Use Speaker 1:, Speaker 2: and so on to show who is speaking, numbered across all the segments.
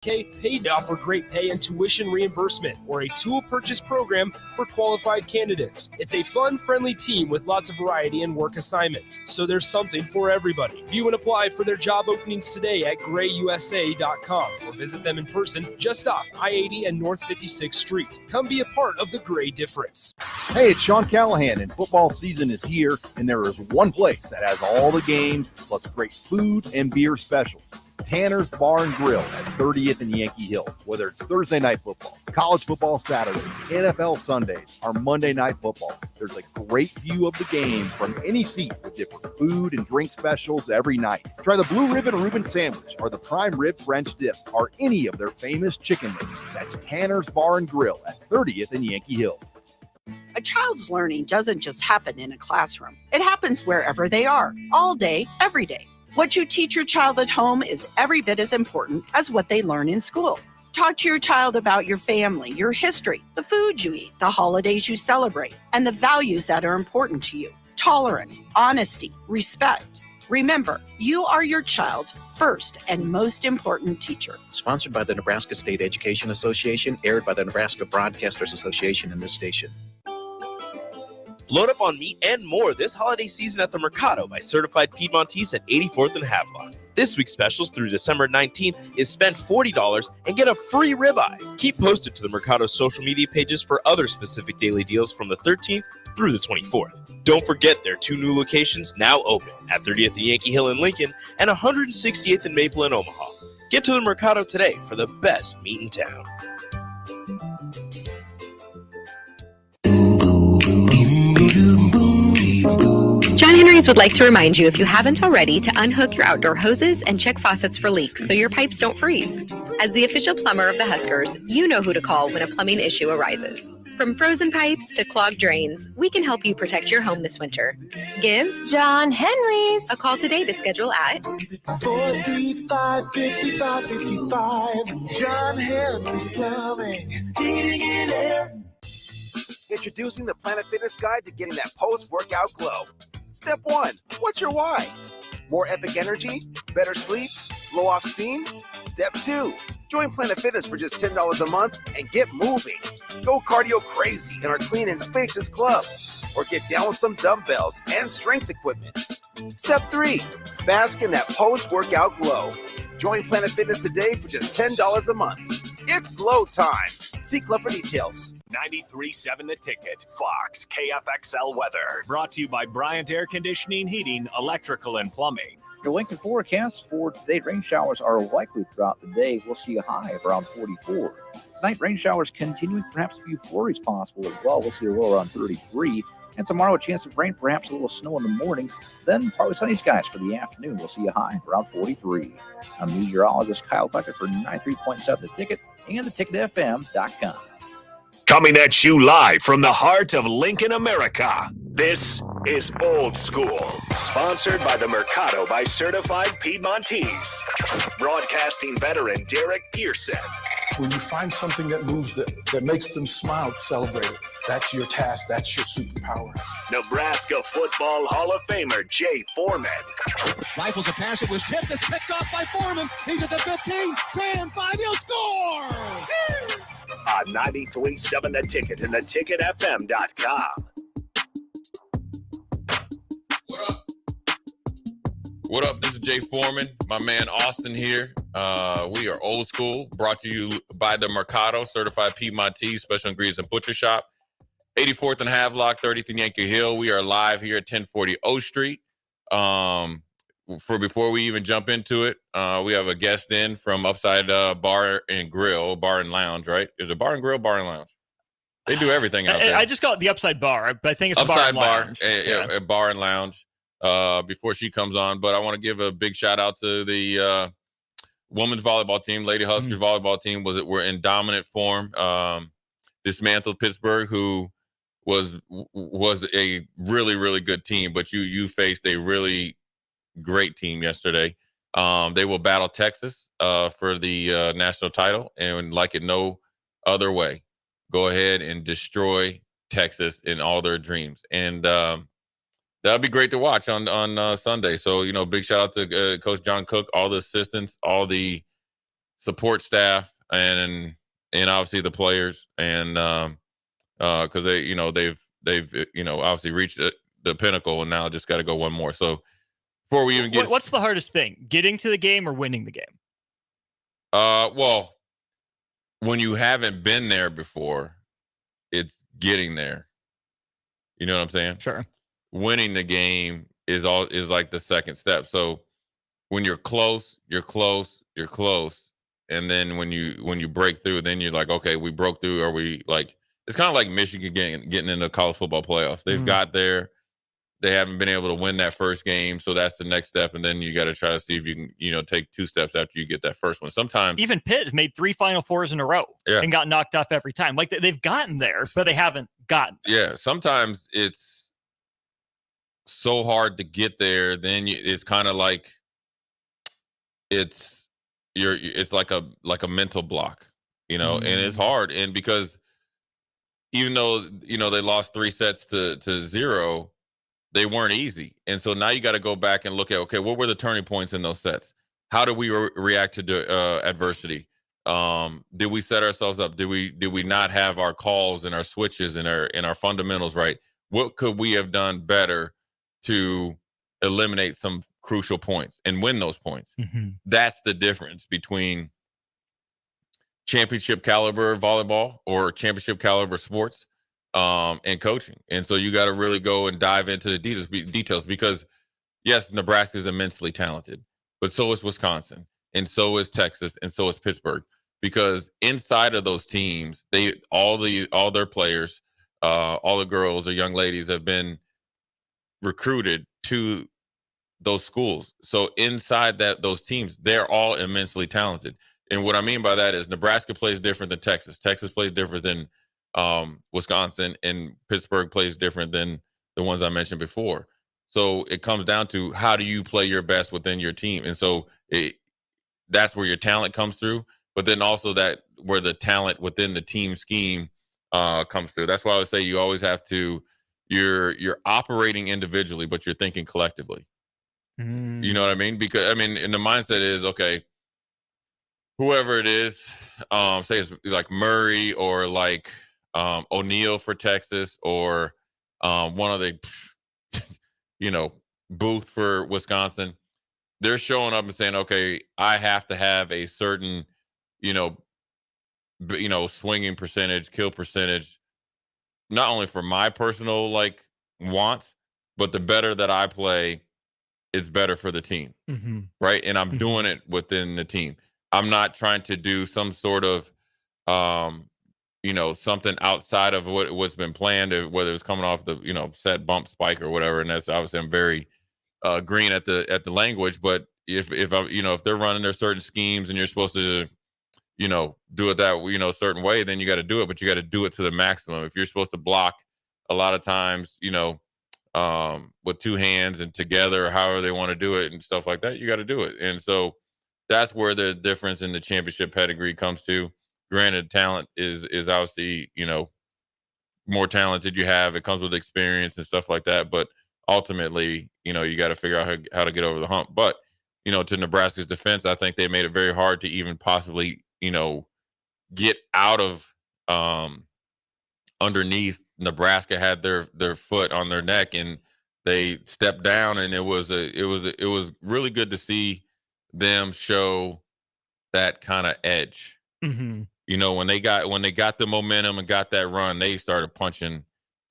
Speaker 1: Paid to offer great pay and tuition reimbursement, or a tool purchase program for qualified candidates. It's a fun, friendly team with lots of variety and work assignments, so there's something for everybody. View and apply for their job openings today at grayusa.com or visit them in person just off I-80 and North 56th Street. Come be a part of the Gray Difference.
Speaker 2: Hey, it's Sean Callahan, and football season is here, and there is one place that has all the games, plus great food and beer specials. Tanner's Bar and Grill at 30th and Yankee Hill. Whether it's Thursday night football, college football Saturdays, NFL Sundays, or Monday night football, there's a great view of the game from any seat with different food and drink specials every night. Try the Blue Ribbon Reuben Sandwich or the Prime Rib French Dip or any of their famous chicken lips. That's Tanner's Bar and Grill at 30th and Yankee Hill.
Speaker 3: A child's learning doesn't just happen in a classroom. It happens wherever they are, all day, every day. What you teach your child at home is every bit as important as what they learn in school. Talk to your child about your family, your history, the food you eat, the holidays you celebrate, and the values that are important to you. Tolerance, honesty, respect. Remember, you are your child's first and most important teacher.
Speaker 4: Sponsored by the Nebraska State Education Association, aired by the Nebraska Broadcasters Association and this station.
Speaker 5: Load up on meat and more this holiday season at the Mercado by Certified Piedmontese at 84th and Havelock. This week's specials through December 19th is spend $40 and get a free ribeye. Keep posted to the Mercado's social media pages for other specific daily deals from the 13th through the 24th. Don't forget their 2 new locations now open at 30th and Yankee Hill in Lincoln and 168th and Maple in Omaha. Get to the Mercado today for the best meat in town.
Speaker 6: John Henry's would like to remind you, if you haven't already, to unhook your outdoor hoses and check faucets for leaks so your pipes don't freeze. As the official plumber of the Huskers, you know who to call when a plumbing issue arises. From frozen pipes to clogged drains, we can help you protect your home this winter. Give John Henry's a call today to schedule at
Speaker 7: 435-5555. John Henry's Plumbing, Heating and Air.
Speaker 8: Introducing the Planet Fitness Guide to getting that post-workout glow. Step 1, what's your why? More epic energy? Better sleep? Blow off steam? Step 2, join Planet Fitness for just $10 a month and get moving. Go cardio crazy in our clean and spacious clubs, or get down with some dumbbells and strength equipment. Step 3, bask in that post-workout glow. Join Planet Fitness today for just $10 a month. It's glow time. See Club for details.
Speaker 9: 93.7 The Ticket, Fox, KFXL weather. Brought to you by Bryant Air Conditioning, Heating, Electrical, and Plumbing.
Speaker 10: Your Lincoln forecast for today: rain showers are likely throughout the day. We'll see a high of around 44. Tonight, rain showers continuing, perhaps a few flurries possible as well. We'll see a low around 33. And tomorrow, a chance of rain, perhaps a little snow in the morning. Then partly sunny skies for the afternoon. We'll see a high of around 43. I'm meteorologist Kyle Becker for 93.7 The Ticket and theticketfm.com.
Speaker 9: Coming at you live from the heart of Lincoln, America. This is Old School, sponsored by the Mercado by Certified Piedmontese. Broadcasting veteran Derek Pearson.
Speaker 11: When you find something that moves that makes them smile, celebrate it. That's your task. That's your superpower.
Speaker 9: Nebraska Football Hall of Famer Jay Foreman.
Speaker 12: Rifles a pass. It was tipped. It's picked off by Foreman. He's at the 15, 10, 5. He'll score!
Speaker 9: On 93.7 The Ticket and theticketfm.com.
Speaker 13: What up? This is Jay Foreman. My man Austin here. We are Old School, brought to you by the Mercado, Certified Piedmontese, Special Ingredients and Butcher Shop. 84th and Havelock, 30th and Yankee Hill. We are live here at 1040 O Street. Before we even jump into it, we have a guest in from Upside Bar and Lounge, right? Is it Bar and Grill, Bar and Lounge? They do everything out there.
Speaker 14: I just call it the Upside Bar, but I think it's
Speaker 13: Upside
Speaker 14: Bar and Lounge.
Speaker 13: Yeah. Bar and Lounge. Before she comes on, but I want to give a big shout out to the women's volleyball team. Lady Huskers volleyball team were in dominant form. Dismantled Pittsburgh, who was a really, really good team, but you faced a really great team yesterday. They will battle Texas for the national title, and like it no other way, go ahead and destroy Texas in all their dreams. And that'll be great to watch on Sunday. So, big shout out to Coach John Cook, all the assistants, all the support staff and obviously the players, and because they've obviously reached the pinnacle, and now just got to go one more. So before we even get,
Speaker 14: what's the hardest thing? Getting to the game or winning the game?
Speaker 13: Well, when you haven't been there before, it's getting there. You know what I'm saying?
Speaker 14: Sure.
Speaker 13: Winning the game is like the second step. So when you're close, and then when you break through, then you're like, okay, we broke through. Are we like? It's kind of like Michigan getting into college football playoffs. They've got there. They haven't been able to win that first game, so that's the next step, and then you got to try to see if you can, take 2 steps after you get that first one. Sometimes
Speaker 14: even Pitt has made 3 Final Fours in a row and got knocked off every time. Like they've gotten there, but they haven't gotten there.
Speaker 13: Yeah, sometimes it's so hard to get there. Then it's kind of like it's like a mental block, and it's hard, and because even though they lost 3 sets to 0. They weren't easy. And so now you got to go back and look at, okay, what were the turning points in those sets? How did we react to adversity? Did we set ourselves up? Did we not have our calls and our switches and our fundamentals right? What could we have done better to eliminate some crucial points and win those points? That's the difference between championship caliber volleyball or championship caliber sports and coaching. And so you got to really go and dive into the details because yes, Nebraska is immensely talented, but so is Wisconsin, and so is Texas, and so is Pittsburgh, because inside of those teams, all their players, all the girls or young ladies have been recruited to those schools. So inside those teams, they're all immensely talented. And what I mean by that is Nebraska plays different than Texas. Texas plays different than Wisconsin, and Pittsburgh plays different than the ones I mentioned before. So it comes down to how do you play your best within your team, and so that's where your talent comes through. But then also that where the talent within the team scheme comes through. That's why I would say you always have to. You're operating individually, but you're thinking collectively. You know what I mean? Because and the mindset is okay. Whoever it is, say it's like Murray or like O'Neal for Texas, or one of the, Booth for Wisconsin. They're showing up and saying, okay, I have to have a certain, swinging percentage, kill percentage, not only for my personal wants, but the better that I play, it's better for the team, right? And I'm doing it within the team. I'm not trying to do some sort of, something outside of what's been planned, whether it's coming off the, set bump spike or whatever. And that's obviously I'm very green at the language. But if they're running their certain schemes and you're supposed to, do it that, certain way, then you got to do it. But you got to do it to the maximum. If you're supposed to block a lot of times, with 2 hands and together, or however they want to do it and stuff like that, you got to do it. And so that's where the difference in the championship pedigree comes to. Granted, talent is obviously, more talented you have. It comes with experience and stuff like that. But ultimately, you got to figure out how to get over the hump. But, to Nebraska's defense, I think they made it very hard to even possibly, get out of underneath. Nebraska had their foot on their neck and they stepped down, and it was really good to see them show that kind of edge. When they got the momentum and got that run, they started punching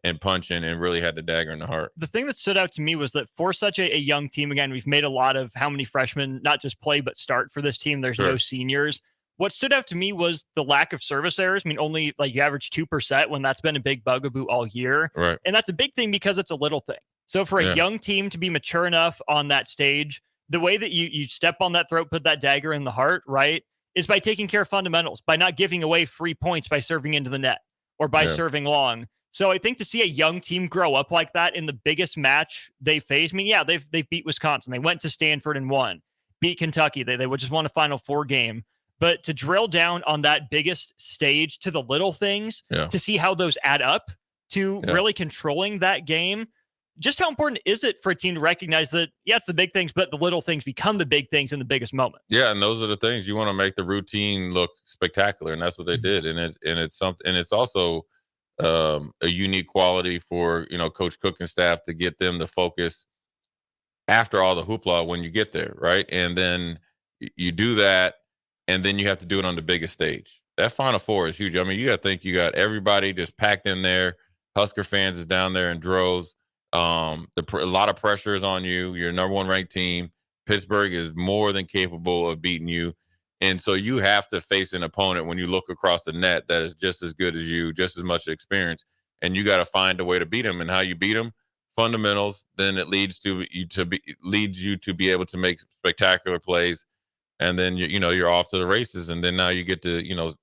Speaker 13: and really had the dagger in the heart.
Speaker 14: The thing that stood out to me was that for such a young team, again, we've made a lot of how many freshmen not just play but start for this team. There's no seniors. What stood out to me was the lack of service errors. Only you average 2% when that's been a big bugaboo all year.
Speaker 13: Right.
Speaker 14: And that's a big thing because it's a little thing. So for a young team to be mature enough on that stage, the way that you step on that throat, put that dagger in the heart, right, is by taking care of fundamentals, by not giving away free points by serving into the net or by serving long. So I think to see a young team grow up like that in the biggest match they faced, they've beat Wisconsin. They went to Stanford and won, beat Kentucky. They just won a Final Four game. But to drill down on that biggest stage to the little things, to see how those add up to really controlling that game, just how important is it for a team to recognize that, yeah, it's the big things, but the little things become the big things in the biggest moment.
Speaker 13: Yeah, and those are the things you want to make the routine look spectacular, and that's what they did. And it's also a unique quality for Coach Cook and staff to get them to focus after all the hoopla when you get there, right? And then you do that, and then you have to do it on the biggest stage. That Final Four is huge. I mean, you got to think you got everybody just packed in there. Husker fans is down there in droves. A lot of pressure is on you. You're number one ranked team. Pittsburgh is more than capable of beating you. And so you have to face an opponent when you look across the net that is just as good as you, just as much experience. And you got to find a way to beat them. And how you beat them, fundamentals, then it leads you to be able to make spectacular plays. And then you're off to the races. And then now you get to,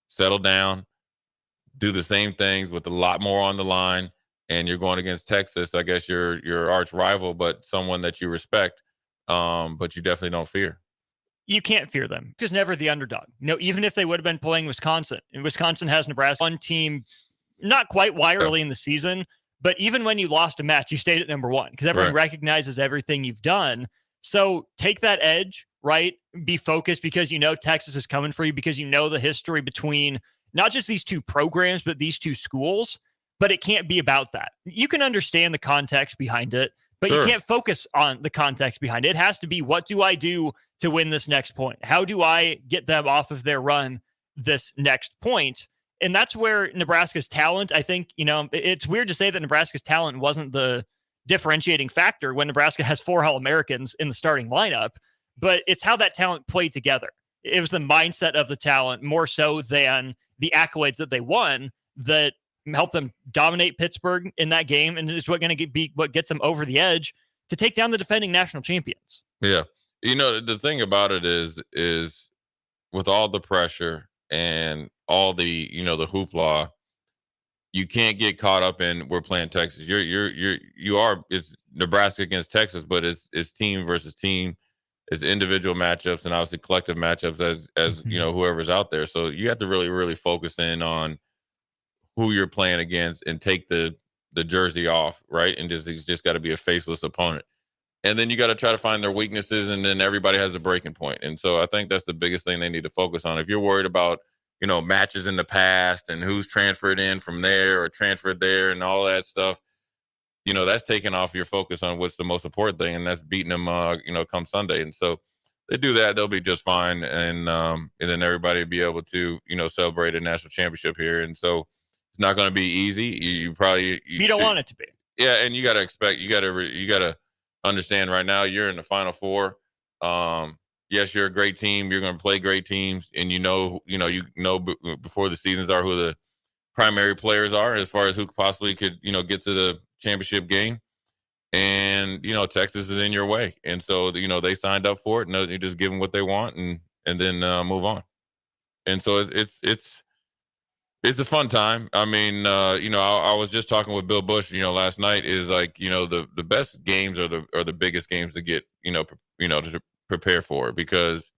Speaker 13: settle down, do the same things with a lot more on the line. And you're going against Texas, I guess your arch rival, but someone that you respect, but you definitely don't fear.
Speaker 14: You can't fear them because never the underdog. Even if they would have been playing Wisconsin, and Wisconsin has Nebraska, one team, not quite early in the season, but even when you lost a match, you stayed at number one because everyone recognizes everything you've done. So take that edge, right? Be focused because Texas is coming for you because the history between not just these two programs, but these two schools. But it can't be about that. You can understand the context behind it, but you can't focus on the context behind it. It has to be, what do I do to win this next point? How do I get them off of their run this next point? And that's where Nebraska's talent, I think, it's weird to say that Nebraska's talent wasn't the differentiating factor when Nebraska has 4 All-Americans in the starting lineup, but it's how that talent played together. It was the mindset of the talent more so than the accolades that they won that help them dominate Pittsburgh in that game, and is what going to be what gets them over the edge to take down the defending national champions.
Speaker 13: Yeah, the thing about it is with all the pressure and all the the hoopla, you can't get caught up in we're playing Texas. It's Nebraska against Texas, but it's team versus team, it's individual matchups and obviously collective matchups as whoever's out there. So you have to really, really focus in on who you're playing against and take the jersey off, right? And it's just got to be a faceless opponent. And then you got to try to find their weaknesses, and then everybody has a breaking point. And so I think that's the biggest thing they need to focus on. If you're worried about, matches in the past and who's transferred in from there or transferred there and all that stuff, that's taking off your focus on what's the most important thing, and that's beating them, come Sunday. And so they do that, they'll be just fine. And then everybody will be able to, celebrate a national championship here. And so it's not going to be easy. You
Speaker 14: don't want it to be.
Speaker 13: Yeah, and you got to expect. You got to understand. Right now, you're in the Final Four. Yes, you're a great team. You're going to play great teams, and before the seasons are who the primary players are as far as who possibly could get to the championship game. And Texas is in your way, and so they signed up for it, and you just give them what they want, and then move on. And so it's a fun time. I mean, I was just talking with Bill Bush, last night, is like, the best games are the biggest games to get, to prepare for, because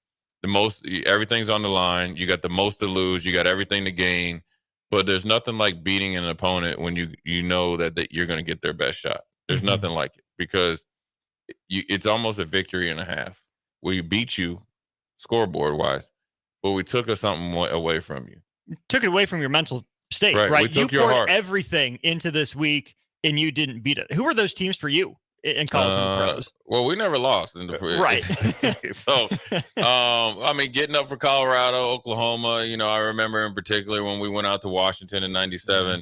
Speaker 13: everything's on the line. You got the most to lose. You got everything to gain, but there's nothing like beating an opponent when you know that you're going to get their best shot. There's nothing like it, because it's almost a victory and a half. We beat you scoreboard wise, but we took something away from you.
Speaker 14: Took it away from your mental state, right? You poured everything into this week and you didn't beat it. Who are those teams for you in college and pros?
Speaker 13: Well, we never lost in the
Speaker 14: right.
Speaker 13: So, I mean, getting up for Colorado, Oklahoma, I remember in particular when we went out to Washington in '97.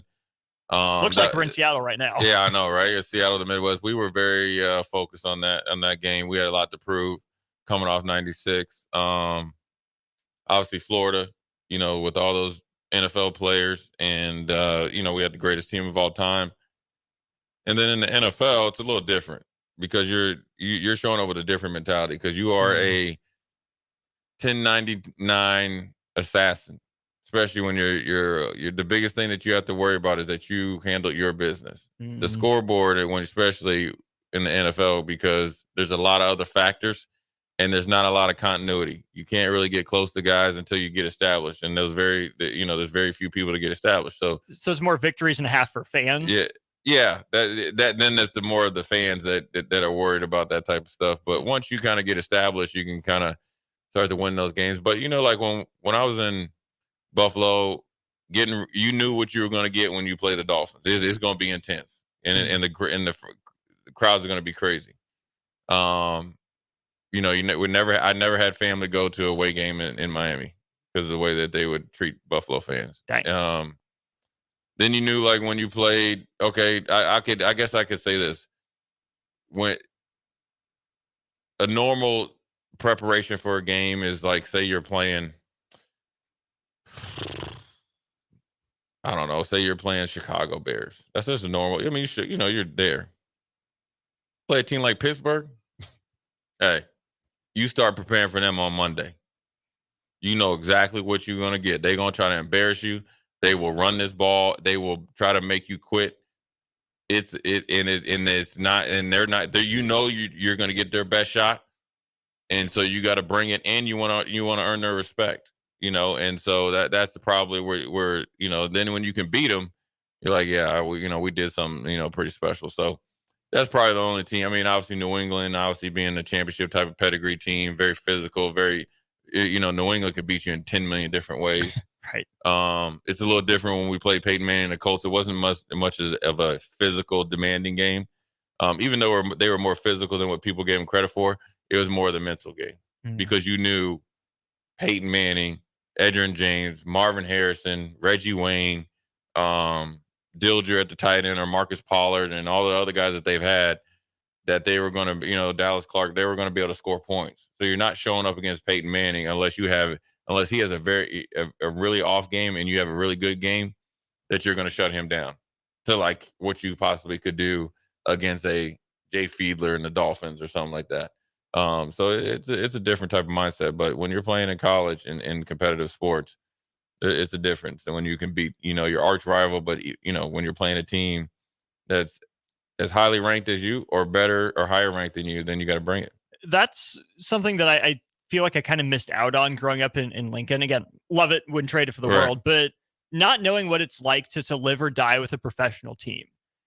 Speaker 14: Looks like we're in Seattle right now.
Speaker 13: Yeah, I know, right? It's Seattle, the Midwest. We were very focused on that game. We had a lot to prove coming off '96. Obviously, Florida. With all those NFL players, and we had the greatest team of all time. And then in the NFL, it's a little different because you're showing up with a different mentality, because you are a 1099 assassin, especially when you're the biggest thing that you have to worry about is that you handle your business, the scoreboard, and especially in the NFL, because there's a lot of other factors. And there's not a lot of continuity. You can't really get close to guys until you get established. And there's very few people to get established. So
Speaker 14: it's more victories and a half for fans.
Speaker 13: Yeah. Yeah, that then that's the more of the fans that are worried about that type of stuff. But once you kind of get established, you can kind of start to win those games. But like when I was in Buffalo, you knew what you were going to get when you play the Dolphins. It's going to be intense, and the crowds are going to be crazy. I never had family go to a away game in Miami because of the way that they would treat Buffalo fans. Then you knew like when you played. Okay, I guess I could say this: when a normal preparation for a game is like, say you're playing, I don't know, say you're playing Chicago Bears. That's just a normal. I mean, you're there. Play a team like Pittsburgh. Hey, you start preparing for them on Monday. You know exactly what you're going to get. They're going to try to embarrass you. They will run this ball. They will try to make you quit. It's not, and they're not there. You're going to get their best shot. And so you got to bring it, and you want to earn their respect, and so that's probably where then when you can beat them, you're like, yeah, we did something, pretty special. So that's probably the only team. I mean, obviously New England, obviously being a championship type of pedigree team, very physical, very, New England could beat you in 10 million different ways.
Speaker 14: Right.
Speaker 13: It's a little different when we played Peyton Manning and the Colts. It wasn't much of a physical, demanding game. Even though they were more physical than what people gave them credit for, it was more the mental game because you knew Peyton Manning, Edgerrin James, Marvin Harrison, Reggie Wayne, Dilger at the tight end, or Marcus Pollard, and all the other guys that they've had, that they were going to, Dallas Clark, they were going to be able to score points. So you're not showing up against Peyton Manning unless he has a really off game and you have a really good game, that you're going to shut him down to like what you possibly could do against a Jay Fiedler and the Dolphins or something like that. So it's a different type of mindset. But when you're playing in college and in competitive sports, it's a difference. And when you can beat, your arch rival, but when you're playing a team that's as highly ranked as you or better or higher ranked than you, then you got to bring it.
Speaker 14: That's something that I feel like I kind of missed out on growing up in Lincoln. Again, love it, wouldn't trade it for the world, but not knowing what it's like to live or die with a professional team,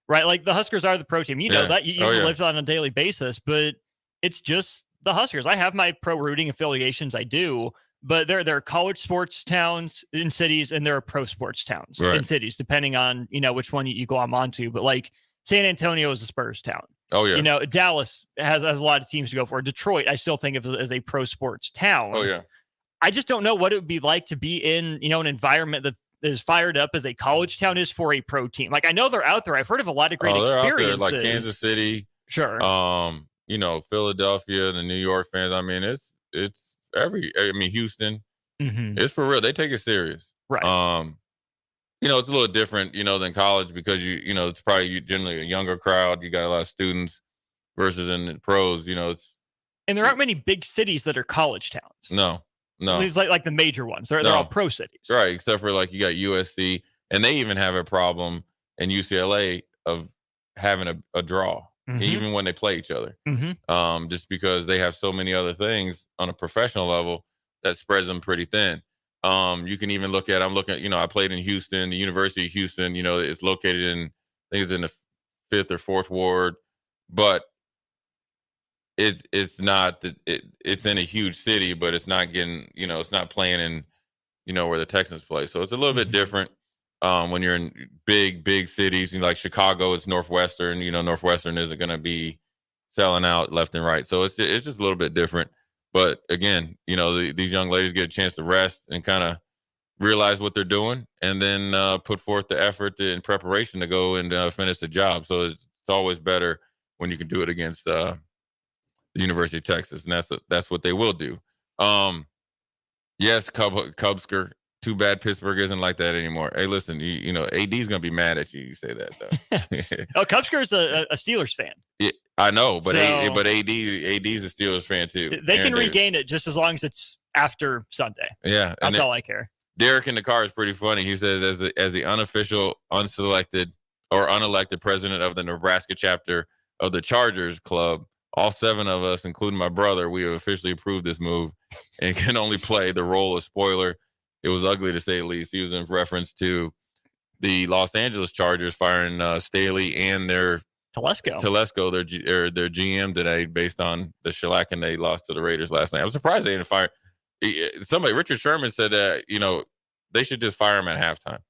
Speaker 14: right? Like the Huskers are the pro team. You know that you live on a daily basis, but it's just the Huskers. I have my pro rooting affiliations, I do, but there are college sports towns in cities and there are pro sports towns in cities, depending on, which one you go on to. But like San Antonio is a Spurs town.
Speaker 13: Oh, yeah.
Speaker 14: Dallas has a lot of teams to go for. Detroit, I still think of as a pro sports town.
Speaker 13: Oh, yeah.
Speaker 14: I just don't know what it would be like to be in, an environment that is fired up as a college town is for a pro team. Like, I know they're out there. I've heard of a lot of great experiences.
Speaker 13: Out there, like Kansas City.
Speaker 14: Sure.
Speaker 13: Philadelphia, the New York fans. I mean, it's Houston.
Speaker 14: Mm-hmm.
Speaker 13: It's for real. They take it serious.
Speaker 14: Right.
Speaker 13: It's a little different, than college because it's probably generally a younger crowd. You got a lot of students versus in the pros,
Speaker 14: and there aren't many big cities that are college towns.
Speaker 13: No.
Speaker 14: These like the major ones. They're all pro cities.
Speaker 13: Right. Except for like you got USC, and they even have a problem in UCLA of having a draw, even when they play each other.
Speaker 14: Mm-hmm.
Speaker 13: Just because they have so many other things on a professional level that spreads them pretty thin. You can even look at, I played in Houston, the University of Houston, it's located in, I think it's in the 5th or 4th ward, but it's not it's in a huge city, but it's not getting, it's not playing in, where the Texans play. So it's a little bit different when you're in big cities, like Chicago, it's Northwestern, Northwestern isn't going to be selling out left and right. So it's just a little bit different. But again, these young ladies get a chance to rest and kind of realize what they're doing, and then put forth the effort in preparation to go and finish the job. So it's always better when you can do it against the University of Texas, and that's what they will do. Yes, Cubsker. Too bad Pittsburgh isn't like that anymore. Hey, listen, AD's gonna be mad at you. You say that though.
Speaker 14: Cubsker's a Steelers fan.
Speaker 13: Yeah, I know, but AD's a Steelers fan too.
Speaker 14: They can regain it just as long as it's after Sunday.
Speaker 13: Yeah,
Speaker 14: that's all I care.
Speaker 13: Derek in the car is pretty funny. He says, as the unofficial, unselected, or unelected president of the Nebraska chapter of the Chargers Club, all 7 of us, including my brother, we have officially approved this move and can only play the role of spoiler. It was ugly to say the least. He was in reference to the Los Angeles Chargers firing Staley and their
Speaker 14: Telesco,
Speaker 13: their GM today, based on the shellacking they lost to the Raiders last night. I was surprised they didn't fire somebody. Richard Sherman said that they should just fire him at halftime.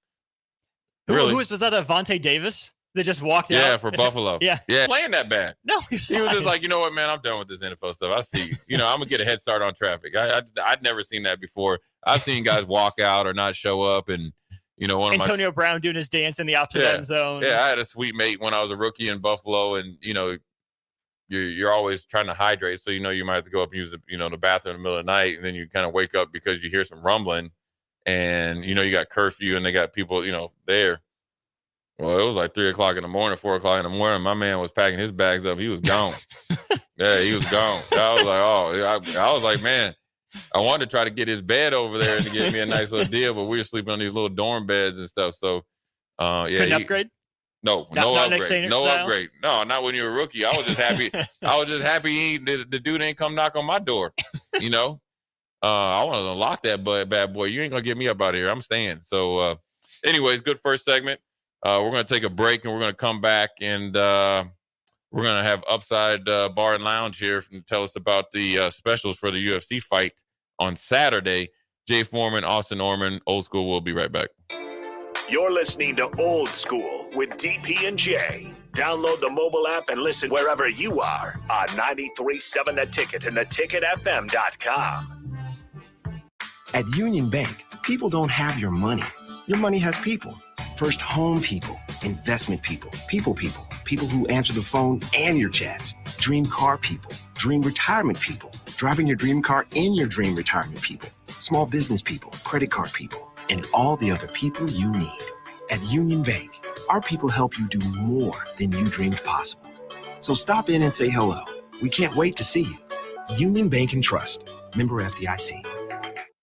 Speaker 14: Who was that? Avante Davis that just walked out?
Speaker 13: Yeah, for Buffalo.
Speaker 14: yeah,
Speaker 13: playing that bad.
Speaker 14: No,
Speaker 13: he was just like, you know what, man, I'm done with this NFL stuff. I see, I'm gonna get a head start on traffic. I'd never seen that before. I've seen guys walk out or not show up, and
Speaker 14: Antonio Brown doing his dance in the opposite end zone.
Speaker 13: Yeah, I had a sweet mate when I was a rookie in Buffalo, and you're always trying to hydrate, so you might have to go up and use the bathroom in the middle of the night, and then you kind of wake up because you hear some rumbling, and you got curfew, and they got people there. Well, it was like 3 o'clock in the morning, 4 o'clock in the morning. My man was packing his bags up. He was gone. Yeah, he was gone. I was like, I was like, man, I wanted to try to get his bed over there and to get me a nice little deal, but we were sleeping on these little dorm beds and stuff. So,
Speaker 14: Couldn't upgrade?
Speaker 13: No upgrade. No upgrade. No, not when you're a rookie. I was just happy. The dude ain't come knock on my door. I want to unlock that bad boy. You ain't gonna get me up out of here. I'm staying. So, anyways, good first segment. We're going to take a break, and we're going to come back, and we're going to have Upside Bar and Lounge here to tell us about the specials for the UFC fight on Saturday. Jay Foreman, Austin Orman, Old School. We'll be right back.
Speaker 9: You're listening to Old School with DP and J. Download the mobile app and listen wherever you are on 93.7 The Ticket and theticketfm.com.
Speaker 8: At Union Bank, people don't have your money. Your money has people. First home people, investment people who answer the phone and your chats, dream car people, dream retirement people, driving your dream car in your dream retirement people, small business people, credit card people, and all the other people you need. At Union Bank, our people help you do more than you dreamed possible. So stop in and say hello. We can't wait to see you. Union Bank and Trust. Member FDIC.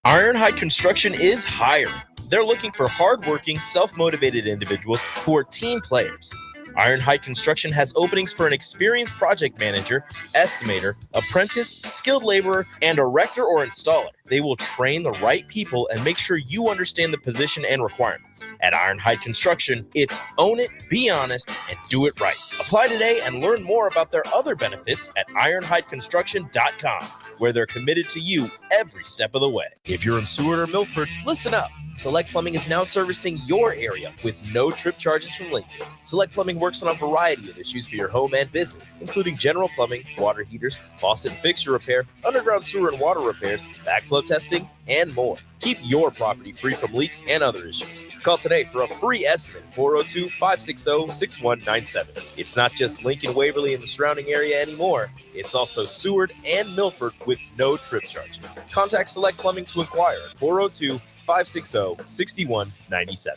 Speaker 5: Ironhide Construction is hiring. They're looking for hardworking, self-motivated individuals who are team players. Ironhide Construction has openings for an experienced project manager, estimator, apprentice, skilled laborer, and erector or installer. They will train the right people and make sure you understand the position and requirements. At Ironhide Construction, it's own it, be honest, and do it right. Apply today and learn more about their other benefits at ironhideconstruction.com, where they're committed to you every step of the way. If you're in Seward or Milford, listen up. Select Plumbing is now servicing your area with no trip charges from Lincoln. Select Plumbing works on a variety of issues for your home and business, including general plumbing, water heaters, faucet and fixture repair, underground sewer and water repairs, backflow testing, and more. Keep your property free from leaks and other issues. Call today for a free estimate, 402-560-6197. It's not just Lincoln, Waverly, and the surrounding area anymore. It's also Seward and Milford with no trip charges. Contact Select Plumbing to inquire at 402-560-6197.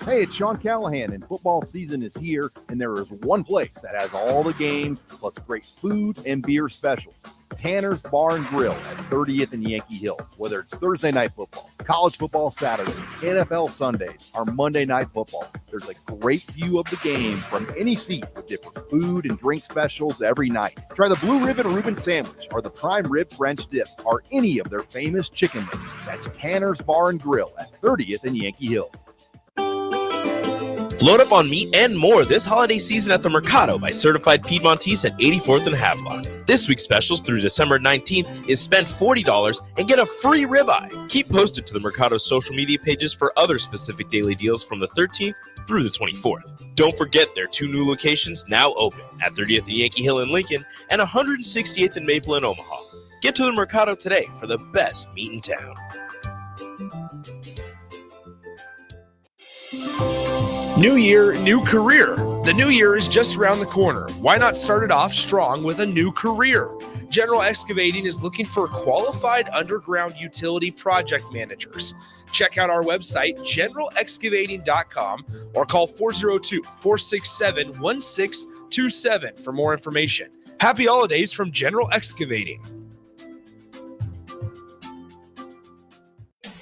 Speaker 2: Hey, it's Sean Callahan, and football season is here, and there is one place that has all the games, plus great food and beer specials. Tanner's Bar and Grill at 30th and Yankee Hill. Whether it's Thursday night football, college football Saturdays, NFL Sundays, or Monday night football, there's a great view of the game from any seat with different food and drink specials every night. Try the Blue Ribbon Reuben Sandwich or the Prime Rib French Dip or any of their famous chicken lips. That's Tanner's Bar and Grill at 30th and Yankee Hill.
Speaker 5: Load up on meat and more this holiday season at the Mercado by Certified Piedmontese at 84th and Havelock. This week's specials through December 19th is spend $40 and get a free ribeye. Keep posted to the Mercado's social media pages for other specific daily deals from the 13th through the 24th. Don't forget their 2 new locations now open at 30th and Yankee Hill in Lincoln and 168th and Maple in Omaha. Get to the Mercado today for the best meat in town.
Speaker 1: New year, new career. The new year is just around the corner. Why not start it off strong with a new career? General Excavating is looking for qualified underground utility project managers. Check out our website, generalexcavating.com, or call 402-467-1627 for more information. Happy holidays from General Excavating.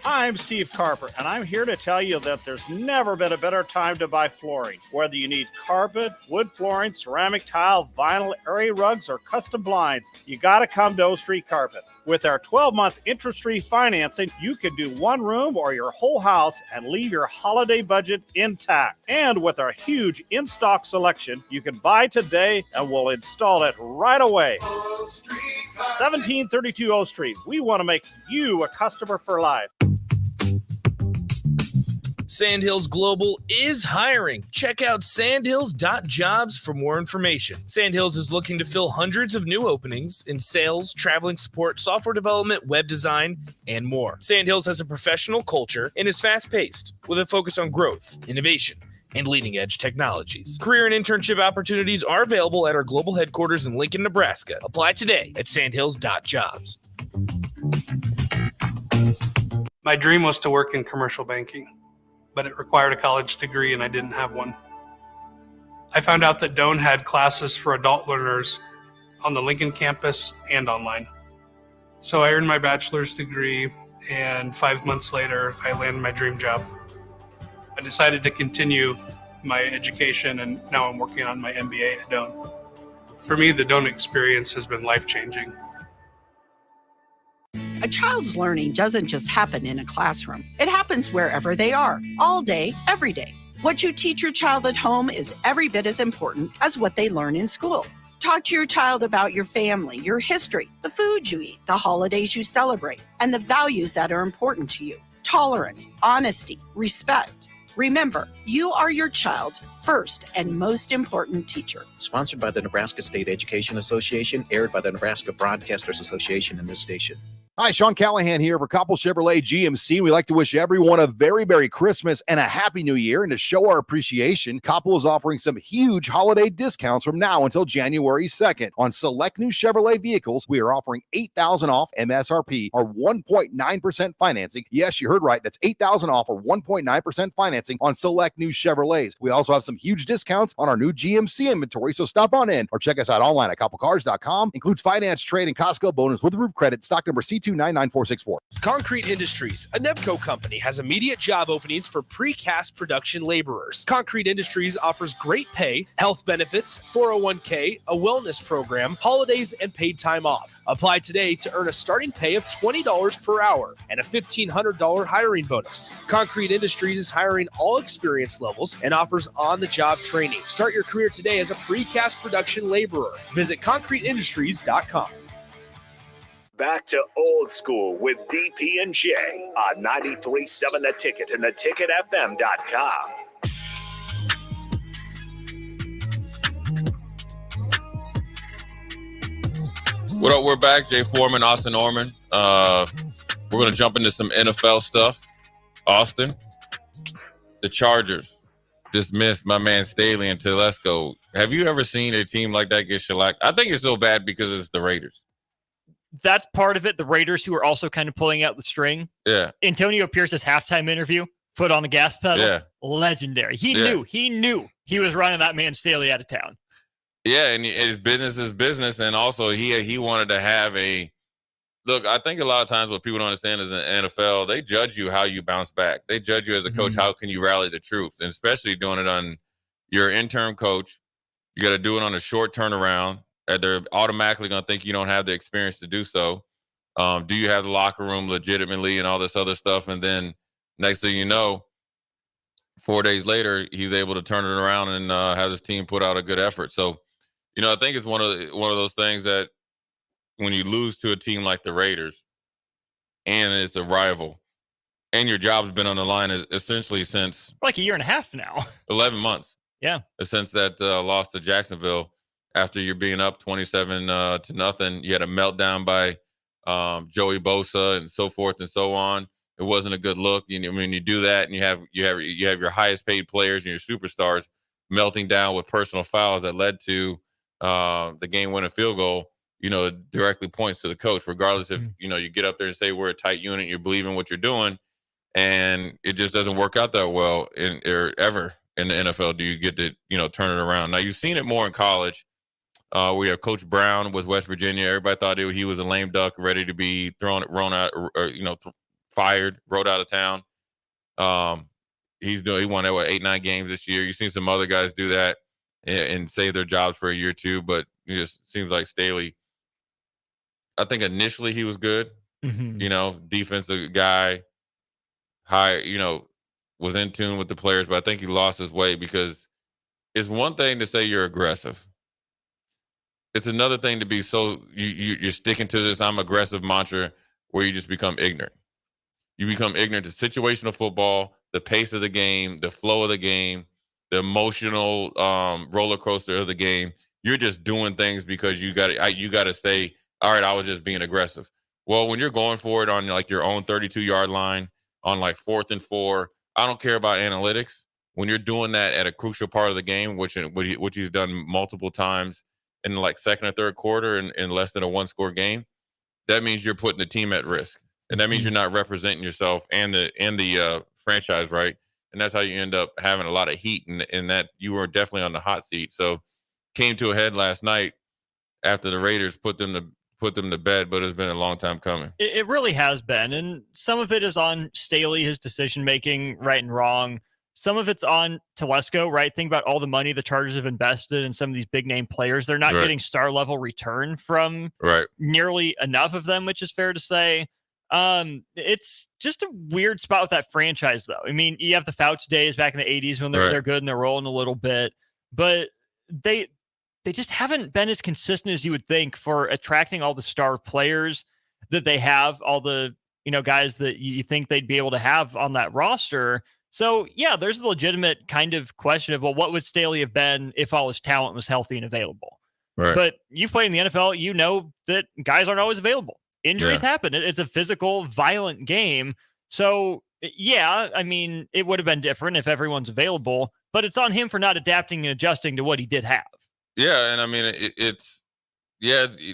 Speaker 15: I'm Steve Carper, and I'm here to tell you that there's never been a better time to buy flooring. Whether you need carpet, wood flooring, ceramic tile, vinyl, area rugs, or custom blinds, you gotta come to O Street Carpet. With our 12-month interest-free financing, you can do one room or your whole house and leave your holiday budget intact. And with our huge in-stock selection, you can buy today and we'll install it right away. 1732 O Street. We want to make you a customer for life.
Speaker 1: Sandhills Global is hiring. Check out sandhills.jobs for more information. Sandhills is looking to fill hundreds of new openings in sales, traveling support, software development, web design, and more. Sandhills has a professional culture and is fast-paced with a focus on growth, innovation, and leading-edge technologies. Career and internship opportunities are available at our global headquarters in Lincoln, Nebraska. Apply today at sandhills.jobs.
Speaker 16: My dream was to work in commercial banking, but it required a college degree and I didn't have one. I found out that Doane had classes for adult learners on the Lincoln campus and online. So I earned my bachelor's degree, and 5 months later, I landed my dream job. I decided to continue my education, and now I'm working on my MBA at Doane. For me, the Doane experience has been life-changing.
Speaker 3: A child's learning doesn't just happen in a classroom. It happens wherever they are, all day, every day. What you teach your child at home is every bit as important as what they learn in school. Talk to your child about your family, your history, the food you eat, the holidays you celebrate, and the values that are important to you. Tolerance, honesty, respect. Remember, you are your child's first and most important teacher.
Speaker 4: Sponsored by the Nebraska State Education Association, aired by the Nebraska Broadcasters Association in this station.
Speaker 2: Hi, Sean Callahan here for Koppel Chevrolet GMC. We'd like to wish everyone a very Merry Christmas and a Happy New Year. And to show our appreciation, Koppel is offering some huge holiday discounts from now until January 2nd. On select new Chevrolet vehicles, we are offering $8,000 off MSRP or 1.9% financing. Yes, you heard right. That's $8,000 off or 1.9% financing on select new Chevrolets. We also have some huge discounts on our new GMC inventory, so stop on in or check us out online at koppelcars.com. Includes finance, trade, and Costco bonus with roof credit. Stock number C2999464.
Speaker 1: Concrete Industries, a Nebco company, has immediate job openings for precast production laborers. Concrete Industries offers great pay, health benefits, 401k, a wellness program, holidays, and paid time off. Apply today to earn a starting pay of $20 per hour and a $1,500 hiring bonus. Concrete Industries is hiring all experience levels and offers on-the-job training. Start your career today as a precast production laborer. Visit concreteindustries.com.
Speaker 9: Back to Old School with DP and J on 93.7 The Ticket and theticketfm.com.
Speaker 13: What up? We're back. Jay Foreman, Austin Orman. We're going to jump into some NFL stuff. Austin, the Chargers dismissed my man Staley and Telesco. Have you ever seen a team like that get shellacked? I think it's so bad because it's the Raiders.
Speaker 14: That's part of it. The Raiders, who are also kind of pulling out the string.
Speaker 13: Yeah.
Speaker 14: Antonio Pierce's halftime interview, foot on the gas pedal.
Speaker 13: Yeah.
Speaker 14: Legendary. He knew he was running that man Staley out of town.
Speaker 13: Yeah, and his business is business, and also he wanted to have a look. I think a lot of times what people don't understand is in the NFL, they judge you how you bounce back. They judge you as a coach, how can you rally the troops, and especially doing it on your interim coach. You got to do it on a short turnaround. They're automatically going to think you don't have the experience to do so. Do you have the locker room legitimately and all this other stuff? And then next thing you know, 4 days later, he's able to turn it around and have his team put out a good effort. So, I think it's one of those things that when you lose to a team like the Raiders and it's a rival and your job's been on the line essentially since
Speaker 14: like a year and a half now,
Speaker 13: 11 months.
Speaker 14: Yeah.
Speaker 13: Since that loss to Jacksonville. After you're being up 27-0, you had a meltdown by Joey Bosa and so forth and so on. It wasn't a good look. When you do that and you have your highest paid players and your superstars melting down with personal fouls that led to the game-winning field goal, it directly points to the coach, regardless if, you get up there and say we're a tight unit, you believe in what you're doing, and it just doesn't work out that well ever in the NFL. Do you get to, turn it around? Now, you've seen it more in college. We have Coach Brown with West Virginia. Everybody thought he was a lame duck, ready to be thrown out, or fired, rode out of town. He won 8-9 games this year. You've seen some other guys do that and save their jobs for a year or two, but it just seems like Staley. I think initially he was good, defensive guy, high, was in tune with the players, but I think he lost his way because it's one thing to say you're aggressive. It's another thing to be so you're sticking to this I'm aggressive mantra where you just become ignorant. You become ignorant to situational football, the pace of the game, the flow of the game, the emotional roller coaster of the game. You're just doing things because you got to say, all right, I was just being aggressive. Well, when you're going for it on like your own 32-yard line on like 4th and 4, I don't care about analytics. When you're doing that at a crucial part of the game, which he's done multiple times in like second or third quarter in less than a one-score game, that means you're putting the team at risk. And that means you're not representing yourself and the franchise right. And that's how you end up having a lot of heat and that you were definitely on the hot seat. So came to a head last night after the Raiders put them to bed, but it's been a long time coming.
Speaker 14: It really has been. And some of it is on Staley, his decision-making, right and wrong. Some of it's on Telesco, right? Think about all the money the Chargers have invested in some of these big-name players. They're not getting star-level return from nearly enough of them, which is fair to say. It's just a weird spot with that franchise, though. I mean, you have the Fouts days back in the 80s when they're good and they're rolling a little bit, but they just haven't been as consistent as you would think for attracting all the star players that they have, all the guys that you think they'd be able to have on that roster. So, yeah, there's a legitimate kind of question of, well, what would Staley have been if all his talent was healthy and available? Right. But you've played in the NFL, you know that guys aren't always available. Injuries happen. It's a physical, violent game. So, yeah, I mean, it would have been different if everyone's available, but it's on him for not adapting and adjusting to what he did have. Yeah,
Speaker 13: and I mean,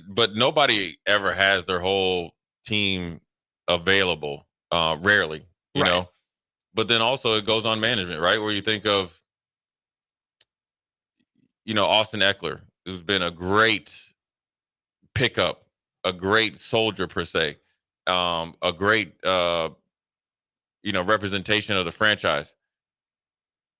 Speaker 13: but nobody ever has their whole team available, rarely, you know. But then also it goes on management, right? Where you think of, Austin Eckler, who's been a great pickup, a great soldier per se, a great, representation of the franchise.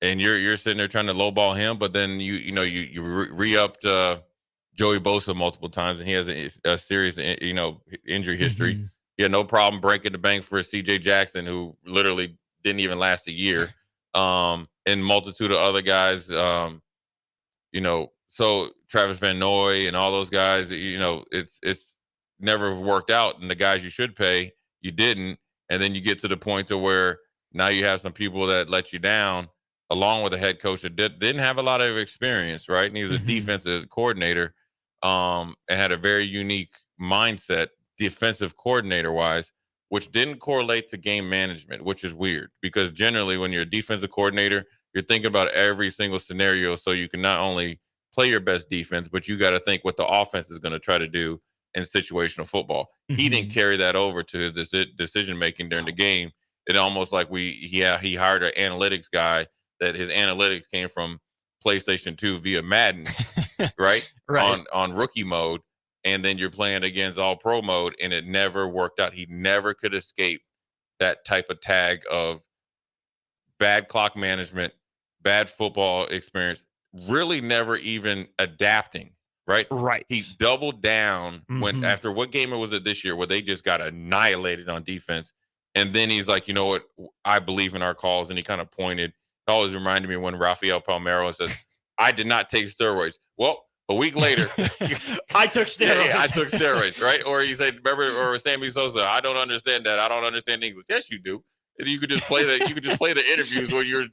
Speaker 13: And you're sitting there trying to lowball him, but then you re-upped Joey Bosa multiple times, and he has a serious injury history. Mm-hmm. He had no problem breaking the bank for C.J. Jackson, who literally didn't even last a year, and multitude of other guys, so Travis Van Noy and all those guys, it's never worked out. And the guys you should pay, you didn't. And then you get to the point to where now you have some people that let you down, along with a head coach that didn't have a lot of experience, right? And he was a defensive coordinator, and had a very unique mindset, defensive coordinator-wise, which didn't correlate to game management, which is weird because generally when you're a defensive coordinator, you're thinking about every single scenario so you can not only play your best defense, but you got to think what the offense is going to try to do in situational football. Mm-hmm. He didn't carry that over to his decision-making during the game. It almost like he hired an analytics guy that his analytics came from PlayStation 2 via Madden, right? On rookie mode. And then you're playing against all pro mode, and it never worked out. He never could escape that type of tag of bad clock management, bad football experience, really never even adapting, right? Right. He doubled down when after what game was it this year where they just got annihilated on defense. And then he's like, you know what? I believe in our calls. And he kind of pointed. It always reminded me when Rafael Palmeiro says, I did not take steroids. Well, a week later,
Speaker 14: I took steroids.
Speaker 13: Yeah, I took steroids, right? Or he said, remember, or Sammy Sosa, I don't understand that. I don't understand English. Yes, you do. You could just play the. You could just play the interviews where you're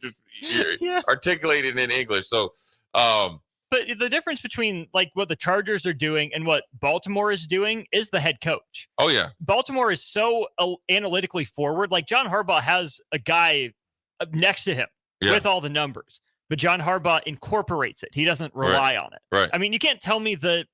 Speaker 13: articulating in English. So,
Speaker 14: but the difference between like what the Chargers are doing and what Baltimore is doing is the head coach.
Speaker 13: Oh yeah,
Speaker 14: Baltimore is so analytically forward. Like John Harbaugh has a guy next to him with all the numbers. But John Harbaugh incorporates it. He doesn't rely on it.
Speaker 13: Right.
Speaker 14: I mean, you can't tell me that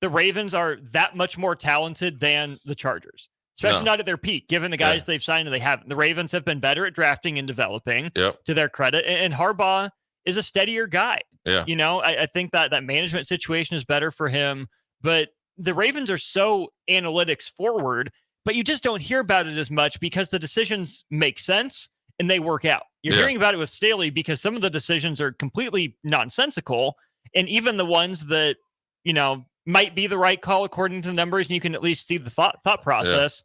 Speaker 14: the Ravens are that much more talented than the Chargers, especially not at their peak, given the guys they've signed and they haven't. The Ravens have been better at drafting and developing, to their credit. And Harbaugh is a steadier guy.
Speaker 13: Yeah.
Speaker 14: I think that management situation is better for him. But the Ravens are so analytics forward but you just don't hear about it as much because the decisions make sense and they work out. You're hearing about it with Staley because some of the decisions are completely nonsensical, and even the ones that, might be the right call according to the numbers, and you can at least see the thought process,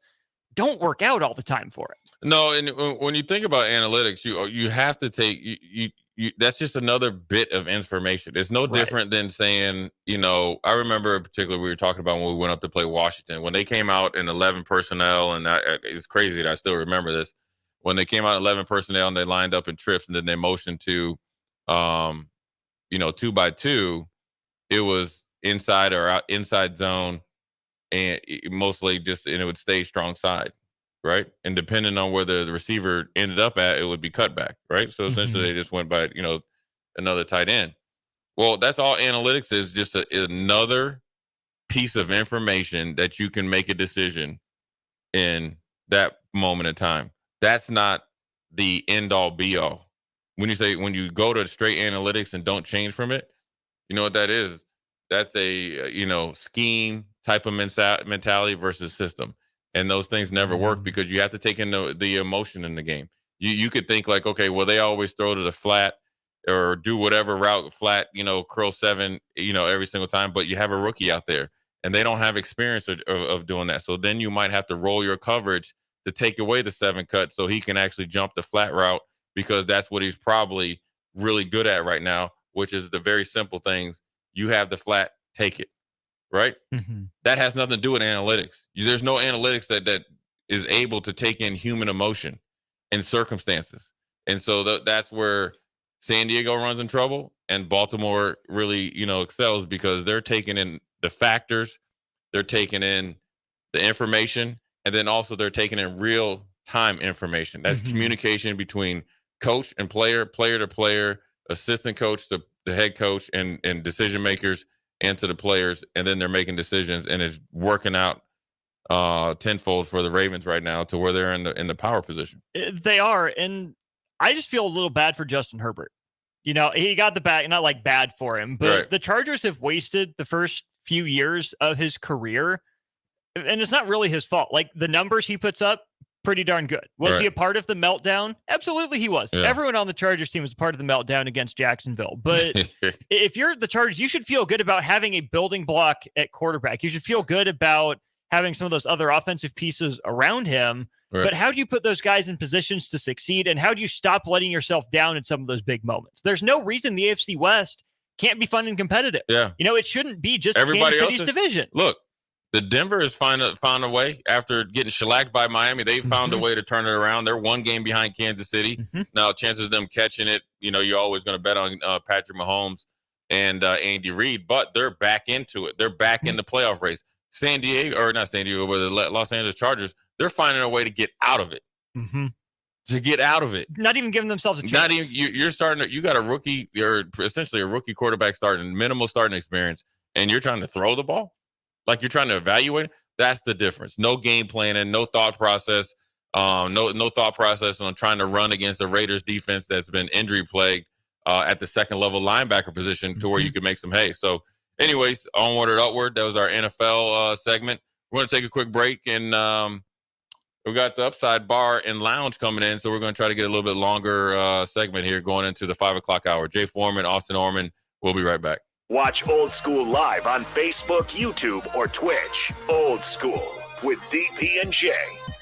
Speaker 14: don't work out all the time for it.
Speaker 13: No, and when you think about analytics, you have to take you that's just another bit of information. It's no different than saying, I remember particularly we were talking about when we went up to play Washington, when they came out in 11 personnel, and it's crazy that I still remember this. When they came out 11 personnel and they lined up in trips and then they motioned to 2x2, it was inside or inside zone, and mostly and it would stay strong side. Right. And depending on where the receiver ended up at, it would be cut back. Right. So essentially they just went by, another tight end. Well, that's all analytics is, just another piece of information that you can make a decision in that moment in time. That's not the end all be all. When you go to straight analytics and don't change from it, you know what that is? That's a, scheme type of mentality versus system. And those things never work because you have to take in the emotion in the game. You could think like, okay, well, they always throw to the flat or do whatever route flat, curl 7, every single time. But you have a rookie out there and they don't have experience of doing that. So then you might have to roll your coverage to take away the 7 cut so he can actually jump the flat route, because that's what he's probably really good at right now, which is the very simple things. You have the flat, take it. Right? Mm-hmm. That has nothing to do with analytics. There's no analytics that is able to take in human emotion and circumstances. And so that's where San Diego runs in trouble and Baltimore really, excels, because they're taking in the factors, they're taking in the information, and then also they're taking in real time information. That's communication between coach and player, player to player, assistant coach to the head coach, and decision makers, and to the players, and then they're making decisions, and it's working out tenfold for the Ravens right now to where they're in the power position.
Speaker 14: They are, and I just feel a little bad for Justin Herbert. He got the back, not like bad for him, but the Chargers have wasted the first few years of his career, and it's not really his fault. Like, the numbers he puts up, pretty darn good. Was he a part of the meltdown? Absolutely he was. Yeah. Everyone on the Chargers team was a part of the meltdown against Jacksonville. But if you're the Chargers, you should feel good about having a building block at quarterback. You should feel good about having some of those other offensive pieces around him. Right. But how do you put those guys in positions to succeed? And how do you stop letting yourself down in some of those big moments? There's no reason the AFC West can't be fun and competitive. Yeah. It shouldn't be just Kansas City's division.
Speaker 13: Look, the Denver has found a way after getting shellacked by Miami. They found a way to turn it around. They're 1 game behind Kansas City. Now, chances of them catching it, you're always going to bet on Patrick Mahomes and Andy Reid, but they're back into it. They're back in the playoff race. Los Angeles Chargers, they're finding a way to get out of it. To get out of it.
Speaker 14: Not even giving themselves a chance.
Speaker 13: Not even, you're starting to, you got a rookie, you're essentially a rookie quarterback starting, minimal starting experience, and you're trying to throw the ball? Like you're trying to evaluate? That's the difference. No game planning, no thought process, no thought process on trying to run against the Raiders defense that's been injury plagued at the second level linebacker position to where you can make some hay. So anyways, onward and upward. That was our NFL segment. We're going to take a quick break, and we got the Upside Bar and Lounge coming in, so we're going to try to get a little bit longer segment here going into the 5 o'clock hour. Jay Foreman, Austin Orman, we'll be right back.
Speaker 9: Watch Old School live on Facebook, YouTube, or Twitch. Old School with DP and J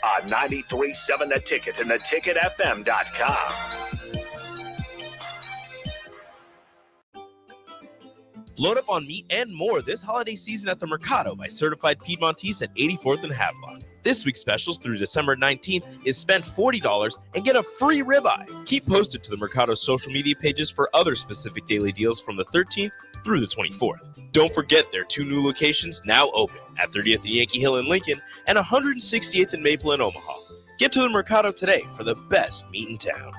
Speaker 9: on 93.7 The Ticket and theticketfm.com.
Speaker 5: Load up on meat and more this holiday season at the Mercado by Certified Piedmontese at 84th and Havelock. This week's specials through December 19th is spend $40 and get a free ribeye. Keep posted to the Mercado's social media pages for other specific daily deals from the 13th through the 24th. Don't forget their 2 new locations now open at 30th and Yankee Hill in Lincoln and 168th and Maple in Omaha. Get to the Mercado today for the best meat in town.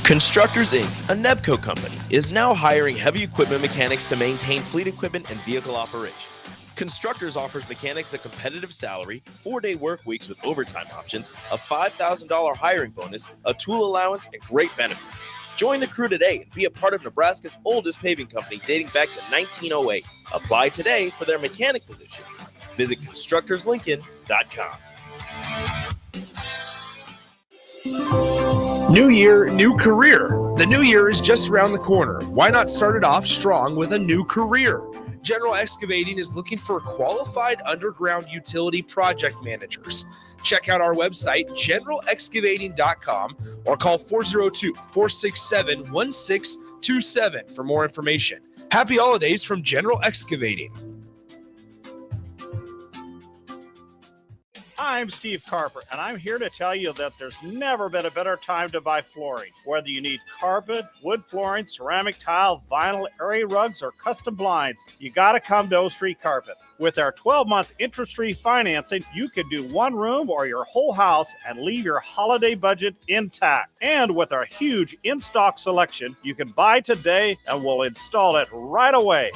Speaker 5: Constructors Inc., a Nebco company, is now hiring heavy equipment mechanics to maintain fleet equipment and vehicle operations. Constructors offers mechanics a competitive salary, 4-day work weeks with overtime options, a $5,000 hiring bonus, a tool allowance, and great benefits. Join the crew today and be a part of Nebraska's oldest paving company dating back to 1908. Apply today for their mechanic positions. Visit constructorslincoln.com.
Speaker 1: New year, new career. The new year is just around the corner. Why not start it off strong with a new career? General Excavating is looking for qualified underground utility project managers. Check out our website, generalexcavating.com, or call 402-467-1627 for more information. Happy holidays from General Excavating.
Speaker 15: I'm Steve Carper, and I'm here to tell you that there's never been a better time to buy flooring. Whether you need carpet, wood flooring, ceramic tile, vinyl, area rugs, or custom blinds, you got to come to O Street Carpet. With our 12-month interest-free financing, you can do one room or your whole house and leave your holiday budget intact. And with our huge in-stock selection, you can buy today and we'll install it right away.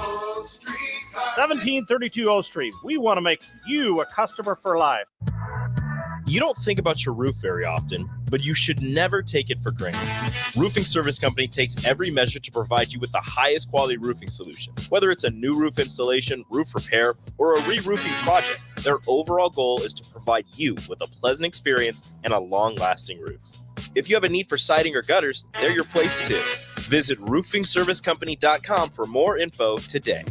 Speaker 15: 1732 O Street. We want to make you a customer for life.
Speaker 5: You don't think about your roof very often, but you should never take it for granted. Roofing Service Company takes every measure to provide you with the highest quality roofing solution. Whether it's a new roof installation, roof repair, or a re-roofing project, their overall goal is to provide you with a pleasant experience and a long-lasting roof. If you have a need for siding or gutters, they're your place too. Visit roofingservicecompany.com for more info today.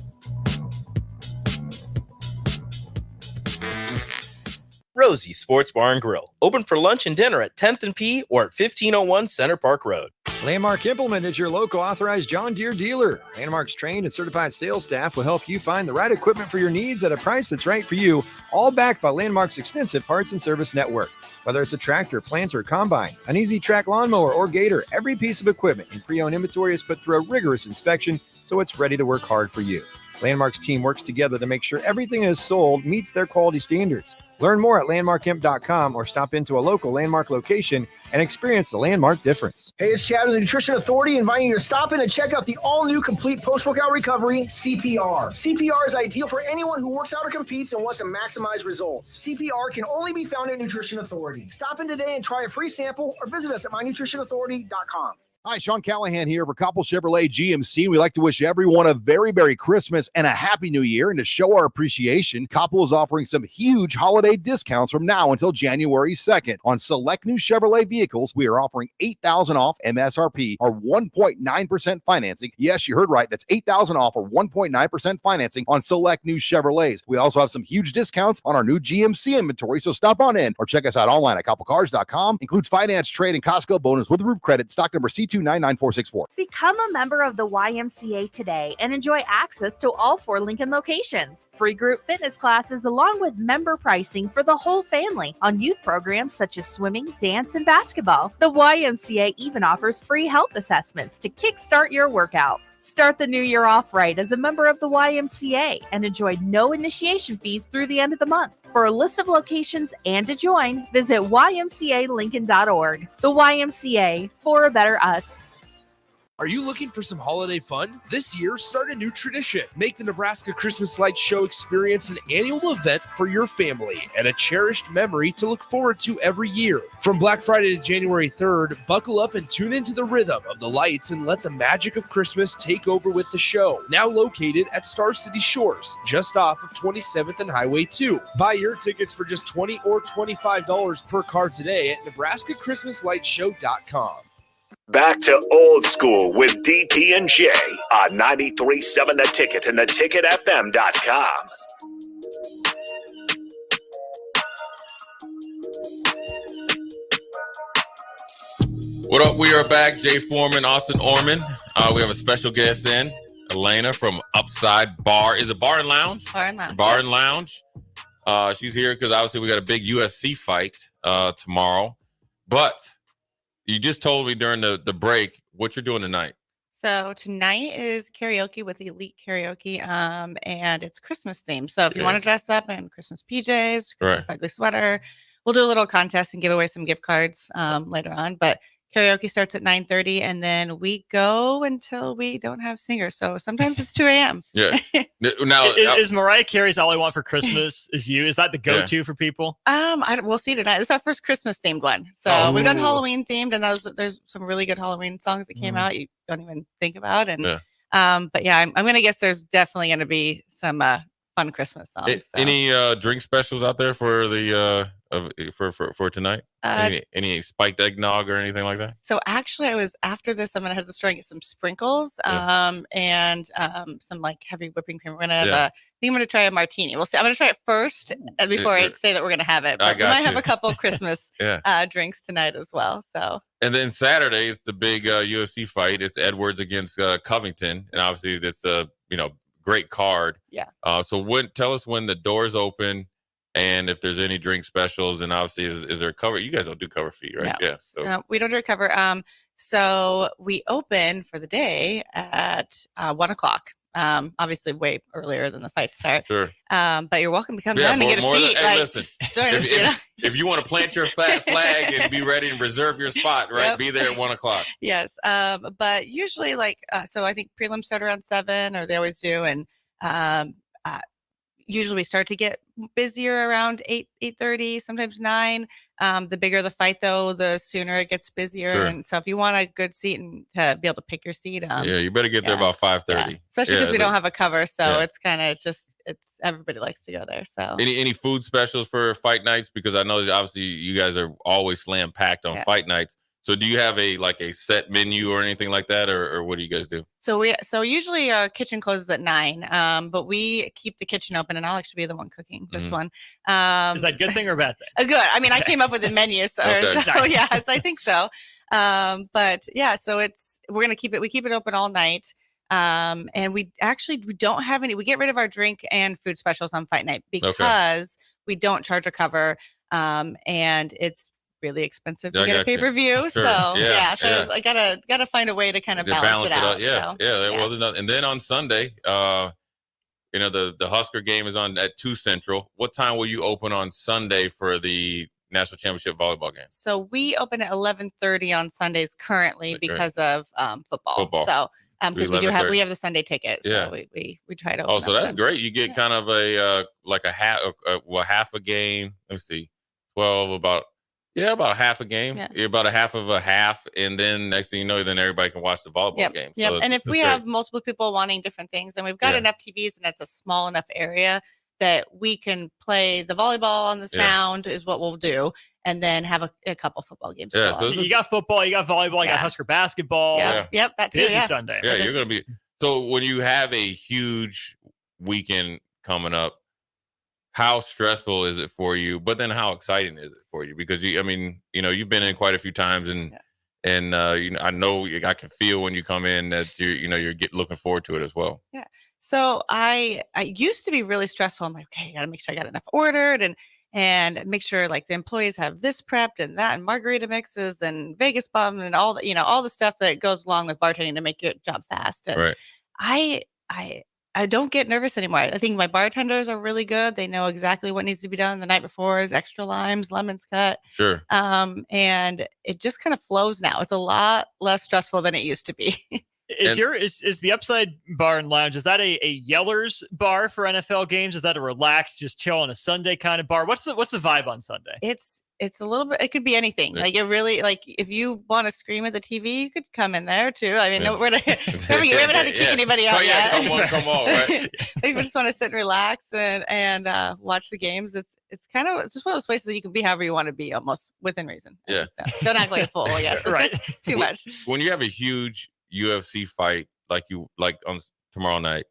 Speaker 5: Rosie Sports Bar and Grill, open for lunch and dinner at 10th and P or at 1501 Center Park Road.
Speaker 17: Landmark Implement is your local authorized John Deere dealer. Landmark's trained and certified sales staff will help you find the right equipment for your needs at a price that's right for you, all backed by Landmark's extensive parts and service network. Whether it's a tractor, planter, combine, an easy track lawnmower, or gator, every piece of equipment in pre-owned inventory is put through a rigorous inspection so it's ready to work hard for you. Landmark's team works together to make sure everything is sold meets their quality standards. Learn more at landmarkimp.com or stop into a local Landmark location and experience the Landmark difference.
Speaker 18: Hey, it's Chad with the Nutrition Authority inviting you to stop in and check out the all-new complete post-workout recovery, CPR. CPR is ideal for anyone who works out or competes and wants to maximize results. CPR can only be found at Nutrition Authority. Stop in today and try a free sample or visit us at mynutritionauthority.com.
Speaker 2: Hi, Sean Callahan here for Koppel Chevrolet GMC. We'd like to wish everyone a very Merry Christmas and a Happy New Year. And to show our appreciation, Koppel is offering some huge holiday discounts from now until January 2nd. On select new Chevrolet vehicles, we are offering $8,000 off MSRP or 1.9% financing. Yes, you heard right. That's $8,000 off or 1.9% financing on select new Chevrolets. We also have some huge discounts on our new GMC inventory, so stop on in or check us out online at koppelcars.com. Includes finance, trade, and Costco bonus with roof credit. Stock number C2999464.
Speaker 19: Become a member of the YMCA today and enjoy access to all 4 Lincoln locations. Free group fitness classes along with member pricing for the whole family on youth programs such as swimming, dance, and basketball. The YMCA even offers free health assessments to kickstart your workout. Start the new year off right as a member of the YMCA and enjoy no initiation fees through the end of the month. For a list of locations and to join, visit ymcalincoln.org. The YMCA, for a better us.
Speaker 1: Are you looking for some holiday fun? This year, start a new tradition. Make the Nebraska Christmas Lights Show experience an annual event for your family and a cherished memory to look forward to every year. From Black Friday to January 3rd, buckle up and tune into the rhythm of the lights and let the magic of Christmas take over with the show. Now located at Star City Shores, just off of 27th and Highway 2. Buy your tickets for just $20 or $25 per car today at NebraskaChristmasLightShow.com.
Speaker 9: Back to old school with DP and J on 93.7 The Ticket and theticketfm.com.
Speaker 13: What up? We are back. Jay Foreman, Austin Orman. We have a special guest in, Elena from Upside Bar. Is it Bar and Lounge?
Speaker 20: Bar and Lounge.
Speaker 13: Bar and Lounge. She's here because obviously we got a big UFC fight tomorrow. But you just told me during the break what you're doing tonight.
Speaker 20: So tonight is karaoke with Elite Karaoke, and it's Christmas themed. So if you want to dress up in Christmas PJs, Christmas ugly sweater, we'll do a little contest and give away some gift cards later on. But Karaoke starts at 9:30, and then we go until we don't have singers. So sometimes it's 2 a.m.
Speaker 13: Yeah. Now,
Speaker 14: is Mariah Carey's "All I Want for Christmas Is You"? Is that the go-to for people?
Speaker 20: We'll see tonight. This is our first Christmas themed one. So we've done Halloween themed, and there's some really good Halloween songs that came out you don't even think about. And but yeah, I'm gonna guess there's definitely gonna be some fun Christmas songs.
Speaker 13: Any drink specials out there for the for tonight? Any spiked eggnog or anything like that?
Speaker 20: So actually, I was after this. I'm gonna have to try and get some sprinkles, and some like heavy whipping cream. We're gonna have I think I'm gonna try a martini. We'll see. I'm gonna try it first before I say that we're gonna have it. But we might have a couple Christmas drinks tonight as well. So.
Speaker 13: And then Saturday, it's the big UFC fight. It's Edwards against Covington, and obviously that's a great card.
Speaker 20: Yeah.
Speaker 13: So tell us when the doors open. And if there's any drink specials, and obviously, is there a cover? You guys don't do cover fee, right?
Speaker 20: No.
Speaker 13: Yeah. So
Speaker 20: no, we don't do a cover. So we open for the day at 1:00. Obviously, way earlier than the fight start.
Speaker 13: Sure.
Speaker 20: But you're welcome to come down and get a seat.
Speaker 13: Listen, if you want to plant your flag and be ready and reserve your spot, right? Be there at 1:00.
Speaker 20: Yes. But usually, so I think prelims start around 7, or they always do, and usually we start to get busier around 8:30, sometimes 9. The bigger the fight, though, the sooner it gets busier.
Speaker 13: Sure.
Speaker 20: And so if you want a good seat and to be able to pick your seat,
Speaker 13: you better get there about 5:30.
Speaker 20: Especially because we don't have a cover, so it's kind of it's everybody likes to go there. So
Speaker 13: any food specials for fight nights? Because I know obviously you guys are always slam packed on fight nights. So do you have a set menu or anything like that, or what do you guys do?
Speaker 20: So usually our kitchen closes at 9, but we keep the kitchen open, and I'll actually be the one cooking this one.
Speaker 14: Is that a good thing or a bad thing?
Speaker 20: Good. I mean, I came up with the menu, so yes, I think so. But yeah, so we're gonna keep it. We keep it open all night. And we don't have any. We get rid of our drink and food specials on fight night because we don't charge a cover, and it's really expensive to get a pay-per-view.
Speaker 13: Sure.
Speaker 20: So I gotta find a way to kind of balance it out.
Speaker 13: Well, and then on Sunday, the Husker game is on at 2 Central. What time will you open on Sunday for the national championship volleyball game?
Speaker 20: So we open at 11:30 on Sundays currently because of football. So because we have the Sunday ticket. So we try to open
Speaker 13: so that's great. You get kind of a half a game. Let me see. 12 about half a game. About a half of a half, and then next thing you know, then everybody can watch the volleyball game.
Speaker 20: So and if we have multiple people wanting different things, then we've got enough TVs, and it's a small enough area that we can play the volleyball on the sound is what we'll do, and then have a couple football games.
Speaker 14: So you got football, you got volleyball, you got Husker basketball.
Speaker 20: Yep, that too.
Speaker 14: Busy Sunday.
Speaker 13: Yeah, you're gonna be. So when you have a huge weekend coming up, how stressful is it for you? But then how exciting is it for you? Because you've been in quite a few times, and I know I can feel when you come in that you're looking forward to it as well.
Speaker 20: Yeah. So I used to be really stressful. I'm like, okay, I got to make sure I got enough ordered and make sure like the employees have this prepped and that and margarita mixes and Vegas bomb and all the stuff that goes along with bartending to make your job fast. And I don't get nervous anymore. I think my bartenders are really good. They know exactly what needs to be done the night before is extra limes, lemons cut.
Speaker 13: Sure.
Speaker 20: And it just kind of flows now. It's a lot less stressful than it used to be.
Speaker 14: Is the Upside Bar and Lounge, is that a Yellers bar for NFL games? Is that a relaxed, just chill on a Sunday kind of bar? What's the vibe on Sunday?
Speaker 20: It's a little bit, it could be anything. Like it really, like if you want to scream at the TV, you could come in there too. I mean, we haven't had to kick anybody out yet.
Speaker 13: Come on, right?
Speaker 20: If you just want to sit and relax and watch the games, it's just one of those places that you can be however you want to be, almost within reason.
Speaker 13: Yeah.
Speaker 20: Don't act like a fool. Yeah.
Speaker 14: Right.
Speaker 20: Too much.
Speaker 13: When you have a huge UFC fight like on tomorrow night,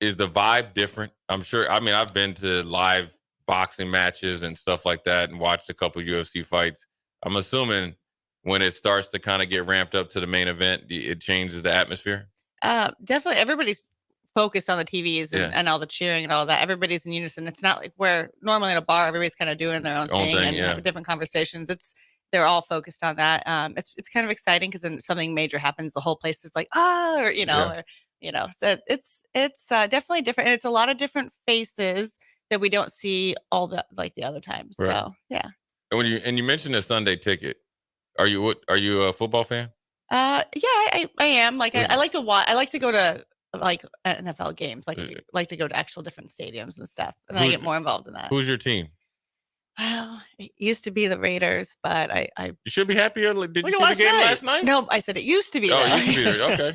Speaker 13: is the vibe different? I'm sure. I mean, I've been to live boxing matches and stuff like that and watched a couple UFC fights. I'm assuming when it starts to kind of get ramped up to the main event, it changes the atmosphere.
Speaker 20: Definitely. Everybody's focused on the TVs and all the cheering and all that. Everybody's in unison. It's not like where normally in a bar, everybody's kind of doing their own thing and have different conversations. They're all focused on that. It's kind of exciting because then something major happens, the whole place is like, so it's definitely different. And it's a lot of different faces that we don't see all the other times. Right. So yeah.
Speaker 13: And you mentioned a Sunday ticket. Are you a football fan?
Speaker 20: Yeah, I am. Like, I like to watch. I like to go to like NFL games. Like to go to actual different stadiums and stuff. And then I get more involved in that.
Speaker 13: Who's your team?
Speaker 20: Well, it used to be the Raiders, but I
Speaker 13: You should be happier. Did you see the game last night?
Speaker 20: No, I said it used to be.
Speaker 13: Oh,
Speaker 20: though.
Speaker 13: it used to be. Okay.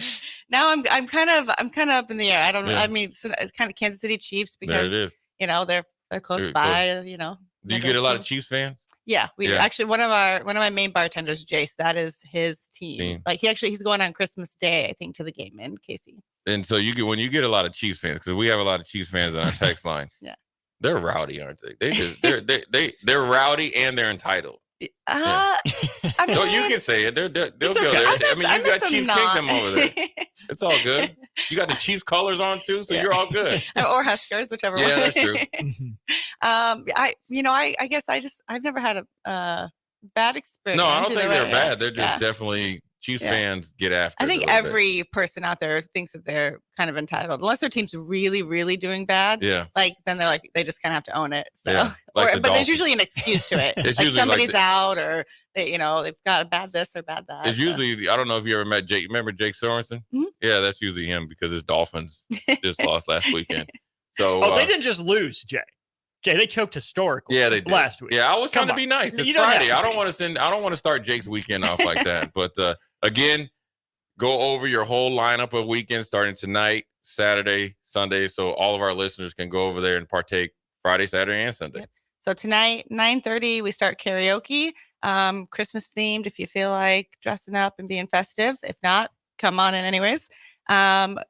Speaker 20: Now I'm kind of up in the air. I don't know.
Speaker 13: Yeah.
Speaker 20: I mean, it's kind of Kansas City Chiefs
Speaker 13: There
Speaker 20: because
Speaker 13: it is.
Speaker 20: they're close
Speaker 13: Very
Speaker 20: by.
Speaker 13: close. Do you get a lot of Chiefs fans?
Speaker 20: Yeah, we do.
Speaker 13: Yeah.
Speaker 20: Actually, one of my main bartenders, Jace, that is his team. Like he's going on Christmas Day, I think, to the game in Casey.
Speaker 13: And so when you get a lot of Chiefs fans, because we have a lot of Chiefs fans on our text line.
Speaker 20: Yeah.
Speaker 13: They're rowdy, aren't they? They're rowdy and they're entitled.
Speaker 20: I mean,
Speaker 13: No, you can say it. They'll go
Speaker 20: okay.
Speaker 13: there.
Speaker 20: I
Speaker 13: I mean, you got Chiefs Kingdom over there. It's all good. You got the Chiefs colors on too, so you're all good.
Speaker 20: Or Huskers, whichever one.
Speaker 13: Yeah, that's true.
Speaker 20: I guess I've never had a bad experience.
Speaker 13: No, I don't think
Speaker 20: either
Speaker 13: they're
Speaker 20: way.
Speaker 13: bad. They're just
Speaker 20: Yeah.
Speaker 13: definitely Chiefs
Speaker 20: Yeah.
Speaker 13: fans get after.
Speaker 20: I
Speaker 13: it a
Speaker 20: think
Speaker 13: little bit.
Speaker 20: every person out there thinks that they're kind of entitled, unless their team's really, really doing bad.
Speaker 13: Yeah.
Speaker 20: Like then they're like they just kind of have to own it. So,
Speaker 13: Yeah, like the
Speaker 20: but there's
Speaker 13: Dolphins.
Speaker 20: usually an excuse to it.
Speaker 13: It's
Speaker 20: like
Speaker 13: usually like
Speaker 20: somebody's
Speaker 13: the-
Speaker 20: out, or they've got a bad this or bad that.
Speaker 13: It's
Speaker 20: so.
Speaker 13: usually, I don't know if you ever met Jake. Remember Jake Sorensen?
Speaker 20: Mhm.
Speaker 13: Yeah, that's usually him because his Dolphins just lost last weekend. So
Speaker 14: Oh, they didn't just lose, Jay. Jay, they choked historically.
Speaker 13: yeah, they did.
Speaker 14: last week.
Speaker 13: Yeah, I was trying
Speaker 14: Come
Speaker 13: to
Speaker 14: on.
Speaker 13: be nice. It's
Speaker 14: You don't have
Speaker 13: Friday.
Speaker 14: to
Speaker 13: I don't
Speaker 14: be.
Speaker 13: want to start Jake's weekend off like that. But again, go over your whole lineup of weekends starting tonight, Saturday, Sunday, so all of our listeners can go over there and partake Friday, Saturday, and Sunday.
Speaker 20: Yep. So tonight, 9:30, we start karaoke, Christmas themed. If you feel like dressing up and being festive, if not, come on in anyways.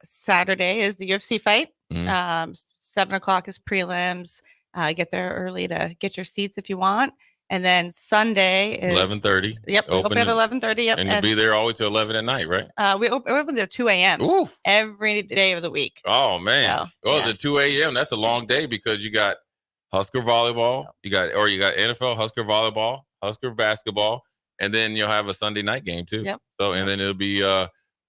Speaker 20: Saturday is the UFC fight. 7:00 is prelims. Get there early to get your seats if you want. And then Sunday is
Speaker 13: 11:30.
Speaker 20: Yep, we open at 11:30. Yep,
Speaker 13: And you'll be there all the way to 11 at night, right?
Speaker 20: we open at 2 a.m. every day of the week.
Speaker 13: Oh man!
Speaker 20: So,
Speaker 13: The 2 a.m. That's a long day because you got Husker volleyball, you got NFL Husker volleyball, Husker basketball, and then you'll have a Sunday night game too.
Speaker 20: Yep.
Speaker 13: So and then it'll be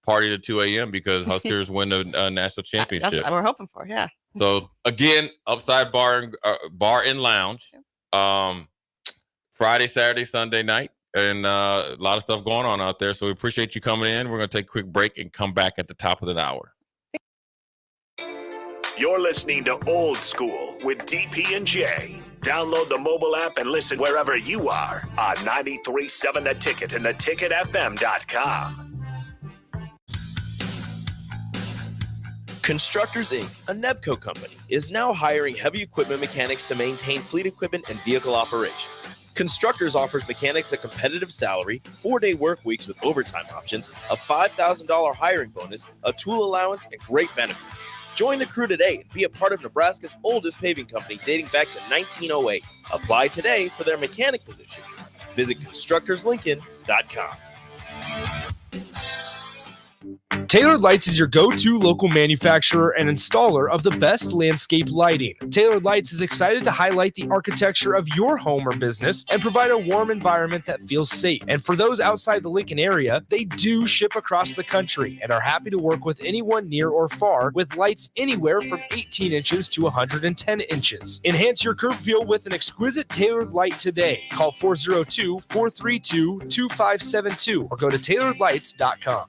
Speaker 13: party to 2 a.m. because Huskers win the national championship.
Speaker 20: That's what we're hoping for. Yeah.
Speaker 13: So again, Upside Bar and Lounge, Friday, Saturday, Sunday night, and a lot of stuff going on out there. So we appreciate you coming in. We're going to take a quick break and come back at the top of the hour.
Speaker 9: You're listening to Old School with DP and J. Download the mobile app and listen wherever you are on 93.7 The Ticket and theticketfm.com.
Speaker 5: Constructors Inc., a Nebco company, is now hiring heavy equipment mechanics to maintain fleet equipment and vehicle operations. Constructors offers mechanics a competitive salary, 4-day work weeks with overtime options, a $5,000 hiring bonus, a tool allowance, and great benefits. Join the crew today and be a part of Nebraska's oldest paving company dating back to 1908. Apply today for their mechanic positions. Visit constructorslincoln.com.
Speaker 1: Tailored Lights is your go-to local manufacturer and installer of the best landscape lighting. Tailored Lights is excited to highlight the architecture of your home or business and provide a warm environment that feels safe. And for those outside the Lincoln area, they do ship across the country and are happy to work with anyone near or far with lights anywhere from 18 inches to 110 inches. Enhance your curb appeal with an exquisite Tailored Light today. Call 402-432-2572 or go to tailoredlights.com.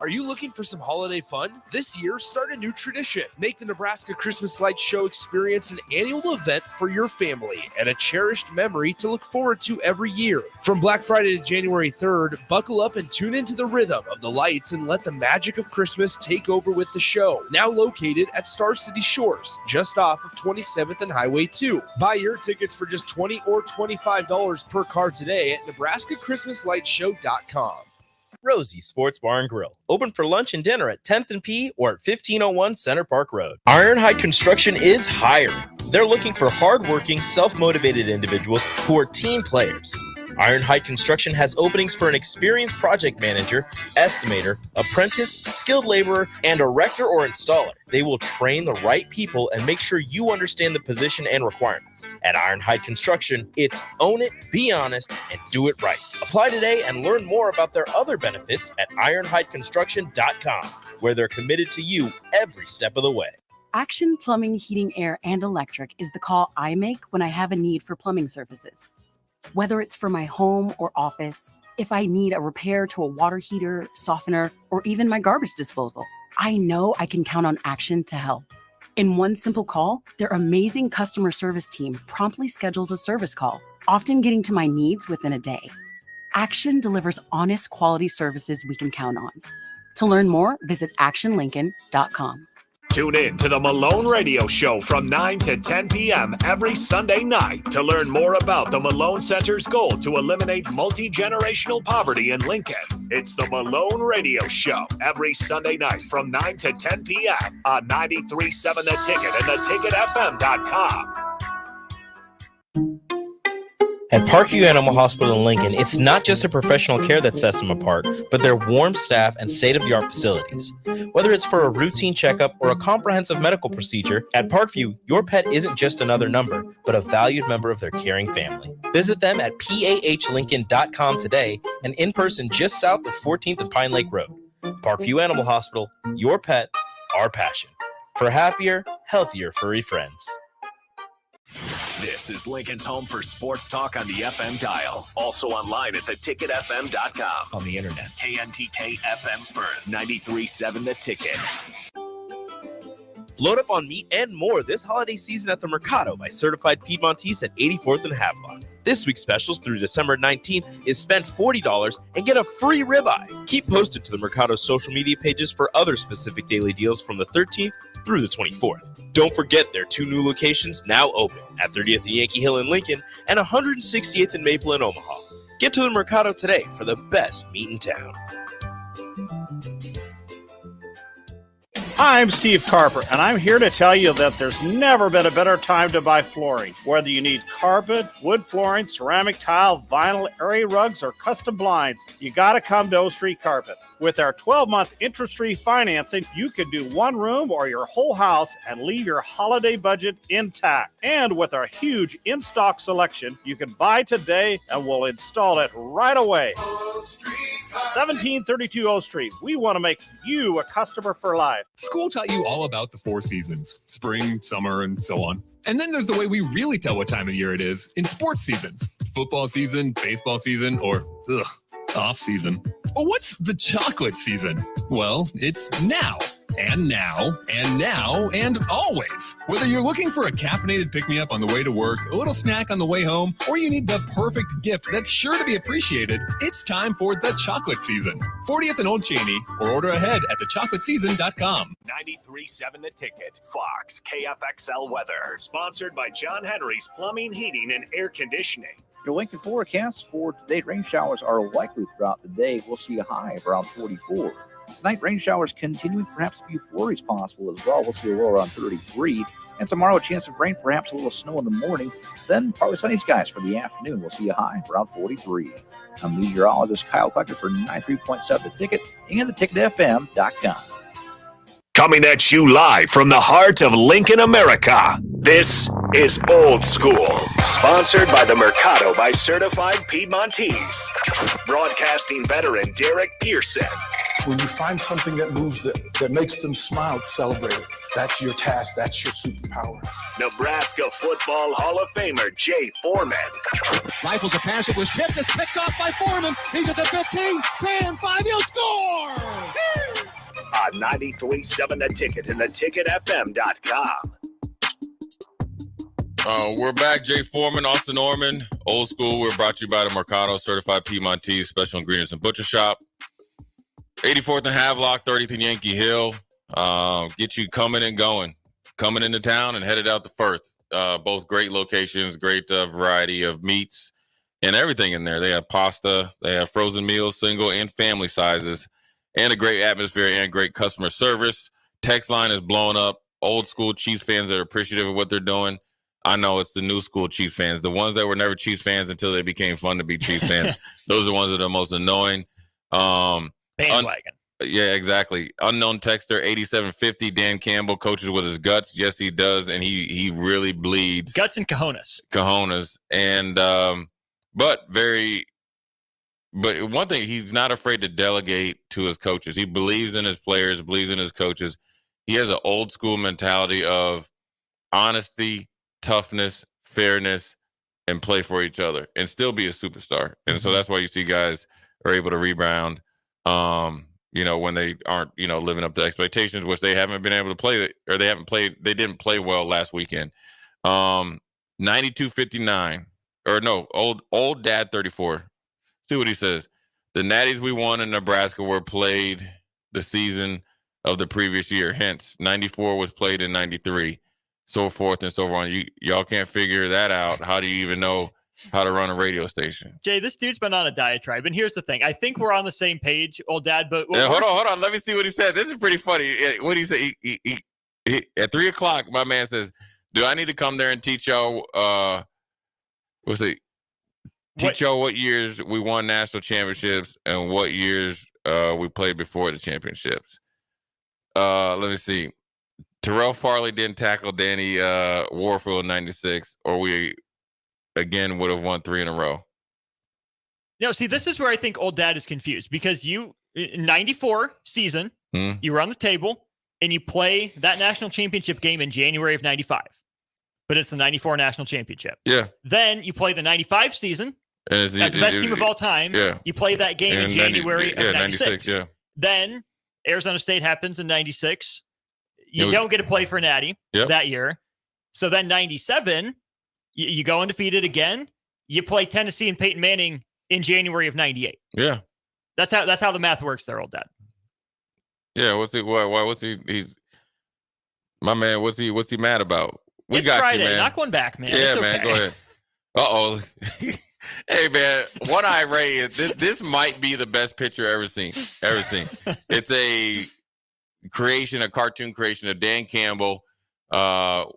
Speaker 1: Are you looking for some holiday fun? This year, start a new tradition. Make the Nebraska Christmas Lights Show experience an annual event for your family and a cherished memory to look forward to every year. From Black Friday to January 3rd, buckle up and tune into the rhythm of the lights and let the magic of Christmas take over with the show. Now located at Star City Shores, just off of 27th and Highway 2. Buy your tickets for just $20 or $25 per car today at NebraskaChristmasLightShow.com.
Speaker 5: Rosie Sports Bar and Grill. Open for lunch and dinner at 10th and P or at 1501 Center Park Road. Ironhide Construction is hiring. They're looking for hardworking, self-motivated individuals who are team players. Ironhide Construction has openings for an experienced project manager, estimator, apprentice, skilled laborer, and erector or installer. They will train the right people and make sure you understand the position and requirements. At Ironhide Construction, it's own it, be honest, and do it right. Apply today and learn more about their other benefits at ironhideconstruction.com, where they're committed to you every step of the way.
Speaker 21: Action Plumbing, Heating, Air, and Electric is the call I make when I have a need for plumbing services. Whether it's for my home or office, If I need a repair to a water heater, softener, or even my garbage disposal, I know I can count on Action to help. In one simple call, their amazing customer service team promptly schedules a service call, often getting to my needs within a day. Action delivers honest, quality services we can count on. To learn more, visit actionlincoln.com.
Speaker 9: Tune in to the Malone Radio Show from 9 to 10 p.m. every Sunday night to learn more about the Malone Center's goal to eliminate multi-generational poverty in Lincoln. It's the Malone Radio Show every Sunday night from 9 to 10 p.m. on 93.7 The Ticket and theticketfm.com.
Speaker 5: At Parkview Animal Hospital in Lincoln, it's not just a professional care that sets them apart, but their warm staff and state-of-the-art facilities. Whether it's for a routine checkup or a comprehensive medical procedure, at Parkview, your pet isn't just another number, but a valued member of their caring family. Visit them at pahlincoln.com today and in person just south of 14th and Pine Lake Road. Parkview Animal Hospital, your pet, our passion. For happier, healthier furry friends.
Speaker 9: This is Lincoln's home for sports talk on the FM dial. Also online at theticketfm.com.
Speaker 6: On the internet.
Speaker 9: KNTK FM Firth, 93.7 The Ticket.
Speaker 5: Load up on meat and more this holiday season at the Mercado by Certified Piedmontese at 84th and Havelock. This week's specials through December 19th is spend $40 and get a free ribeye. Keep posted to the Mercado's social media pages for other specific daily deals from the 13th through the 24th. Don't forget their 2 new locations now open at 30th and Yankee Hill in Lincoln and 168th and Maple in Omaha. Get to the Mercado today for the best meat in town.
Speaker 15: I'm Steve Carper, and I'm here to tell you that there's never been a better time to buy flooring. Whether you need carpet, wood flooring, ceramic tile, vinyl, area rugs, or custom blinds, you got to come to O Street Carpet. With our 12-month interest-free financing, you can do one room or your whole house and leave your holiday budget intact. And with our huge in-stock selection, you can buy today and we'll install it right away. 1732 O Street. We want to make you a customer for life.
Speaker 22: School taught you all about the 4 seasons, spring, summer, and so on. And then there's the way we really tell what time of year it is in sports seasons. Football season, baseball season, or off season. But what's the chocolate season? Well, it's now. And now, and now, and always. Whether you're looking for a caffeinated pick-me-up on the way to work, a little snack on the way home, or you need the perfect gift that's sure to be appreciated, it's time for the chocolate season. 40th and Old Cheney, or order ahead at thechocolateseason.com.
Speaker 9: 93.7 The Ticket. Fox KFXL weather. Sponsored by John Henry's Plumbing, Heating, and Air Conditioning.
Speaker 10: Your Lincoln forecast for today, rain showers are likely throughout the day. We'll see a high of around 44. Tonight, rain showers continuing, perhaps a few flurries possible as well. We'll see a low around 33. And tomorrow, a chance of rain, perhaps a little snow in the morning. Then partly sunny skies for the afternoon. We'll see a high of around 43. I'm meteorologist Kyle Tucker for 93.7 The Ticket and theticketfm.com.
Speaker 9: Coming at you live from the heart of Lincoln, America. This is Old School. Sponsored by the Mercado by Certified Piedmontese. Broadcasting veteran Derek Pearson.
Speaker 11: When you find something that moves that makes them smile, celebrate it. That's your task. That's your superpower.
Speaker 9: Nebraska Football Hall of Famer Jay Foreman.
Speaker 12: Rifles a pass. It was tipped. It's picked off by Foreman. He's at the 15, 10, 5. He'll score!
Speaker 9: On 93.7 The Ticket and theticketfm.com.
Speaker 13: We're back. Jay Foreman, Austin Norman, Old School. We're brought to you by the Mercado Certified Piedmontese Special Ingredients and Butcher Shop. 84th and Havelock, 30th and Yankee Hill. Get you coming and going. Coming into town and headed out to Firth. Both great locations, great variety of meats and everything in there. They have pasta. They have frozen meals, single and family sizes. And a great atmosphere and great customer service. Text line is blowing up. Old school Chiefs fans that are appreciative of what they're doing. I know it's the new school Chiefs fans. The ones that were never Chiefs fans until they became fun to be Chiefs fans. Those are the ones that are most annoying.
Speaker 14: Bandwagon.
Speaker 13: Yeah, exactly. Unknown texter 8750. Dan Campbell coaches with his guts. Yes, he does. And he really bleeds.
Speaker 14: Guts and cojones.
Speaker 13: And, but one thing, he's not afraid to delegate to his coaches. He believes in his players, believes in his coaches. He has an old school mentality of honesty, toughness, fairness, and play for each other and still be a superstar. And so that's why you see guys are able to rebound, when they aren't, living up to expectations, which they haven't been able to play, or they didn't play well last weekend. 92-59, or no, old dad 34. See what he says. The Natties we won in Nebraska were played the season of the previous year. Hence, 94 was played in 93. So forth and so on. Y'all can't figure that out. How do you even know how to run a radio station?
Speaker 14: Jay, this dude's been on a diatribe. And here's the thing. I think we're on the same page, old dad. But
Speaker 13: hold on. Let me see what he said. This is pretty funny. What he said, he at 3:00, my man says, do I need to come there and teach y'all, y'all what years we won national championships and what years we played before the championships? Let me see. Terrell Farley didn't tackle Danny Warfield in 96, or we again would have won 3 in a row.
Speaker 14: See, this is where I think old dad is confused, because you, 94 season, you were on the table and you play that national championship game in January of 95, but it's the 94 national championship.
Speaker 13: Yeah.
Speaker 14: Then you play the 95 season as the best team of all time.
Speaker 13: Yeah.
Speaker 14: You play that game in January of 96.
Speaker 13: Yeah.
Speaker 14: Then Arizona State happens in 96. You don't get to play for Natty that year. So then 97, you go undefeated again. You play Tennessee and Peyton Manning in January of 98.
Speaker 13: Yeah.
Speaker 14: That's how the math works there, old dad.
Speaker 13: Yeah, what's he's my man, what's he mad about?
Speaker 14: It's
Speaker 13: got
Speaker 14: Friday.
Speaker 13: you, man.
Speaker 14: Knock one back, man.
Speaker 13: Yeah,
Speaker 14: it's
Speaker 13: man,
Speaker 14: okay.
Speaker 13: go ahead. Uh-oh. Hey, man, One Eye Ray, this might be the best picture ever seen. It's a cartoon creation of Dan Campbell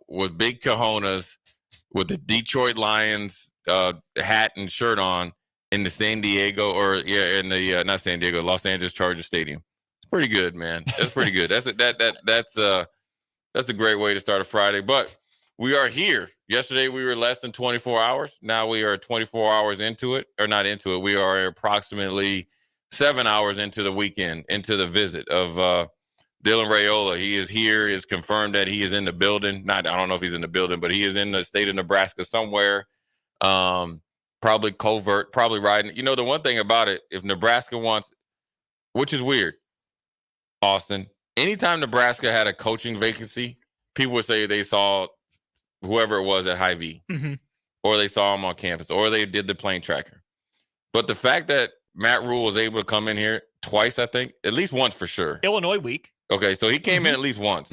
Speaker 13: with big cojones, with the Detroit Lions hat and shirt on in the San Diego, not San Diego, Los Angeles Chargers Stadium. It's pretty good, man. That's pretty good. That's a great way to start a Friday. But we are here. Yesterday we were less than 24 hours. Now we are 24 hours into it, or not into it. We are approximately 7 hours into the weekend, into the visit of Dylan Raiola. He is here. It's confirmed that he is in the building. I don't know if he's in the building, but he is in the state of Nebraska somewhere. Probably covert, probably riding. The one thing about it, if Nebraska wants, which is weird, Austin, anytime Nebraska had a coaching vacancy, people would say they saw whoever it was at Hy-Vee, or they saw him on campus, or they did the plane tracker. But the fact that Matt Rule was able to come in here twice, I think, at least once for sure.
Speaker 14: Illinois week.
Speaker 13: Okay, so he came in at least once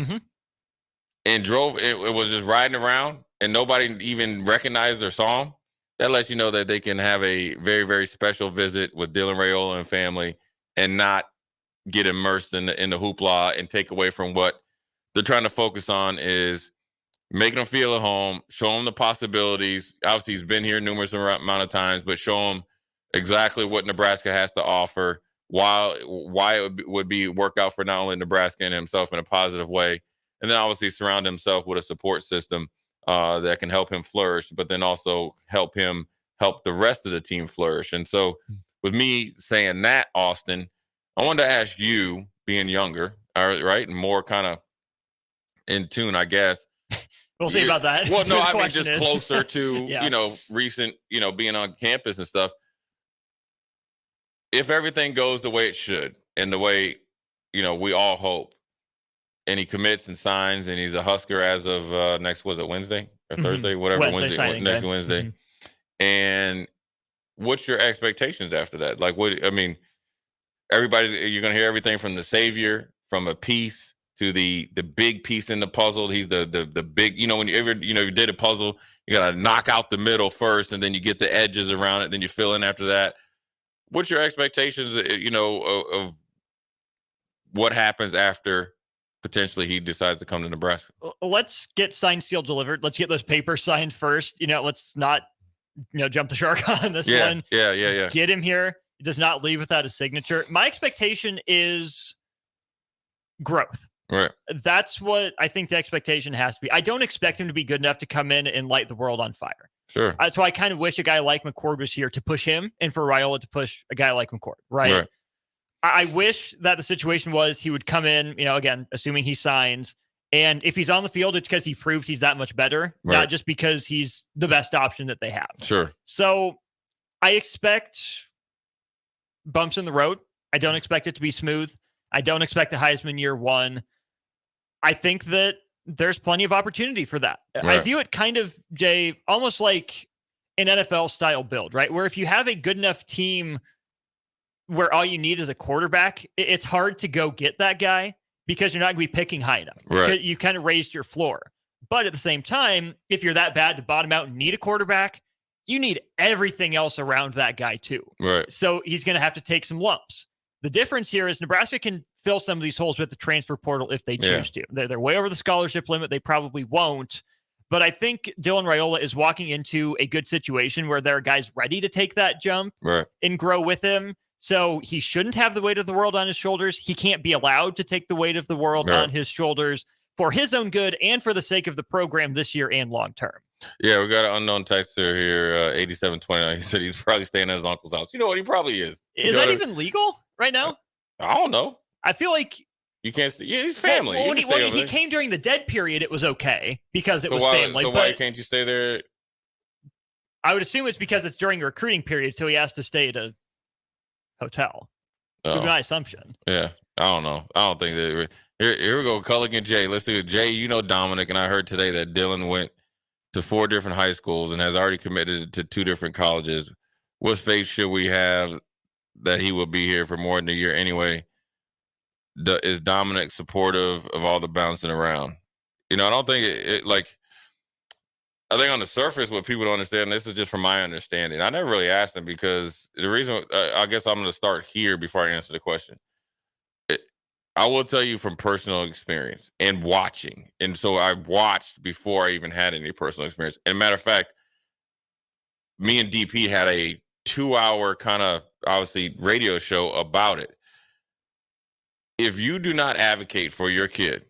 Speaker 13: and drove. It was just riding around, and nobody even recognized or saw him. That lets you know that they can have a very, very special visit with Dylan Raiola and family, and not get immersed in the hoopla and take away from what they're trying to focus on, is making them feel at home, show them the possibilities. Obviously, he's been here numerous amount of times, but show them exactly what Nebraska has to offer, why it would be work out for not only Nebraska and himself in a positive way, and then obviously surround himself with a support system that can help him flourish, but then also help the rest of the team flourish. And so with me saying that, Austin, I wanted to ask you, being younger, right, and more kind of in tune, I guess.
Speaker 14: We'll see about that.
Speaker 13: Well, no, I mean just closer to, recent, being on campus and stuff. If everything goes the way it should and the way, we all hope, and he commits and signs and he's a Husker as of next, was it Wednesday or Thursday? Whatever, Wednesday next Wednesday. And what's your expectations after that? Like, you're going to hear everything from the savior, from a piece to the big piece in the puzzle. He's the big, when you did a puzzle, you got to knock out the middle first, and then you get the edges around it, then you fill in after that. What's your expectations, of what happens after potentially he decides to come to Nebraska?
Speaker 14: Let's get signed, sealed, delivered. Let's get those papers signed first. Let's not, jump the shark on this one.
Speaker 13: Yeah.
Speaker 14: Get him here. He does not leave without a signature. My expectation is growth.
Speaker 13: Right.
Speaker 14: That's what I think the expectation has to be. I don't expect him to be good enough to come in and light the world on fire.
Speaker 13: Sure.
Speaker 14: So I kind of wish a guy like McCord was here to push him, and for Raiola to push a guy like McCord, right? I wish that the situation was he would come in, again, assuming he signs, And if he's on the field, it's because he proved he's that much better, not just because he's the best option that they have.
Speaker 13: Sure.
Speaker 14: So I expect bumps in the road. I don't expect it to be smooth. I don't expect a Heisman year one. I think that there's plenty of opportunity for that. I view it kind of, Jay, almost like an NFL style build, right? Where if you have a good enough team where all you need is a quarterback, it's hard to go get that guy because you're not going to be picking high enough.
Speaker 13: Right.
Speaker 14: You kind of raised your floor. But at the same time, if you're that bad to bottom out and need a quarterback, you need everything else around that guy too.
Speaker 13: Right.
Speaker 14: So he's going to have to take some lumps. The difference here is Nebraska can fill some of these holes with the transfer portal if they choose to. They're way over the scholarship limit. They probably won't. But I think Dylan Raiola is walking into a good situation where there are guys ready to take that jump and grow with him. So he shouldn't have the weight of the world on his shoulders. He can't be allowed to take the weight of the world on his shoulders for his own good and for the sake of the program this year and long term.
Speaker 13: Yeah, we got an unknown texter here, 8729. He said he's probably staying at his uncle's house. You know what? He probably is.
Speaker 14: Is that even legal right now?
Speaker 13: I don't know.
Speaker 14: I feel like
Speaker 13: you can't stay. Yeah, he's family.
Speaker 14: Well, when he came during the dead period, it was okay because it was
Speaker 13: why,
Speaker 14: family.
Speaker 13: So why can't you stay there?
Speaker 14: I would assume it's because it's during a recruiting period, so he has to stay at a hotel. Would be my assumption.
Speaker 13: Yeah, I don't know. I don't think that. Here we go, Culligan Jay. Let's do it. Jay, you know Dominic, and I heard today that Dylan went to 4 different high schools and has already committed to 2 different colleges. What faith should we have that he will be here for more than a year anyway? Is Dominic supportive of all the bouncing around? You know, I don't think I think on the surface, what people don't understand, this is just from my understanding. I never really asked him because the reason, I guess I'm going to start here before I answer the question. I will tell you from personal experience and watching. And so I watched before I even had any personal experience. And matter of fact, me and DP had a 2-hour kind of obviously radio show about it. If you do not advocate for your kid,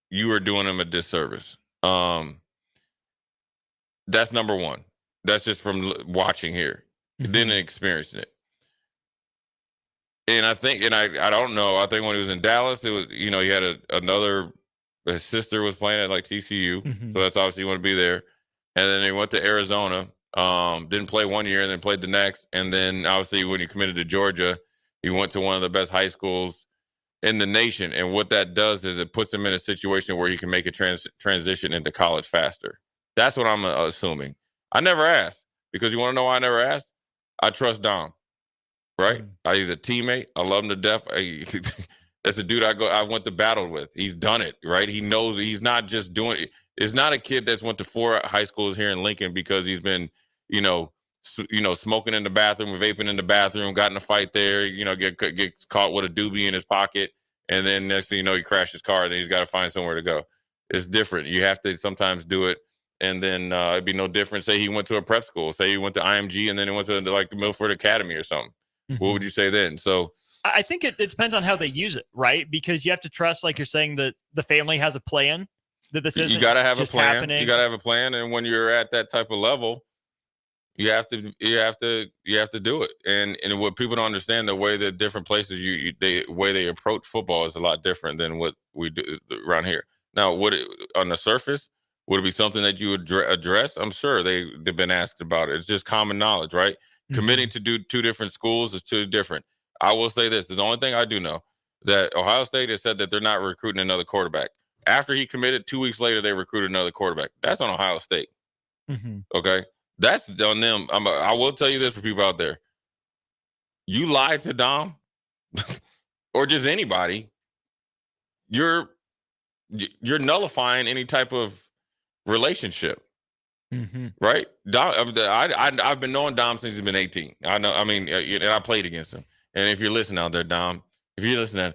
Speaker 13: you are doing them a disservice. That's number one. That's just from watching here, then experiencing it. And I think, and I don't know, I think when he was in Dallas, it was, you know, he had his sister was playing at like TCU. So that's obviously you want to be there. And then he went to Arizona, didn't play 1 year and then played the next. And then obviously when he committed to Georgia, he went to one of the best high schools in the nation. And what that does is it puts him in a situation where he can make a transition into college faster. That's what I'm assuming. I never asked because you want to know why I never asked? I trust Dom. Right? He's a teammate. I love him to death. That's a dude I went to battle with. He's done it, right? He knows he's not just doing it. It's not a kid that's went to 4 high schools here in Lincoln because he's been, smoking in the bathroom, vaping in the bathroom, got in a fight there, gets caught with a doobie in his pocket, and then next thing you know, he crashed his car, and then he's got to find somewhere to go. It's different. You have to sometimes do it. And then it'd be no different. Say he went to a prep school. Say he went to IMG and then he went to like the Milford Academy or something. What would you say then? So
Speaker 14: I think it depends on how they use it, right? Because you have to trust, like you're saying, that the family has a plan. That this isn't.
Speaker 13: You got to have a plan.
Speaker 14: Happening.
Speaker 13: You got to have a plan, and when you're at that type of level, you have to do it. And what people don't understand, the way that different places the way they approach football is a lot different than what we do around here. Now, on the surface, would it be something that you would address? I'm sure they've been asked about it. It's just common knowledge, right? Committing to do 2 different schools is 2 different. I will say this. The only thing I do know that Ohio State has said that they're not recruiting another quarterback. After he committed, 2 weeks later, they recruited another quarterback. That's on Ohio State. Okay? That's on them. I will tell you this for people out there. You lie to Dom or just anybody, you're nullifying any type of relationship. Right? Dom, I've been knowing Dom since he's been 18. And I played against him. And if you're listening out there, Dom, if you're listening,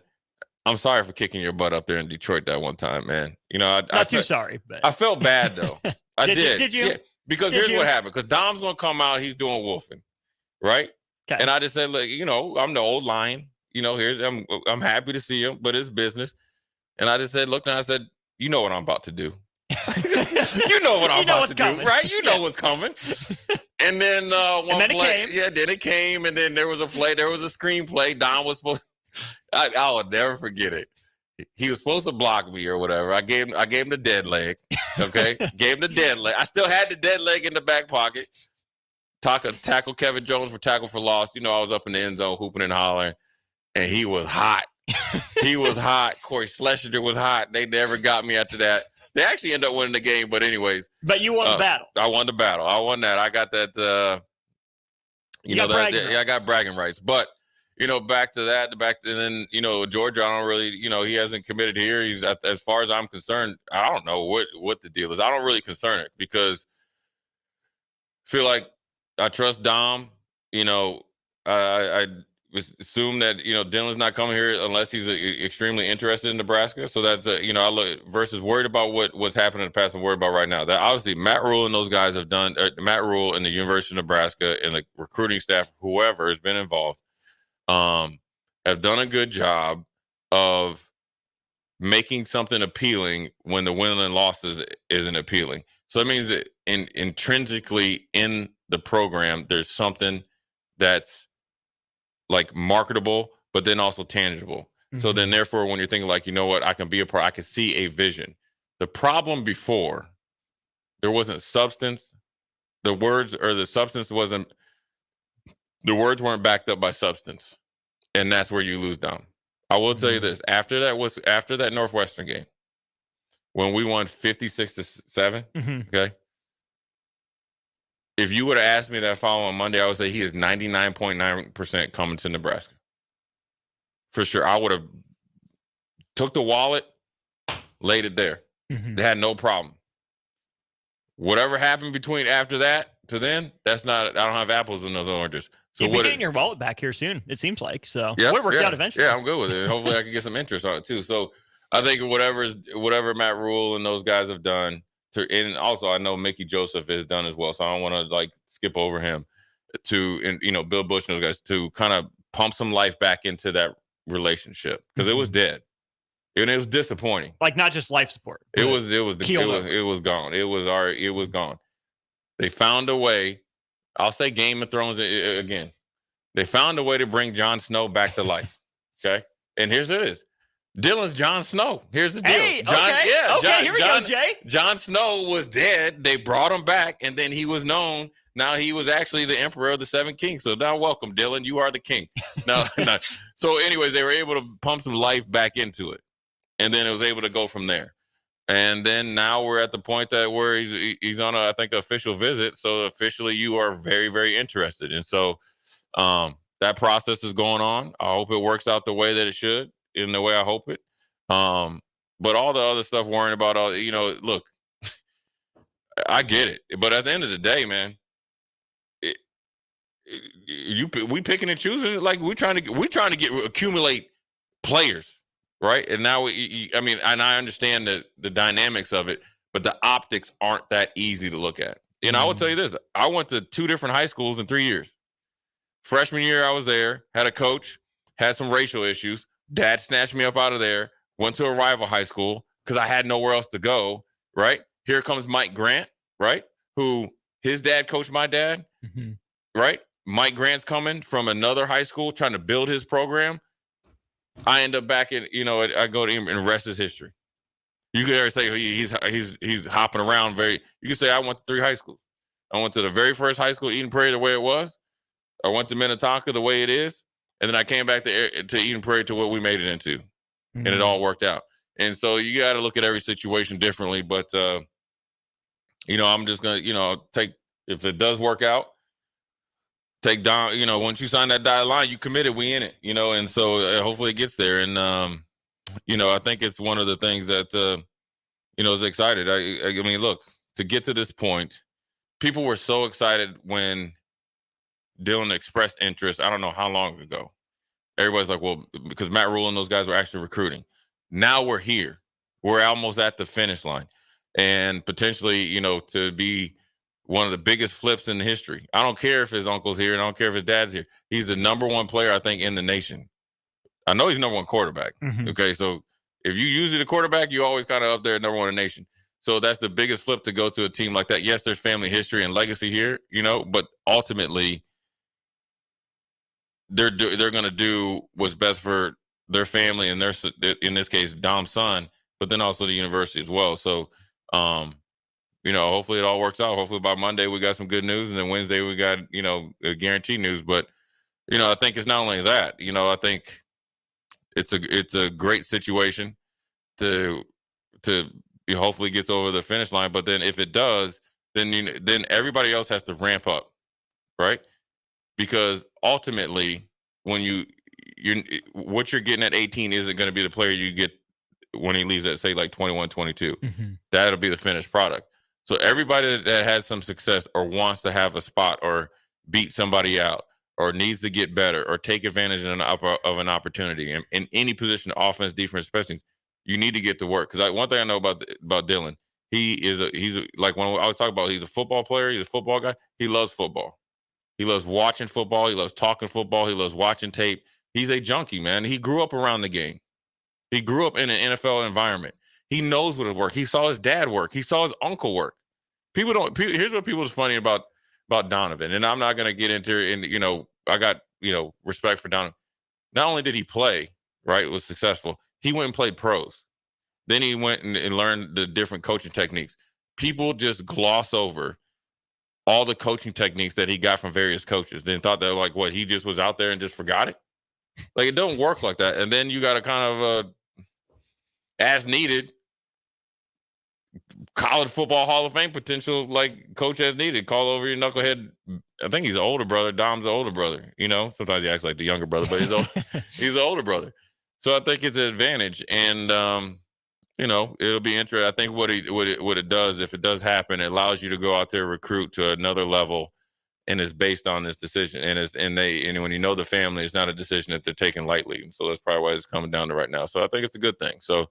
Speaker 13: I'm sorry for kicking your butt up there in Detroit that one time, man. Not
Speaker 14: too sorry, but
Speaker 13: I felt bad though. I did.
Speaker 14: Did you?
Speaker 13: Yeah, because here's what happened. Because Dom's gonna come out, he's doing wolfing, right? Okay. And I just said, look, I'm the old lion. I'm happy to see him, but it's business. And I just said, look, and I said, you know what I'm about to do. You know what I'm about to do, right? You know what's coming. And then then it came, and then there was a screenplay. Don was supposed. I will never forget it. he was supposed to block me or whatever. I gave him the dead leg. Okay, gave him the dead leg. I still had the dead leg in the back pocket. Tackle Kevin Jones for tackle for loss. I was up in the end zone hooping and hollering, and he was hot. He was hot. Corey Schlesinger was hot. They never got me after that. They actually ended up winning the game, but anyways.
Speaker 14: But you won the battle.
Speaker 13: I won the battle. I won that. I got that. I got bragging rights. But back to that. And then Georgia. I don't really. He hasn't committed here. He's as far as I'm concerned. I don't know what the deal is. I don't really concern it because I feel like I trust Dom. I assume that Dylan's not coming here unless he's extremely interested in Nebraska. So that's I look versus worried about what's happening in the past. I'm worried about right now. That obviously Matt Rule and those guys have done. Matt Rule and the University of Nebraska and the recruiting staff, whoever has been involved, have done a good job of making something appealing when the win and losses isn't appealing. So it means that intrinsically in the program, there's something that's like marketable, but then also tangible. Mm-hmm. So then therefore, when you're thinking like, I can be a part, I can see a vision. The problem before, there wasn't substance. The words weren't backed up by substance. And that's where you lose down. I will tell you this, after that Northwestern game, when we won 56-7, okay? If you would have asked me that following Monday, I would say he is 99.9% coming to Nebraska. For sure. I would have took the wallet, laid it there. They had no problem. Whatever happened between after that to then, I don't have apples in those oranges. So
Speaker 14: you'll be getting your wallet back here soon, it seems like. So
Speaker 13: yeah,
Speaker 14: we'll work out eventually.
Speaker 13: Yeah, I'm good with it. Hopefully I can get some interest on it too. So I think whatever Matt Rule and those guys have done, and also I know Mickey Joseph has done as well, so I don't want to skip over him. Bill Bush and those guys to kind of pump some life back into that relationship because it was dead, and it was disappointing.
Speaker 14: Like not just life support.
Speaker 13: It was gone. It was gone. They found a way. I'll say Game of Thrones again. They found a way to bring Jon Snow back to life. Okay, and here's it is. Dylan's Jon Snow. Here's the deal.
Speaker 14: Hey, here we go, Jay.
Speaker 13: Jon Snow was dead. They brought him back, and then he was known. Now he was actually the Emperor of the Seven Kings. So now, welcome, Dylan. You are the king. No. So, anyways, they were able to pump some life back into it, and then it was able to go from there. And then now we're at the point where he's on I think, official visit. So officially, you are very, very interested, and so that process is going on. I hope it works out the way that it should. In the way I hope it. But all the other stuff worrying about look, I get it. But at the end of the day, man, we picking and choosing. Like we're trying to accumulate players, right? And now and I understand the dynamics of it, but the optics aren't that easy to look at. And I will tell you this, I went to 2 different high schools in 3 years. Freshman year I was there, had a coach, had some racial issues. Dad snatched me up out of there, went to a rival high school because I had nowhere else to go, right? Here comes Mike Grant, right? Who his dad coached my dad, right? Mike Grant's coming from another high school trying to build his program. I end up back in, I go to him and rest his history. You could ever say he's hopping around you could say I went to 3 high schools. I went to the very first high school, Eden Prairie, the way it was. I went to Minnetonka the way it is. And then I came back to Eden Prairie to what we made it into. And it all worked out. And so you got to look at every situation differently. But, I'm just going to, take, if it does work out, take down, once you sign that dotted line, you committed, we in it, and so hopefully it gets there. And, I think it's one of the things that, is excited. I mean, look, to get to this point, people were so excited when Dylan expressed interest. I don't know how long ago. Everybody's like, well, because Matt Rule and those guys were actually recruiting. Now we're here. We're almost at the finish line. And potentially, to be one of the biggest flips in history. I don't care if his uncle's here and I don't care if his dad's here. He's the number 1 player, I think, in the nation. I know he's number 1 quarterback. Okay, so if you use it a quarterback, you always kind of up there at number 1 in the nation. So that's the biggest flip to go to a team like that. Yes, there's family history and legacy here, but ultimately they're going to do what's best for their family and their, in this case, Dom's son, but then also the university as well. So, hopefully it all works out. Hopefully by Monday we got some good news, and then Wednesday we got, guaranteed news. But, I think it's not only that. I think it's a great situation to hopefully gets over the finish line. But then if it does, then everybody else has to ramp up, right? Because ultimately, when what you're getting at 18 isn't going to be the player you get when he leaves at, say, like 21, 22. That'll be the finished product. So everybody that has some success or wants to have a spot or beat somebody out or needs to get better or take advantage of an opportunity in any position, offense, defense, especially, you need to get to work. Because one thing I know about Dylan, he's like when I was talking about, he's a football player, he's a football guy. He loves football. He loves watching football. He loves talking football. He loves watching tape. He's a junkie, man. He grew up around the game. He grew up in an NFL environment. He knows what it works. He saw his dad work. He saw his uncle work. Here's what people's funny about Donovan, and I'm not going to get into it. And, I got, respect for Donovan. Not only did he play, right, was successful, he went and played pros. Then he went and learned the different coaching techniques. People just gloss over all the coaching techniques that he got from various coaches. Then thought that, like, what, he just was out there and just forgot it? Like, it don't work like that. And then you got a kind of as needed college football Hall of Fame potential, like coach as needed. Call over your knucklehead. I think he's an older brother. Dom's the older brother. Sometimes he acts like the younger brother, but he's the older brother. So I think it's an advantage, and it'll be interesting. I think what it does, if it does happen, it allows you to go out there and recruit to another level, and it's based on this decision. And when you know the family, it's not a decision that they're taking lightly. So that's probably why it's coming down to right now. So I think it's a good thing. So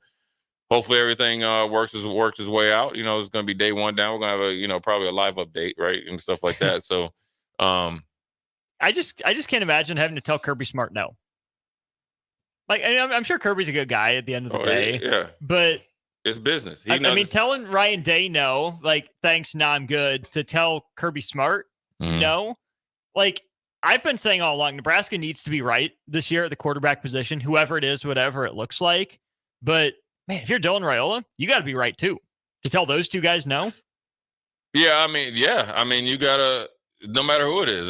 Speaker 13: hopefully everything works its way out. It's going to be day one down. We're going to have probably a live update, right, and stuff like that. So
Speaker 14: I just can't imagine having to tell Kirby Smart no. Like, I'm sure Kirby's a good guy at the end of the day.
Speaker 13: Yeah.
Speaker 14: But
Speaker 13: it's business.
Speaker 14: I mean, telling Ryan Day no, like, thanks, nah, I'm good, to tell Kirby Smart no, like, I've been saying all along, Nebraska needs to be right this year at the quarterback position, whoever it is, whatever it looks like. But, man, if you're Dylan Raiola, you got to be right, too, to tell those two guys no.
Speaker 13: Yeah, I mean, you got to, no matter who it is,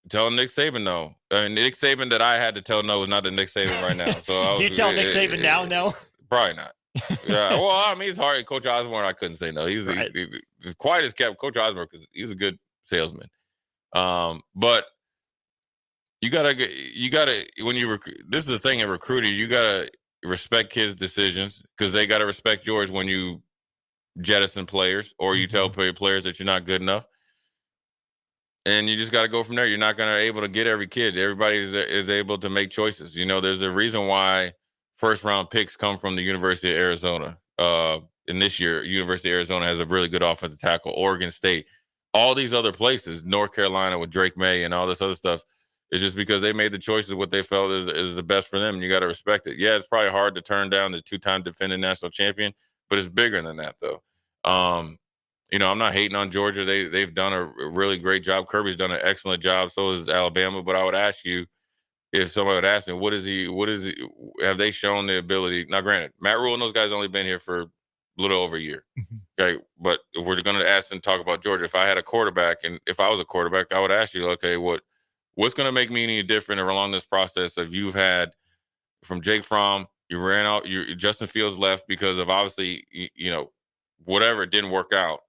Speaker 13: tell Nick Saban no. Nick Saban that I had to tell no is not the Nick Saban right now. So
Speaker 14: do you tell Nick Saban now no?
Speaker 13: Probably not. Yeah, well, it's hard. Coach Osborne, I couldn't say no. He's as quiet as kept. Coach Osborne, because he's a good salesman. But you gotta when you this is the thing in recruiting, you gotta respect kids' decisions because they gotta respect yours when you jettison players or you tell players that you're not good enough. And you just got to go from there. You're not going to be able to get every kid. Everybody is able to make choices. There's a reason why first-round picks come from the University of Arizona. In this year, University of Arizona has a really good offensive tackle. Oregon State, all these other places, North Carolina with Drake May and all this other stuff, is just because they made the choices what they felt is the best for them, and you got to respect it. Yeah, it's probably hard to turn down the two-time defending national champion, but it's bigger than that, though. I'm not hating on Georgia. They've done a really great job. Kirby's done an excellent job. So has Alabama. But I would ask you, if somebody would ask me, what is he? Have they shown the ability? Now, granted, Matt Rule and those guys only been here for a little over a year. Okay, but if we're going to ask and talk about Georgia, if I had a quarterback and if I was a quarterback, I would ask you, okay, what's going to make me any different along this process of you've had from Jake Fromm, you ran out, Justin Fields left because of obviously, whatever, it didn't work out.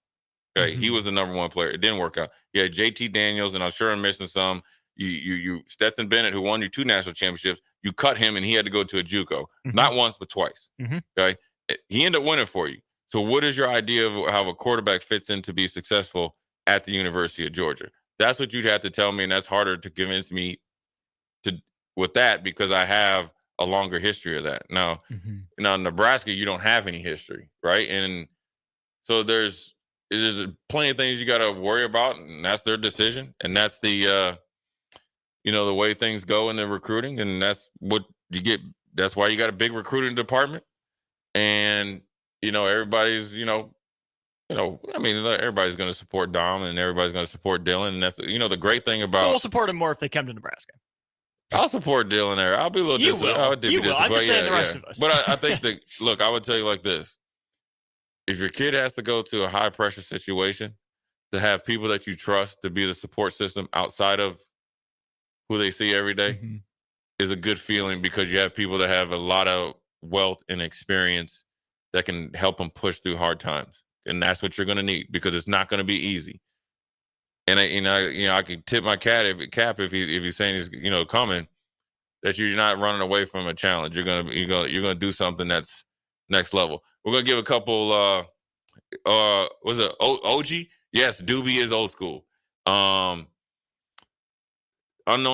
Speaker 13: Okay, he was the number one player. It didn't work out. You had JT Daniels, and I'm sure I'm missing some. You Stetson Bennett, who won you 2 national championships, you cut him, and he had to go to a JUCO. Not once, but twice. Okay, he ended up winning for you. So what is your idea of how a quarterback fits in to be successful at the University of Georgia? That's what you'd have to tell me, and that's harder to convince me with that because I have a longer history of that. Now, in Nebraska, you don't have any history, right? And so there's plenty of things you got to worry about, and that's their decision, and that's the the way things go in the recruiting, and that's what you get. That's why you got a big recruiting department, and everybody's everybody's going to support Dom, and everybody's going to support Dylan, and that's the great thing about.
Speaker 14: We'll support him more if they come to Nebraska.
Speaker 13: I'll support Dylan there. I'll be a little disappointed. I would be disappointed.
Speaker 14: I'm just saying the rest of us.
Speaker 13: But I think look, I would tell you like this. If your kid has to go to a high pressure situation, to have people that you trust to be the support system outside of who they see every day is a good feeling, because you have people that have a lot of wealth and experience that can help them push through hard times. And that's what you're going to need, because it's not going to be easy. And I can tip my cap if he's saying he's coming, that you're not running away from a challenge. You're gonna do something that's next level. We're gonna give a couple. Was it OG? Yes, Doobie is old school. Unknown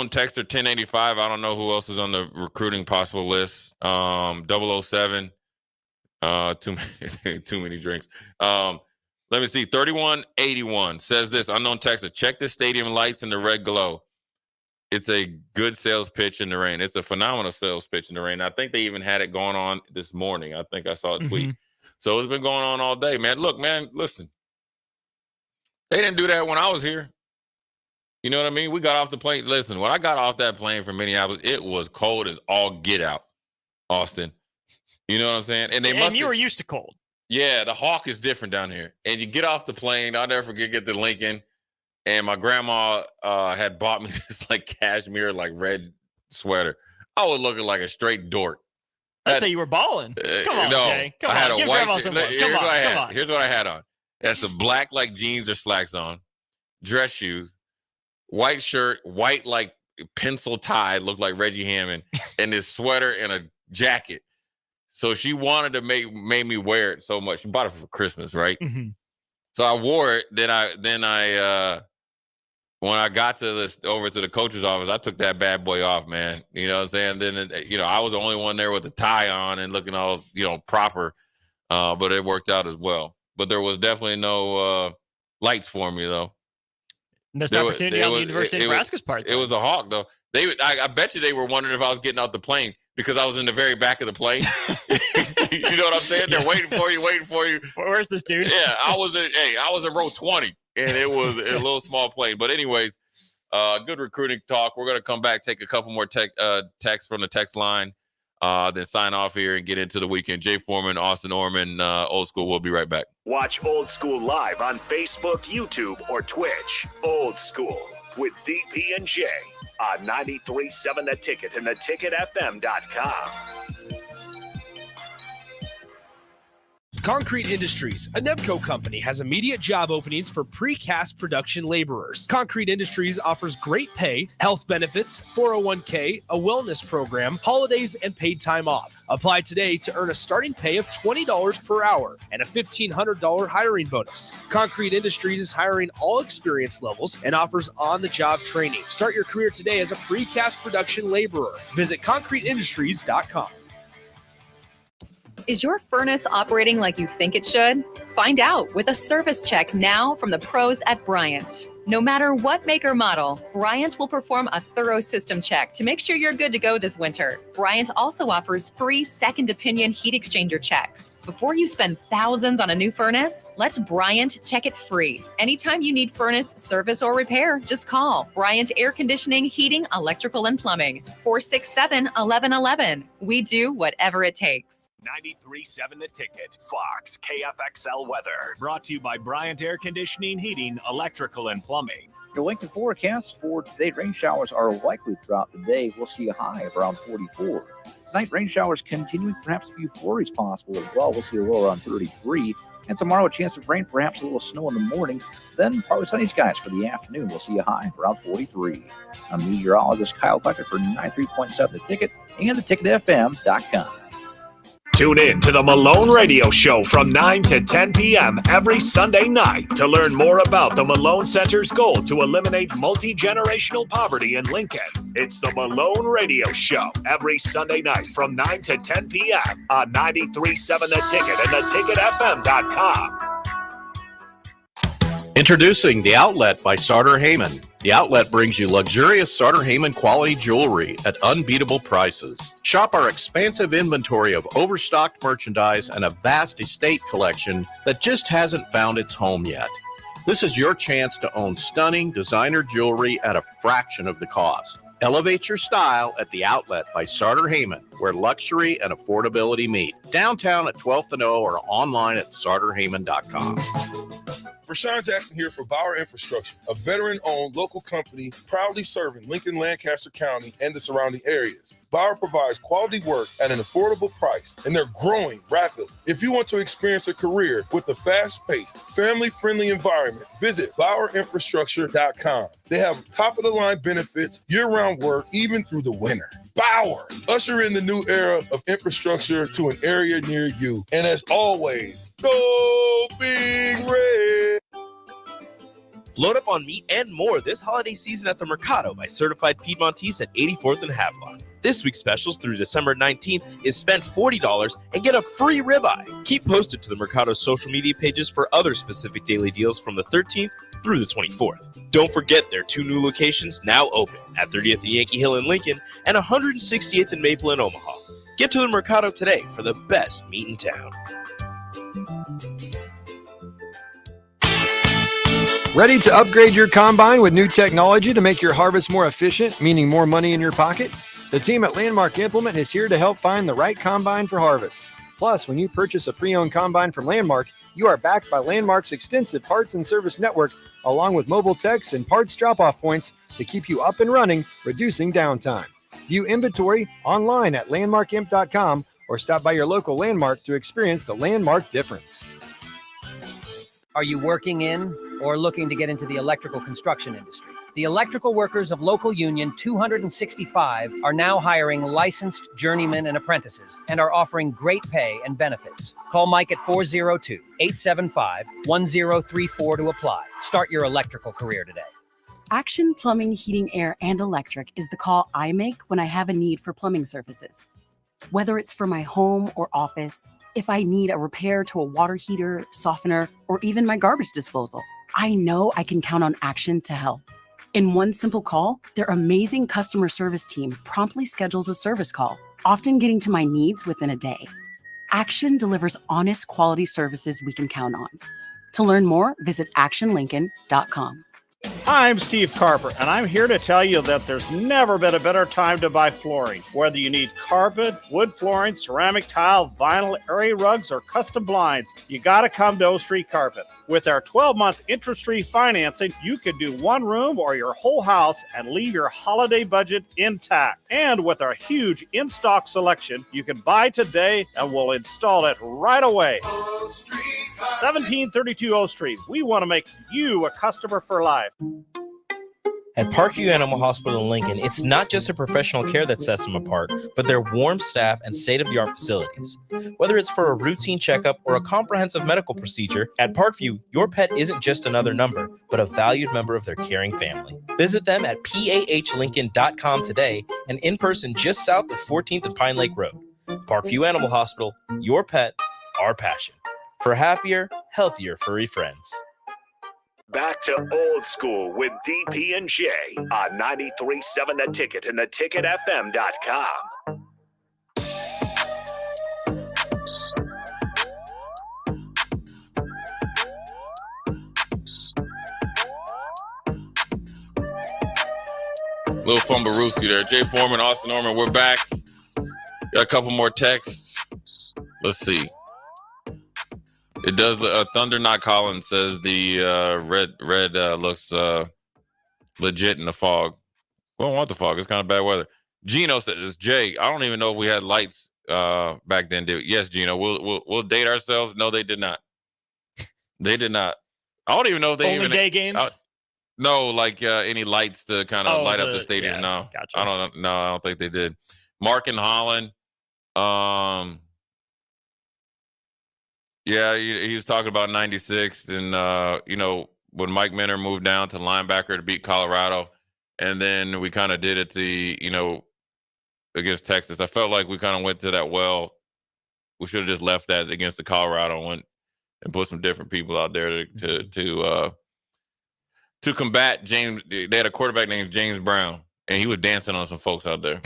Speaker 13: texter 1085. I don't know who else is on the recruiting possible list. 007. Too many drinks. Let me see. 3181 says this. Unknown texter. Check the stadium lights and the red glow. It's a good sales pitch in the rain. It's a phenomenal sales pitch in the rain. I think they even had it going on this morning. I think I saw a tweet. So it's been going on all day, man. Look, man, listen. They didn't do that when I was here. You know what I mean? We got off the plane. Listen, when I got off that plane from Minneapolis, it was cold as all get out, Austin. You know what I'm saying? And
Speaker 14: you were used to cold.
Speaker 13: Yeah, the Hawk is different down here. And you get off the plane. I'll never forget, get to Lincoln. And my grandma had bought me this cashmere, red sweater. I was looking like a straight dork.
Speaker 14: I'd say you were balling. Come on, Jay. Come
Speaker 13: I had
Speaker 14: on.
Speaker 13: a white.
Speaker 14: Come on.
Speaker 13: Here's what I had on. Had some black jeans or slacks on, dress shoes, white shirt, white pencil tie, looked like Reggie Hammond, and this sweater and a jacket. So she wanted to make me wear it so much. She bought it for Christmas, right? So I wore it. Then I when I got over to the coach's office, I took that bad boy off, man. You know what I'm saying? Then I was the only one there with the tie on and looking all proper, but it worked out as well. But there was definitely no lights for me though.
Speaker 14: Missed opportunity on the University of Nebraska's part.
Speaker 13: It was the Hawk though. I bet you they were wondering if I was getting out the plane, because I was in the very back of the plane. You know what I'm saying? They're waiting for you.
Speaker 14: Where's this dude?
Speaker 13: Yeah, I was in row 20, and it was a little small plane. But anyways, good recruiting talk. We're gonna come back, take a couple more texts from the text line, then sign off here and get into the weekend. Jay Foreman, Austin Orman, Old School. We'll be right back.
Speaker 9: Watch Old School live on Facebook, YouTube, or Twitch. Old School with DP and J on 93.7 The Ticket and theticketfm.com.
Speaker 1: Concrete Industries, a Nebco company, has immediate job openings for precast production laborers. Concrete Industries offers great pay, health benefits, 401k, a wellness program, holidays, and paid time off. Apply today to earn a starting pay of $20 per hour and a $1,500 hiring bonus. Concrete Industries is hiring all experience levels and offers on-the-job training. Start your career today as a precast production laborer. Visit concreteindustries.com.
Speaker 6: Is your furnace operating like you think it should? Find out with a service check now from the pros at Bryant. No matter what make or model, Bryant will perform a thorough system check to make sure you're good to go this winter. Bryant also offers free second opinion heat exchanger checks. Before you spend thousands on a new furnace, let Bryant check it free. Anytime you need furnace service or repair, just call Bryant Air Conditioning, Heating, Electrical, and Plumbing, 467-1111. We do whatever it takes.
Speaker 9: 93.7 The Ticket, Fox, KFXL weather. Brought to you by Bryant Air Conditioning, Heating, Electrical, and Plumbing.
Speaker 10: Your Lincoln forecast for today: rain showers are likely throughout the day. We'll see a high of around 44. Tonight, rain showers continuing, perhaps a few flurries possible as well. We'll see a low around 33. And tomorrow, a chance of rain, perhaps a little snow in the morning. Then partly sunny skies for the afternoon. We'll see a high of around 43. I'm meteorologist Kyle Tucker for 93.7 The Ticket and theticketfm.com.
Speaker 9: Tune in to the Malone Radio Show from 9 to 10 p.m. every Sunday night to learn more about the Malone Center's goal to eliminate multi-generational poverty in Lincoln. It's the Malone Radio Show every Sunday night from 9 to 10 p.m. on 93.7 The Ticket and theticketfm.com.
Speaker 4: Introducing The Outlet by Sartor Heyman. The Outlet brings you luxurious Sartor Heyman quality jewelry at unbeatable prices. Shop our expansive inventory of overstocked merchandise and a vast estate collection that just hasn't found its home yet. This is your chance to own stunning designer jewelry at a fraction of the cost. Elevate your style at The Outlet by Sartor Heyman, where luxury and affordability meet. Downtown at 12th and O or online at sartorheyman.com.
Speaker 7: Rashawn Jackson here for Bauer Infrastructure, a veteran-owned local company proudly serving Lincoln, Lancaster County, and the surrounding areas. Bauer provides quality work at an affordable price, and they're growing rapidly. If you want to experience a career with a fast-paced, family-friendly environment, visit BauerInfrastructure.com. They have top-of-the-line benefits, year-round work, even through the winter. Bauer, usher in the new era of infrastructure to an area near you. And as always, go Big Red!
Speaker 5: Load up on meat and more this holiday season at the Mercado by Certified Piedmontese at 84th and Havelock. This week's specials through December 19th is spend $40 and get a free ribeye. Keep posted to the Mercado's social media pages for other specific daily deals from the 13th through the 24th. Don't forget their 2 new locations now open at 30th and Yankee Hill in Lincoln and 168th and Maple in Omaha. Get to the Mercado today for the best meat in town.
Speaker 17: Ready to upgrade your combine with new technology to make your harvest more efficient, meaning more money in your pocket? The team at Landmark Implement is here to help find the right combine for harvest. Plus, when you purchase a pre-owned combine from Landmark, you are backed by Landmark's extensive parts and service network, along with mobile techs and parts drop-off points to keep you up and running, reducing downtime. View inventory online at landmarkimp.com or stop by your local Landmark to experience the Landmark difference.
Speaker 8: Are you working in or looking to get into the electrical construction industry? The electrical workers of Local Union 265 are now hiring licensed journeymen and apprentices and are offering great pay and benefits. Call Mike at 402-875-1034 to apply. Start your electrical career today.
Speaker 21: Action Plumbing, Heating, Air, and Electric is the call I make when I have a need for plumbing services. Whether it's for my home or office, if I need a repair to a water heater, softener, or even my garbage disposal, I know I can count on Action to help. In one simple call, their amazing customer service team promptly schedules a service call, often getting to my needs within a day. Action delivers honest quality services we can count on. To learn more, visit actionlincoln.com.
Speaker 15: Hi, I'm Steve Carper, and I'm here to tell you that there's never been a better time to buy flooring. Whether you need carpet, wood flooring, ceramic tile, vinyl, area rugs, or custom blinds, you got to come to O Street Carpet. With our 12-month interest-free financing, you can do one room or your whole house and leave your holiday budget intact. And with our huge in-stock selection, you can buy today and we'll install it right away. 1732 O Street. We want to make you a customer for life.
Speaker 5: At Parkview Animal Hospital in Lincoln, it's not just a professional care that sets them apart, but their warm staff and state-of-the-art facilities. Whether it's for a routine checkup or a comprehensive medical procedure, at Parkview, your pet isn't just another number, but a valued member of their caring family. Visit them at pahlincoln.com today and in person just south of 14th and Pine Lake Road. Parkview Animal Hospital, your pet, our passion. For happier, healthier furry friends.
Speaker 9: Back to old school with DP and J on 93.7 The Ticket and theticketfm.com.
Speaker 13: Little Fumbarooski there. Jay Foreman, Austin Norman, we're back. Got a couple more texts. Let's see. It does. Thunder Not Collins says the red looks legit in the fog. We don't want the fog. It's kind of bad weather. Gino says, Jay, I don't even know if we had lights back then. Did we? Yes, Gino. We'll date ourselves. No, they did not. They did not. I don't even know if they
Speaker 14: only
Speaker 13: even
Speaker 14: day games.
Speaker 13: No, like any lights to kind of light up the stadium.
Speaker 14: Yeah,
Speaker 13: no,
Speaker 14: gotcha.
Speaker 13: I don't. No, I don't think they did. Mark and Holland. Yeah, he was talking about 96 and, when Mike Minner moved down to linebacker to beat Colorado. And then we kind of did it against Texas. I felt like we kind of went to that well. We should have just left that against the Colorado and went and put some different people out there to combat James. They had a quarterback named James Brown, and he was dancing on some folks out there.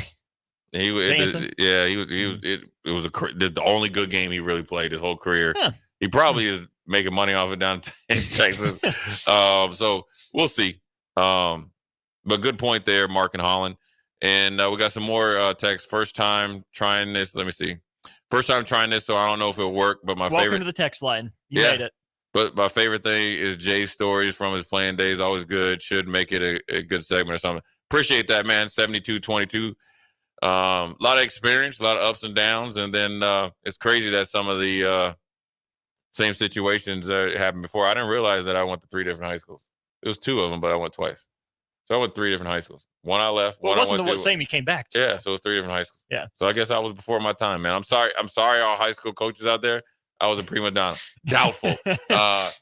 Speaker 13: He was, it was the only good game he really played his whole career. Huh. He probably is making money off it down in Texas. So we'll see. But good point there, Mark and Holland. And we got some more text. First time trying this. Let me see. First time trying this, so I don't know if it'll work. But my
Speaker 14: Welcome
Speaker 13: favorite
Speaker 14: to the text line. You made it.
Speaker 13: But my favorite thing is Jay's stories from his playing days. Always good. Should make it a good segment or something. Appreciate that, man. 72-22. A lot of experience, a lot of ups and downs, and then it's crazy that some of the same situations that happened before. I didn't realize that I went to 3 different high schools. It was 2 of them, but I went twice. So I went 3 different high schools. One I left.
Speaker 14: Well,
Speaker 13: one
Speaker 14: it wasn't
Speaker 13: I went
Speaker 14: the same you came back to.
Speaker 13: Yeah, so it was 3 different high schools.
Speaker 14: Yeah.
Speaker 13: So I guess I was before my time, man. I'm sorry, all high school coaches out there. I was a prima donna. Doubtful. That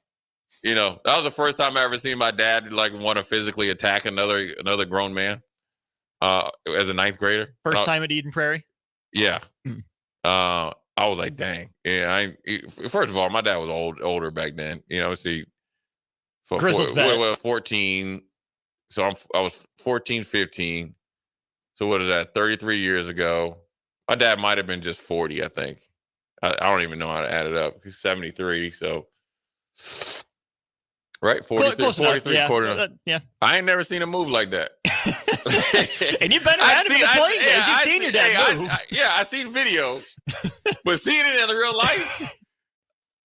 Speaker 13: was the first time I ever seen my dad want to physically attack another grown man. As a 9th grader.
Speaker 14: First time at Eden Prairie.
Speaker 13: Yeah. I was like, dang. Yeah. First of all, my dad was older back then.
Speaker 14: Grizzled vet.
Speaker 13: 14. So I was 14, 15. So what is that? 33 years ago. My dad might have been just 40, I think. I don't even know how to add it up. He's 73, so right, 43
Speaker 14: yeah.
Speaker 13: quarter.
Speaker 14: Yeah.
Speaker 13: I ain't never seen a move like that.
Speaker 14: And you've been around him in the playing days. You've seen your dad move.
Speaker 13: I seen video, but seeing it in real life.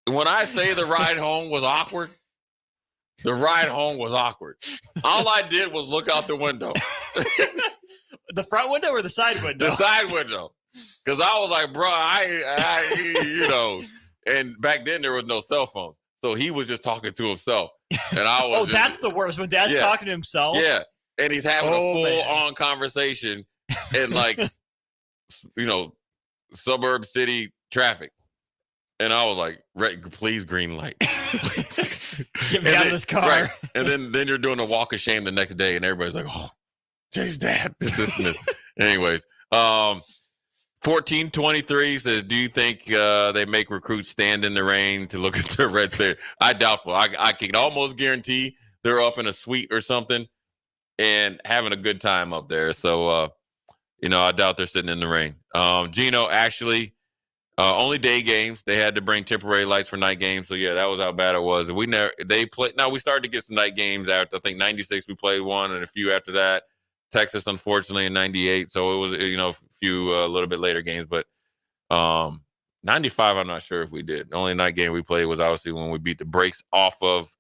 Speaker 13: When I say the ride home was awkward, the ride home was awkward. All I did was look out the window.
Speaker 14: The front window or the side window?
Speaker 13: The side window. Because I was like, bro, and back then there was no cell phone. So he was just talking to himself. And I was
Speaker 14: that's the worst. When dad's talking to himself.
Speaker 13: Yeah. And he's having a full-on conversation in suburb city traffic. And I was like, please, green light.
Speaker 14: Get me out of this car.
Speaker 13: Right. And then you're doing a walk of shame the next day, and everybody's like, oh, Jay's dad. This and this. Anyways, 1423 says, do you think they make recruits stand in the rain to look at the red state? I doubtful. I can almost guarantee they're up in a suite or something and having a good time up there. So, I doubt they're sitting in the rain. Gino, actually, only day games. They had to bring temporary lights for night games. So yeah, that was how bad it was. And we started to get some night games after, I think 96 we played one, and a few after that. Texas, unfortunately, in 98. So it was, a few a little bit later games, but 95, I'm not sure if we did. The only night game we played was obviously when we beat the brakes off of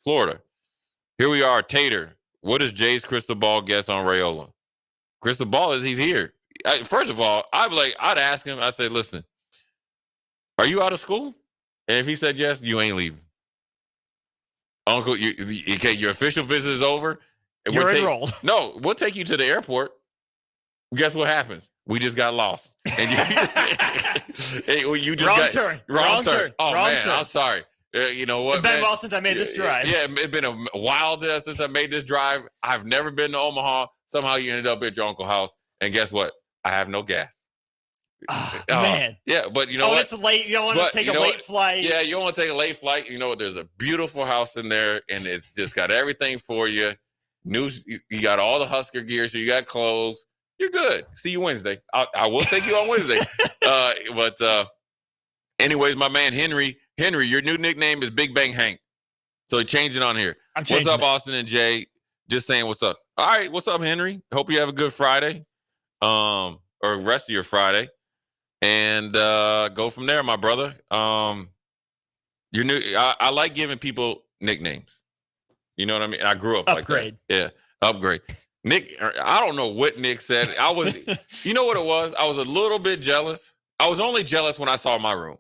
Speaker 13: Florida. Here we are, Tater. What is Jay's crystal ball guess on Raiola? Crystal ball is he's here. First of all, I'd ask him. I say, listen, are you out of school? And if he said yes, you ain't leaving. Uncle, your official visit is over. And
Speaker 14: you're enrolled.
Speaker 13: No, we'll take you to the airport. Guess what happens? We just got lost. And you just wrong turn. Oh, man, I'm sorry. You know what?
Speaker 14: It's been a while since I made this drive.
Speaker 13: Yeah, it's been a while since I made this drive. I've never been to Omaha. Somehow you ended up at your uncle's house. And guess what? I have no gas.
Speaker 14: Man.
Speaker 13: Yeah, but you know what?
Speaker 14: It's late. You don't want to take a late flight.
Speaker 13: Yeah, you don't want to take a late flight. You know what? There's a beautiful house in there, and it's just got everything for you. You got all the Husker gear, so you got clothes. You're good. See you Wednesday. I will take you on Wednesday. Anyways, my man Henry, your new nickname is Big Bang Hank. So change it on here. What's up, Austin and Jay? Just saying what's up. All right, what's up, Henry? Hope you have a good Friday. Or rest of your Friday. And go from there, my brother. I like giving people nicknames. You know what I mean? I grew up
Speaker 14: Upgrade.
Speaker 13: Like that. Yeah, upgrade. Nick, I don't know what Nick said. You know what it was? I was a little bit jealous. I was only jealous when I saw my room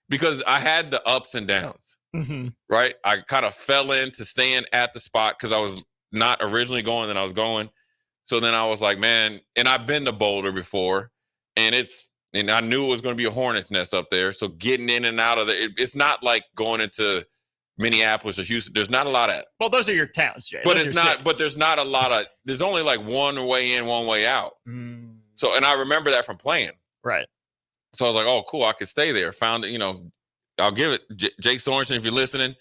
Speaker 13: because I had the ups and downs, right? I kind of fell into staying at the spot because I was not originally going and I was going. So then I was like, man, and I've been to Boulder before and I knew it was going to be a hornet's nest up there. So getting in and out of it's not like going into Minneapolis or Houston. There's not a lot of.
Speaker 14: Well, those are your towns, Jay.
Speaker 13: But it's not. Cities. But there's not a lot of. There's only like one way in, one way out. So, and I remember that from playing.
Speaker 14: Right.
Speaker 13: So I was like, oh, cool. I could stay there. Found it. I'll give it. Jake Sorensen, if you're listening,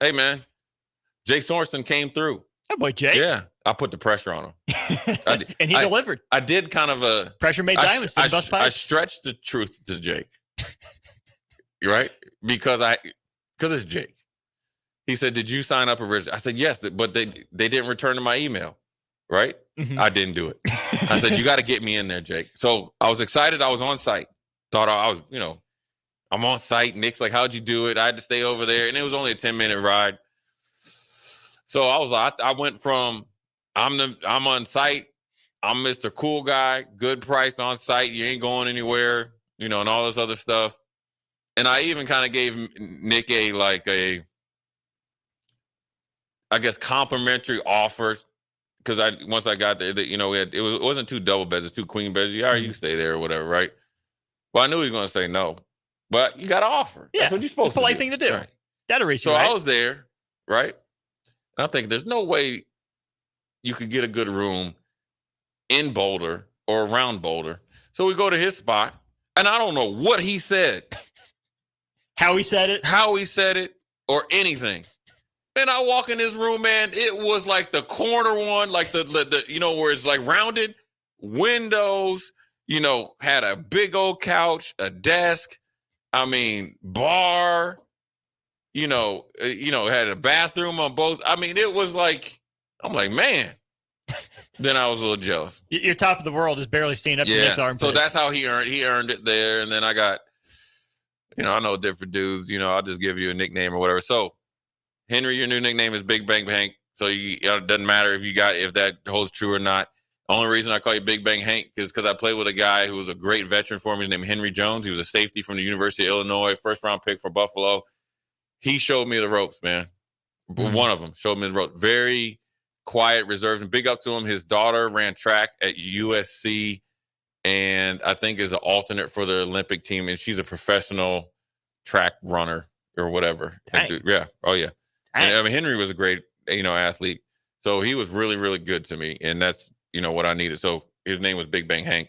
Speaker 13: hey man, Jake Sorensen came through.
Speaker 14: Hey boy, Jake.
Speaker 13: Yeah, I put the pressure on him,
Speaker 14: and he delivered.
Speaker 13: I did kind of a
Speaker 14: pressure made diamonds.
Speaker 13: I stretched the truth to Jake, right? Because it's Jake. He said, did you sign up originally? I said, yes, but they didn't return to my email, right? I didn't do it. I said, you got to get me in there, Jake. So I was excited. I was on site. Thought I was, I'm on site. Nick's like, how'd you do it? I had to stay over there. And it was only a 10-minute ride. So I was like, I went from I'm on site. I'm Mr. Cool Guy, good price on site. You ain't going anywhere, and all this other stuff. And I even kind of gave Nick I guess complimentary offer because once I got there, it wasn't 2 double beds, it's 2 queen beds. All right, you can stay there or whatever, right? Well, I knew he was going to say no, but you got to offer.
Speaker 14: Yeah,
Speaker 13: that's what you're supposed to do.
Speaker 14: Polite thing to do.
Speaker 13: Right.
Speaker 14: That'll reach you.
Speaker 13: So
Speaker 14: right?
Speaker 13: I was there, right? And I think there's no way you could get a good room in Boulder or around Boulder. So we go to his spot, and I don't know what he said.
Speaker 14: How he said it,
Speaker 13: or anything. And I walk in this room, man, it was like the corner one, like the where it's like rounded, windows, had a big old couch, a desk, bar, had a bathroom on both. It was like, I'm like, man. Then I was a little jealous.
Speaker 14: Your top of the world is barely seen up to Nick's armpits.
Speaker 13: So that's how he earned it there. And then I got, I know different dudes, I'll just give you a nickname or whatever. So Henry, your new nickname is Big Bang Hank. So it doesn't matter if that holds true or not. The only reason I call you Big Bang Hank is because I played with a guy who was a great veteran for me named Henry Jones. He was a safety from the University of Illinois, first-round pick for Buffalo. He showed me the ropes, man. Mm-hmm. One of them showed me the ropes. Very quiet, reserved, and big up to him. His daughter ran track at USC, and I think is an alternate for the Olympic team, and she's a professional track runner or whatever. Yeah. Oh, yeah. And, Henry was a great, athlete. So he was really, really good to me, and that's, what I needed. So his name was Big Bang Hank.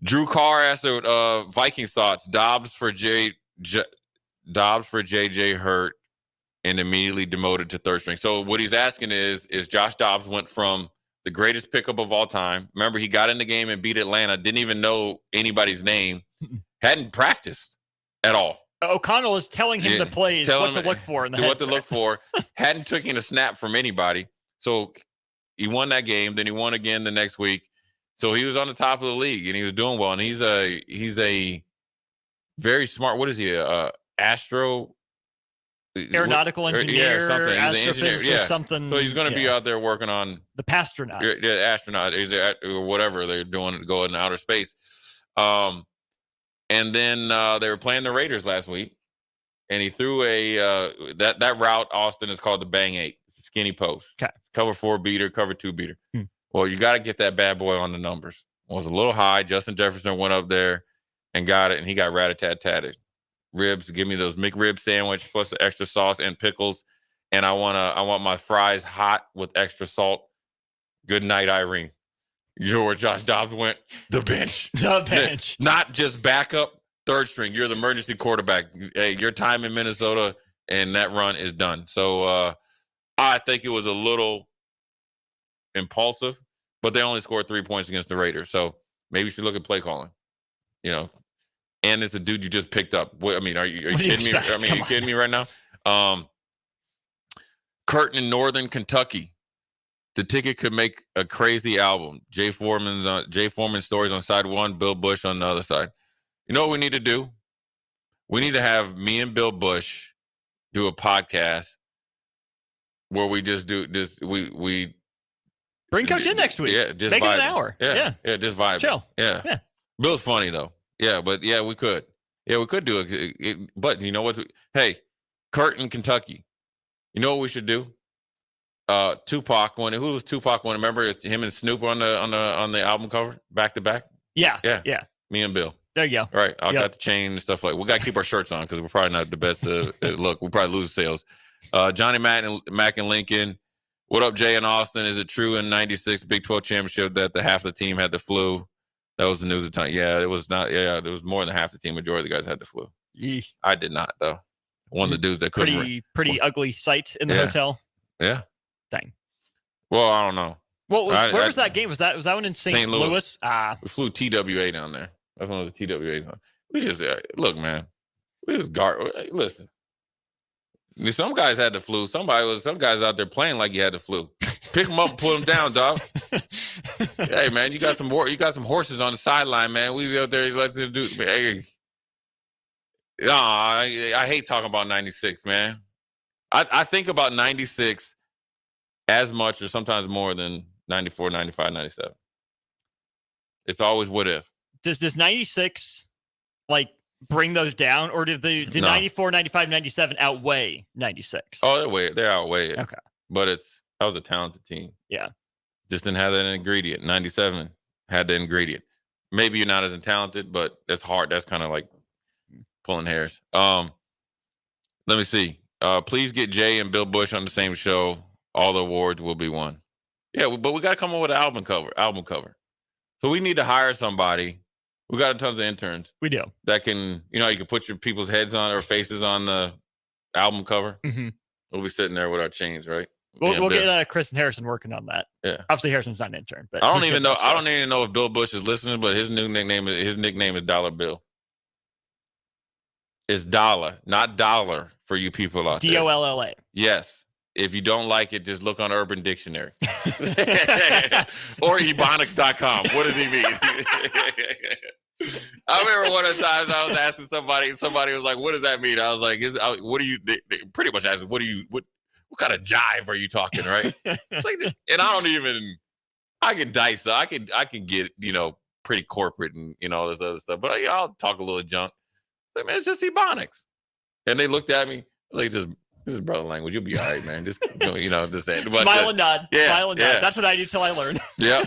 Speaker 13: Drew Carr asked Vikings thoughts. Dobbs for JJ hurt and immediately demoted to third string. So what he's asking is Josh Dobbs went from the greatest pickup of all time. Remember, he got in the game and beat Atlanta, didn't even know anybody's name, hadn't practiced at all.
Speaker 14: O'Connell is telling him the plays, what to look for in the
Speaker 13: what to look for. Hadn't taken a snap from anybody. So he won that game. Then he won again the next week. So he was on the top of the league and he was doing well. And he's a very smart. What is he?
Speaker 14: Aeronautical engineer,
Speaker 13: something. He's an engineer.
Speaker 14: Something.
Speaker 13: So he's going to be out there working on
Speaker 14: the pastronaut.
Speaker 13: Yeah, astronaut. Or whatever they're doing to go in outer space. And then they were playing the Raiders last week, and he threw that route. Austin is called the Bang 8. It's a skinny post.
Speaker 14: Okay.
Speaker 13: It's cover 4 beater, cover 2 beater. Well, you got to get that bad boy on the numbers. It was a little high. Justin Jefferson went up there and got it, and he got rat-a-tat-tatted. Ribs, give me those McRib sandwich plus the extra sauce and pickles, and I want my fries hot with extra salt. Good night, Irene. You know where Josh Dobbs went? The bench.
Speaker 14: The bench.
Speaker 13: Not just backup, third string. You're the emergency quarterback. Hey, your time in Minnesota and that run is done. So I think it was a little impulsive, but they only scored 3 points against the Raiders. So maybe you should look at play calling. And it's a dude you just picked up. Are you kidding me? Are you kidding me right now? Curtin in Northern Kentucky. The Ticket could make a crazy album. Jay Foreman stories on side one, Bill Bush on the other side. You know what we need to do? We need to have me and Bill Bush do a podcast where we just do this. We
Speaker 14: bring Coach in next week.
Speaker 13: Yeah, just
Speaker 14: make
Speaker 13: vibe.
Speaker 14: it an hour. Yeah,
Speaker 13: just vibe.
Speaker 14: Chill.
Speaker 13: Yeah. Bill's funny though. Yeah, but yeah, we could. Yeah, we could do it. But you know what? Hey, Curtin, Kentucky. You know what we should do? Tupac one. Who was Tupac one? Remember him and Snoop on the album cover back to back?
Speaker 14: Yeah.
Speaker 13: Me and Bill.
Speaker 14: There you go.
Speaker 13: All right. I got the chain and stuff like. We got to keep our shirts on because we're probably not the best. Look, we'll probably lose sales. Johnny Mack and Lincoln. What up, Jay and Austin? Is it true in '96 Big 12 championship that the half the team had the flu? That was the news at the time. Yeah, it was not. Yeah, there was more than half the team. Majority of the guys had the flu.
Speaker 14: Eesh.
Speaker 13: I did not though. One of the dudes that couldn't.
Speaker 14: Pretty ugly sight in the hotel.
Speaker 13: Yeah.
Speaker 14: Dang.
Speaker 13: Well, I don't know.
Speaker 14: Well, where was that game? Was that one in St. Louis?
Speaker 13: We flew TWA down there. That's one of the TWAs on. We just look, man. We just listen. Some guys had the flu. Some guys out there playing like you had the flu. Pick them up and put them down, dog. Hey, man, you got some horses on the sideline, man. We out there, let's do. Hey, no, I hate talking about 96, man. I think about 96 as much or sometimes more than 94, 95, 97. It's always what if.
Speaker 14: Does 96 like bring those down, or did 94, 95, 97 outweigh 96?
Speaker 13: Oh, they outweigh it.
Speaker 14: Okay.
Speaker 13: But that was a talented team.
Speaker 14: Yeah.
Speaker 13: Just didn't have that ingredient. 97 had the ingredient. Maybe you're not as talented, but that's hard. That's kind of like pulling hairs. Let me see. Please get Jay and Bill Bush on the same show. All the awards will be won. Yeah, but we got to come up with an album cover. So we need to hire somebody. We got tons of interns.
Speaker 14: We do.
Speaker 13: That can, you can put your people's heads on or faces on the album cover.
Speaker 14: Mm-hmm.
Speaker 13: We'll be sitting there with our chains, right?
Speaker 14: We'll get Chris and Harrison working on that.
Speaker 13: Yeah.
Speaker 14: Obviously, Harrison's not an intern, but
Speaker 13: I don't even know if Bill Bush is listening, but his nickname is Dollar Bill. It's Dollar, not Dollar for you people out there.
Speaker 14: DOLLA.
Speaker 13: Yes. If you don't like it, just look on Urban Dictionary or ebonics.com. What does he mean? I remember one of the times I was asking somebody was like, what does that mean? I was like, what do you, they pretty much asked, what kind of jive are you talking, right? And I can dice, so I can get, pretty corporate and, all this other stuff, but I'll talk a little junk. Like, man, it's just ebonics. And they looked at me like, this is brother language. You'll be all right, man. Just, just saying.
Speaker 14: Smile and nod.
Speaker 13: Yeah,
Speaker 14: Smile and nod. That's what I do till I learn.
Speaker 13: Yeah.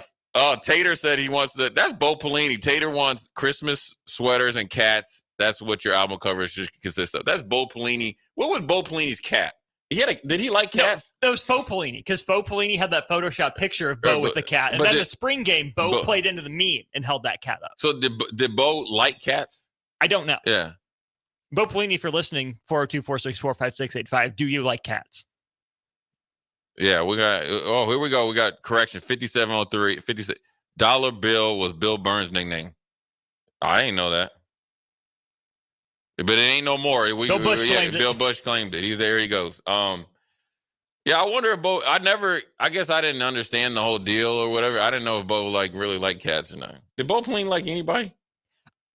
Speaker 13: Tater said he wants that's Bo Pelini. Tater wants Christmas sweaters and cats. That's what your album cover should consist of. That's Bo Pelini. What was Bo Pelini's cat? Did he like cats?
Speaker 14: No, it was Faux Pelini, because Faux Pelini had that Photoshop picture of Bo with the cat. And then the spring game, Bo played into the meme and held that cat up.
Speaker 13: So did Bo like cats?
Speaker 14: I don't know.
Speaker 13: Yeah.
Speaker 14: Bo Pelini, if you're listening, 402-464-5685, do you like cats?
Speaker 13: Yeah, here we go. We got correction, 5703, 56. Dollar Bill was Bill Burns' nickname. I ain't know that. But it ain't no more. Bill Bush claimed it. He's there. He goes. Yeah, I wonder if Bo. I guess I didn't understand the whole deal or whatever. I didn't know if Bo really liked cats or not. Did Bo Pelini like anybody?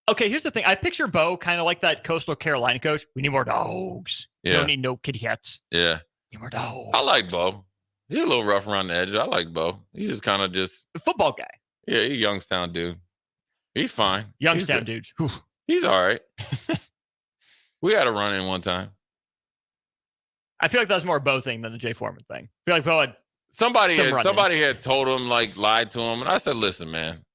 Speaker 14: Okay, here's the thing. I picture Bo kind of like that Coastal Carolina coach. We need more dogs.
Speaker 13: Yeah.
Speaker 14: We don't need no kitty cats.
Speaker 13: Yeah.
Speaker 14: We need more dogs.
Speaker 13: I like Bo. He's a little rough around the edges. I like Bo. He's just kind of just
Speaker 14: a football guy.
Speaker 13: Yeah, he's a Youngstown dude. He's fine.
Speaker 14: Youngstown dudes.
Speaker 13: He's all right. We had a run in one time.
Speaker 14: I feel like that was more a Bo thing than the Jay Foreman thing. I feel like Bo had
Speaker 13: somebody had told him, lied to him, and I said, "Listen, man,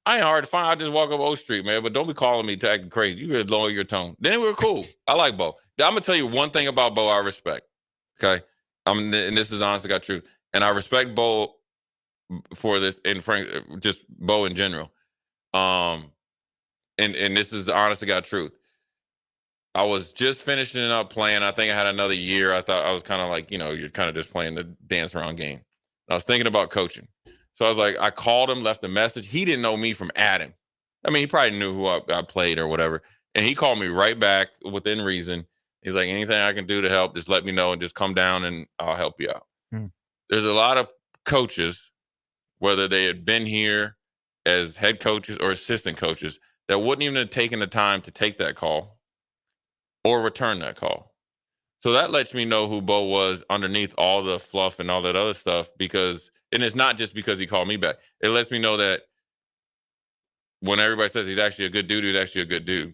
Speaker 13: I ain't hard to find. I just walk up O Street, man. But don't be calling me acting crazy. You gotta lower your tone." Then we were cool. I like Bo. I'm gonna tell you one thing about Bo I respect. Okay, and this is honest to God truth, and I respect Bo for this, and Frank, just Bo in general. And this is the honest to God truth. I was just finishing up playing. I think I had another year. I thought I was kind of like, you're kind of just playing the dance around game. I was thinking about coaching. So I was like, I called him, left a message. He didn't know me from Adam. I mean, he probably knew who I played or whatever. And he called me right back within reason. He's like, anything I can do to help, just let me know and just come down and I'll help you out. There's a lot of coaches, whether they had been here as head coaches or assistant coaches, that wouldn't even have taken the time to take that call or return that call. So that lets me know who Bo was underneath all the fluff and all that other stuff, and it's not just because he called me back. It lets me know that when everybody says he's actually a good dude, he's actually a good dude.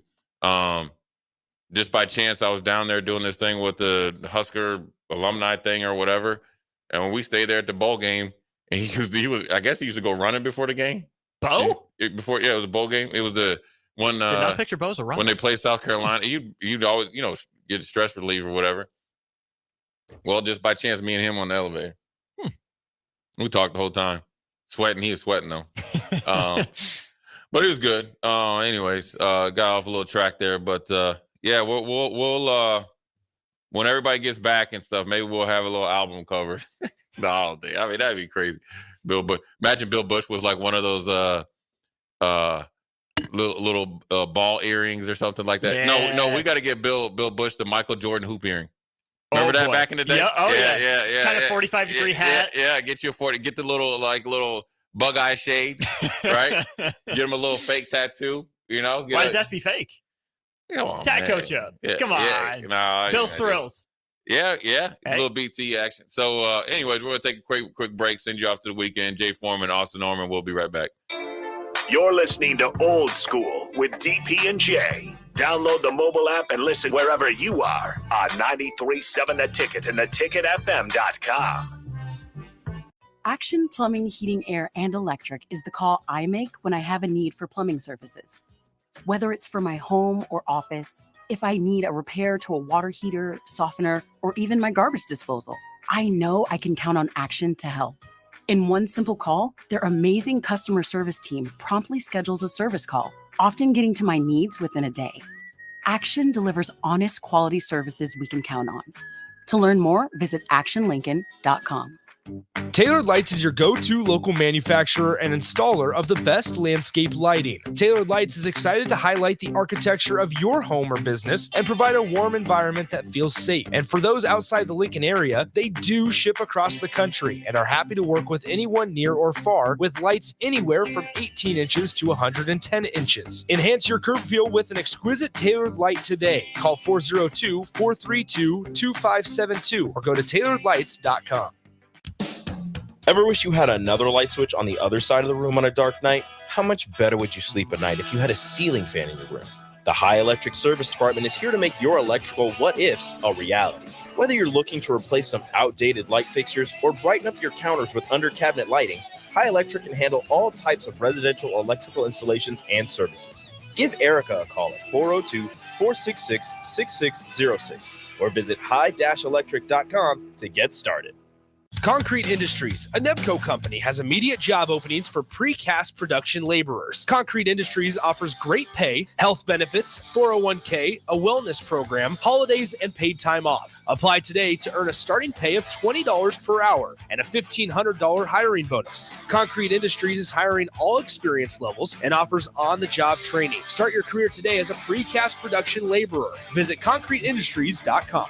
Speaker 13: Just by chance, I was down there doing this thing with the Husker alumni thing or whatever. And when we stayed there at the bowl game, and he was, I guess he used to go running before the game.
Speaker 14: Bo?
Speaker 13: It was a bowl game. It was the one.
Speaker 14: Did not picture Bo as a runner.
Speaker 13: When they played South Carolina, you'd always, get stress relief or whatever. Well, just by chance, me and him on the elevator. We talked the whole time. Sweating. He was sweating though. But it was good. Anyways, got off a little track there, but yeah, we'll when everybody gets back and stuff, maybe we'll have a little album cover. The holiday. I mean, that'd be crazy. Bill Bush. Imagine Bill Bush with like one of those little ball earrings or something like that.
Speaker 14: Yeah.
Speaker 13: No, we got to get Bill Bush the Michael Jordan hoop earring. Remember that back in the day?
Speaker 14: Yeah. Oh,
Speaker 13: yeah.
Speaker 14: Kind of 45-degree hat.
Speaker 13: Yeah, get you a 40. Get the little bug eye shades, right? Get them a little fake tattoo. You know.
Speaker 14: Why does that have to be fake?
Speaker 13: Come on,
Speaker 14: Tat
Speaker 13: man.
Speaker 14: coach up.
Speaker 13: Yeah,
Speaker 14: Come on.
Speaker 13: Yeah, no,
Speaker 14: Bill's Thrills.
Speaker 13: Yeah.
Speaker 14: Hey.
Speaker 13: A little BT action. So, anyways, we're going to take a quick break, send you off to the weekend. Jay Foreman, Austin Norman, we'll be right back.
Speaker 9: You're listening to Old School with DP and J. Download the mobile app and listen wherever you are on 93.7 The Ticket and theticketfm.com.
Speaker 21: Action Plumbing, Heating, Air, and Electric is the call I make when I have a need for plumbing services. Whether it's for my home or office, if I need a repair to a water heater, softener, or even my garbage disposal, I know I can count on Action to help. In one simple call, their amazing customer service team promptly schedules a service call, often getting to my needs within a day. Action delivers honest quality services we can count on. To learn more, visit actionlincoln.com.
Speaker 1: Tailored Lights is your go-to local manufacturer and installer of the best landscape lighting. Tailored Lights is excited to highlight the architecture of your home or business and provide a warm environment that feels safe. And for those outside the Lincoln area, they do ship across the country and are happy to work with anyone near or far with lights anywhere from 18 inches to 110 inches. Enhance your curb appeal with an exquisite tailored light today. Call 402-432-2572 or go to tailoredlights.com.
Speaker 5: Ever wish you had another light switch on the other side of the room on a dark night? How much better would you sleep at night if you had a ceiling fan in your room? The High Electric Service Department is here to make your electrical what-ifs a reality. Whether you're looking to replace some outdated light fixtures or brighten up your counters with under-cabinet lighting, High Electric can handle all types of residential electrical installations and services. Give Erica a call at 402-466-6606 or visit high-electric.com to get started.
Speaker 1: Concrete Industries, a Nebco company, has immediate job openings for precast production laborers. Concrete Industries offers great pay, health benefits, 401k, a wellness program, holidays, and paid time off. Apply today to earn a starting pay of $20 per hour and a $1,500 hiring bonus. Concrete Industries is hiring all experience levels and offers on-the-job training. Start your career today as a precast production laborer. Visit concreteindustries.com.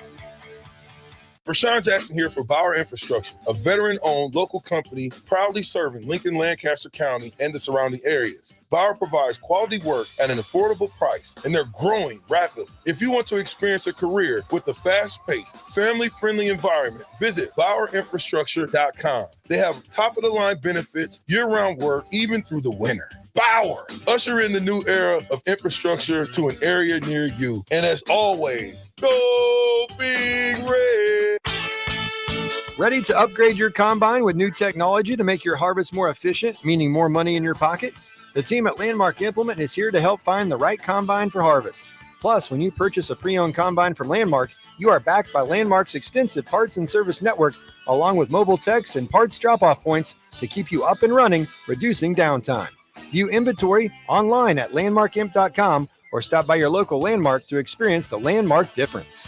Speaker 7: Rashawn Jackson here for Bauer Infrastructure, a veteran-owned local company proudly serving Lincoln, Lancaster County, and the surrounding areas. Bauer provides quality work at an affordable price, and they're growing rapidly. If you want to experience a career with a fast-paced, family-friendly environment, visit BauerInfrastructure.com. They have top-of-the-line benefits, year-round work, even through the winter. Bauer, usher in the new era of infrastructure to an area near you. And as always, go Big Red!
Speaker 17: Ready to upgrade your combine with new technology to make your harvest more efficient, meaning more money in your pocket? The team at Landmark Implement is here to help find the right combine for harvest. Plus, when you purchase a pre-owned combine from Landmark, you are backed by Landmark's extensive parts and service network, along with mobile techs and parts drop-off points to keep you up and running, reducing downtime. View inventory online at landmarkimp.com or stop by your local Landmark to experience the Landmark difference.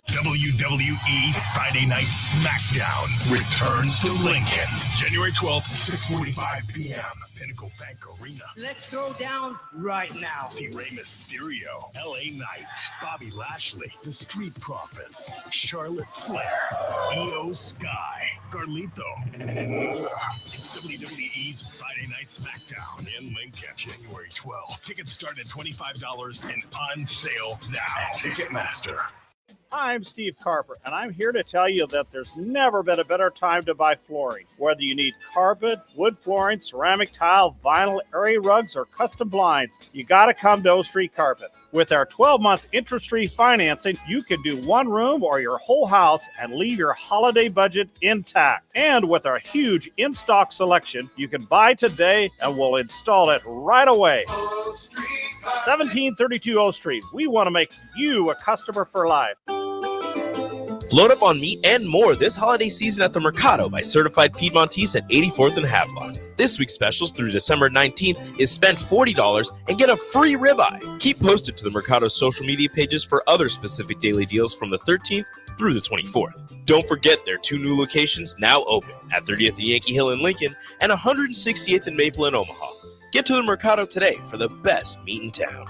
Speaker 9: WWE Friday Night SmackDown returns to Lincoln, January 12th, 6:45 p.m. Pinnacle Bank Arena.
Speaker 12: Let's throw down right now.
Speaker 9: See Rey Mysterio, LA Knight, Bobby Lashley, The Street Profits, Charlotte Flair, Io Sky, Carlito, and more. It's WWE's Friday Night SmackDown in Lincoln, January 12th. Tickets start at $25 and on sale now. Ticketmaster.
Speaker 15: I'm Steve Carper, and I'm here to tell you that there's never been a better time to buy flooring. Whether you need carpet, wood flooring, ceramic tile, vinyl, area rugs, or custom blinds, you got to come to O Street Carpet. With our 12-month interest-free financing, you can do one room or your whole house and leave your holiday budget intact. And with our huge in-stock selection, you can buy today and we'll install it right away. 1732 O Street. We want to make you a customer for life.
Speaker 5: Load up on meat and more this holiday season at the Mercado by Certified Piedmontese at 84th and Havelock. This week's specials through December 19th is spend $40 and get a free ribeye. Keep posted to the Mercado's social media pages for other specific daily deals from the 13th through the 24th. Don't forget their two new locations now open at 30th and Yankee Hill in Lincoln and 168th and Maple in Omaha. Get to the Mercado today for the best meat in town.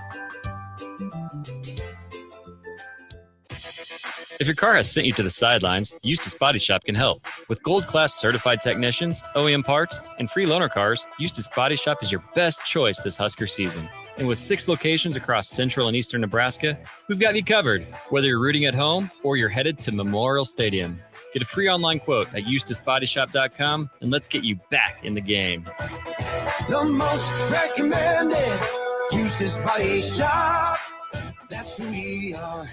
Speaker 3: If your car has sent you to the sidelines, Eustace Body Shop can help. With gold-class certified technicians, OEM parts, and free loaner cars, Eustace Body Shop is your best choice this Husker season. And with 6 locations across central and eastern Nebraska, we've got you covered, whether you're rooting at home or you're headed to Memorial Stadium. Get a free online quote at EustaceBodyShop.com, and let's get you back in the game.
Speaker 16: The most recommended Eustace Body Shop. That's who we are.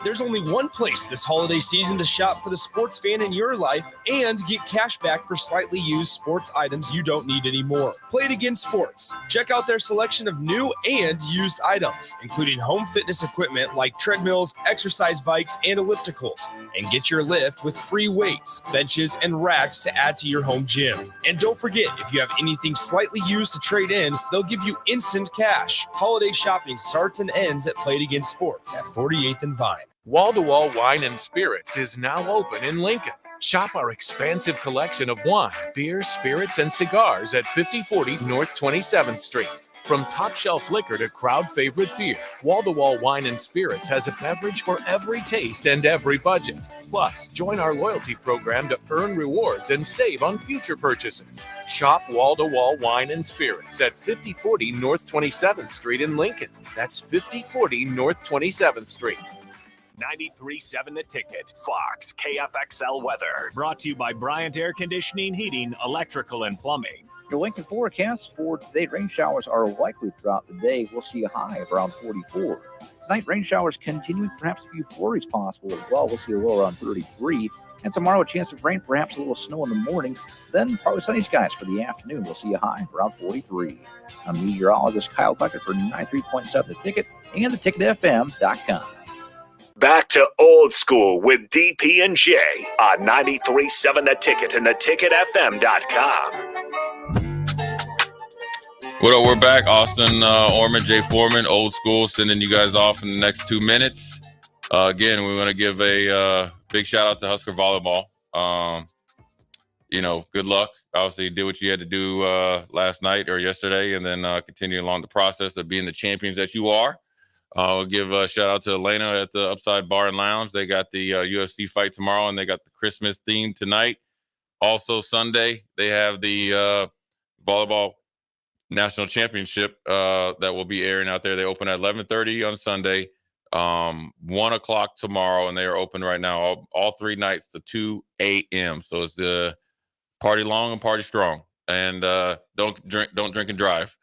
Speaker 1: There's only one place this holiday season to shop for the sports fan in your life and get cash back for slightly used sports items you don't need anymore. Play It Again Sports. Check out their selection of new and used items, including home fitness equipment like treadmills, exercise bikes, and ellipticals. And get your lift with free weights, benches, and racks to add to your home gym. And don't forget, if you have anything slightly used to trade in, they'll give you instant cash. Holiday shopping starts and ends at Play It Again Sports at 48th and Vine.
Speaker 23: Wall-to-Wall Wine and Spirits is now open in Lincoln. Shop our expansive collection of wine, beer, spirits, and cigars at 5040 North 27th Street. From top-shelf liquor to crowd-favorite beer, Wall-to-Wall Wine and Spirits has a beverage for every taste and every budget. Plus, join our loyalty program to earn rewards and save on future purchases. Shop Wall-to-Wall Wine and Spirits at 5040 North 27th Street in Lincoln. That's 5040 North 27th Street.
Speaker 9: 93.7 The Ticket, Fox, KFXL weather. Brought to you by Bryant Air Conditioning, Heating, Electrical, and Plumbing.
Speaker 10: Your Lincoln forecast for today, rain showers are likely throughout the day. We'll see a high of around 44. Tonight, rain showers continuing, perhaps a few flurries possible as well. We'll see a low around 33. And tomorrow, a chance of rain, perhaps a little snow in the morning. Then partly sunny skies for the afternoon. We'll see a high of around 43. I'm meteorologist Kyle Tucker for 93.7 The Ticket and theticketfm.com.
Speaker 9: Back to old school with DP and J on 93.7 The Ticket and theticketfm.com.
Speaker 13: What up? We're back. Austin Orman, Jay Foreman, old school, sending you guys off in the next 2 minutes. Again, we want to give a big shout out to Husker Volleyball. Good luck. Obviously, you did what you had to do last night or yesterday, and then continue along the process of being the champions that you are. I'll give a shout out to Elena at the Upside Bar and Lounge. They got the UFC fight tomorrow, and they got the Christmas theme tonight. Also Sunday, they have the volleyball national championship that will be airing out there. They open at 11:30 on Sunday, 1 o'clock tomorrow, and they are open right now all 3 nights to 2 a.m. So it's the party long and party strong, and don't drink and drive.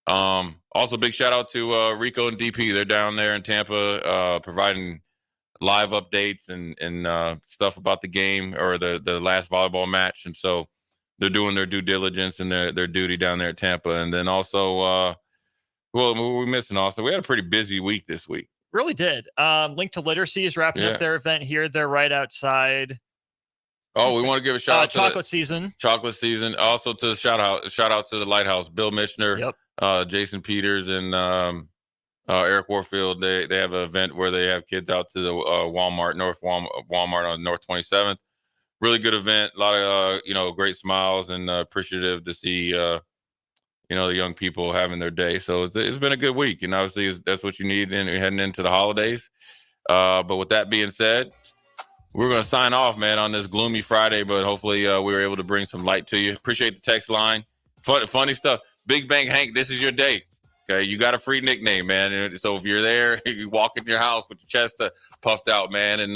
Speaker 13: Also big shout out to Rico and DP. They're down there in Tampa providing live updates and stuff about the game or the last volleyball match. And so they're doing their due diligence and their duty down there at Tampa. And then also, what were we missing, Austin? We had a pretty busy week this week.
Speaker 14: Really did. Link to Literacy is wrapping up their event here. They're right outside.
Speaker 13: Oh, we want to give a shout out to
Speaker 14: Chocolate Season.
Speaker 13: Chocolate Season. Also to the shout out to the Lighthouse, Bill Michener, Jason Peters, and Eric Warfield. They have an event where they have kids out to the Walmart on North 27th. Really good event. A lot of great smiles, and appreciative to see the young people having their day. So it's been a good week, and obviously that's what you need and heading into the holidays. But with that being said, we're going to sign off, man, on this gloomy Friday, but hopefully we were able to bring some light to you. Appreciate the text line. Funny stuff. Big Bang Hank, this is your day. Okay, you got a free nickname, man. So if you're there, you walk in your house with your chest puffed out, man, and,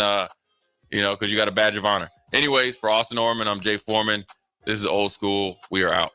Speaker 13: because you got a badge of honor. Anyways, for Austin Orman, I'm Jay Foreman. This is Old School. We are out.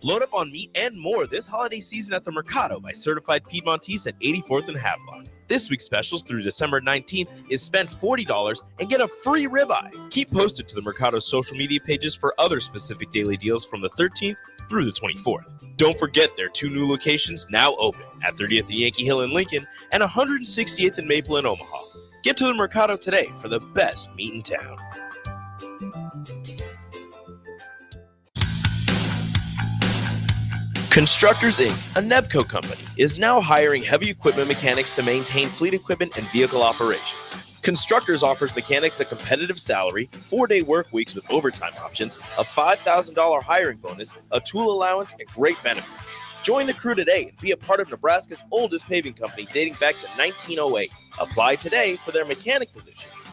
Speaker 5: Load up on meat and more this holiday season at the Mercado by Certified Piedmontese at 84th and Havelock. This week's specials through December 19th is spend $40 and get a free ribeye. Keep posted to the Mercado social media pages for other specific daily deals from the 13th through the 24th. Don't forget their 2 new locations now open at 30th and Yankee Hill in Lincoln and 168th and Maple in Omaha. Get to the Mercado today for the best meat in town. Constructors Inc., a Nebco company, is now hiring heavy equipment mechanics to maintain fleet equipment and vehicle operations. Constructors offers mechanics a competitive salary, 4-day work weeks with overtime options, a $5,000 hiring bonus, a tool allowance, and great benefits. Join the crew today and be a part of Nebraska's oldest paving company dating back to 1908. Apply today for their mechanic positions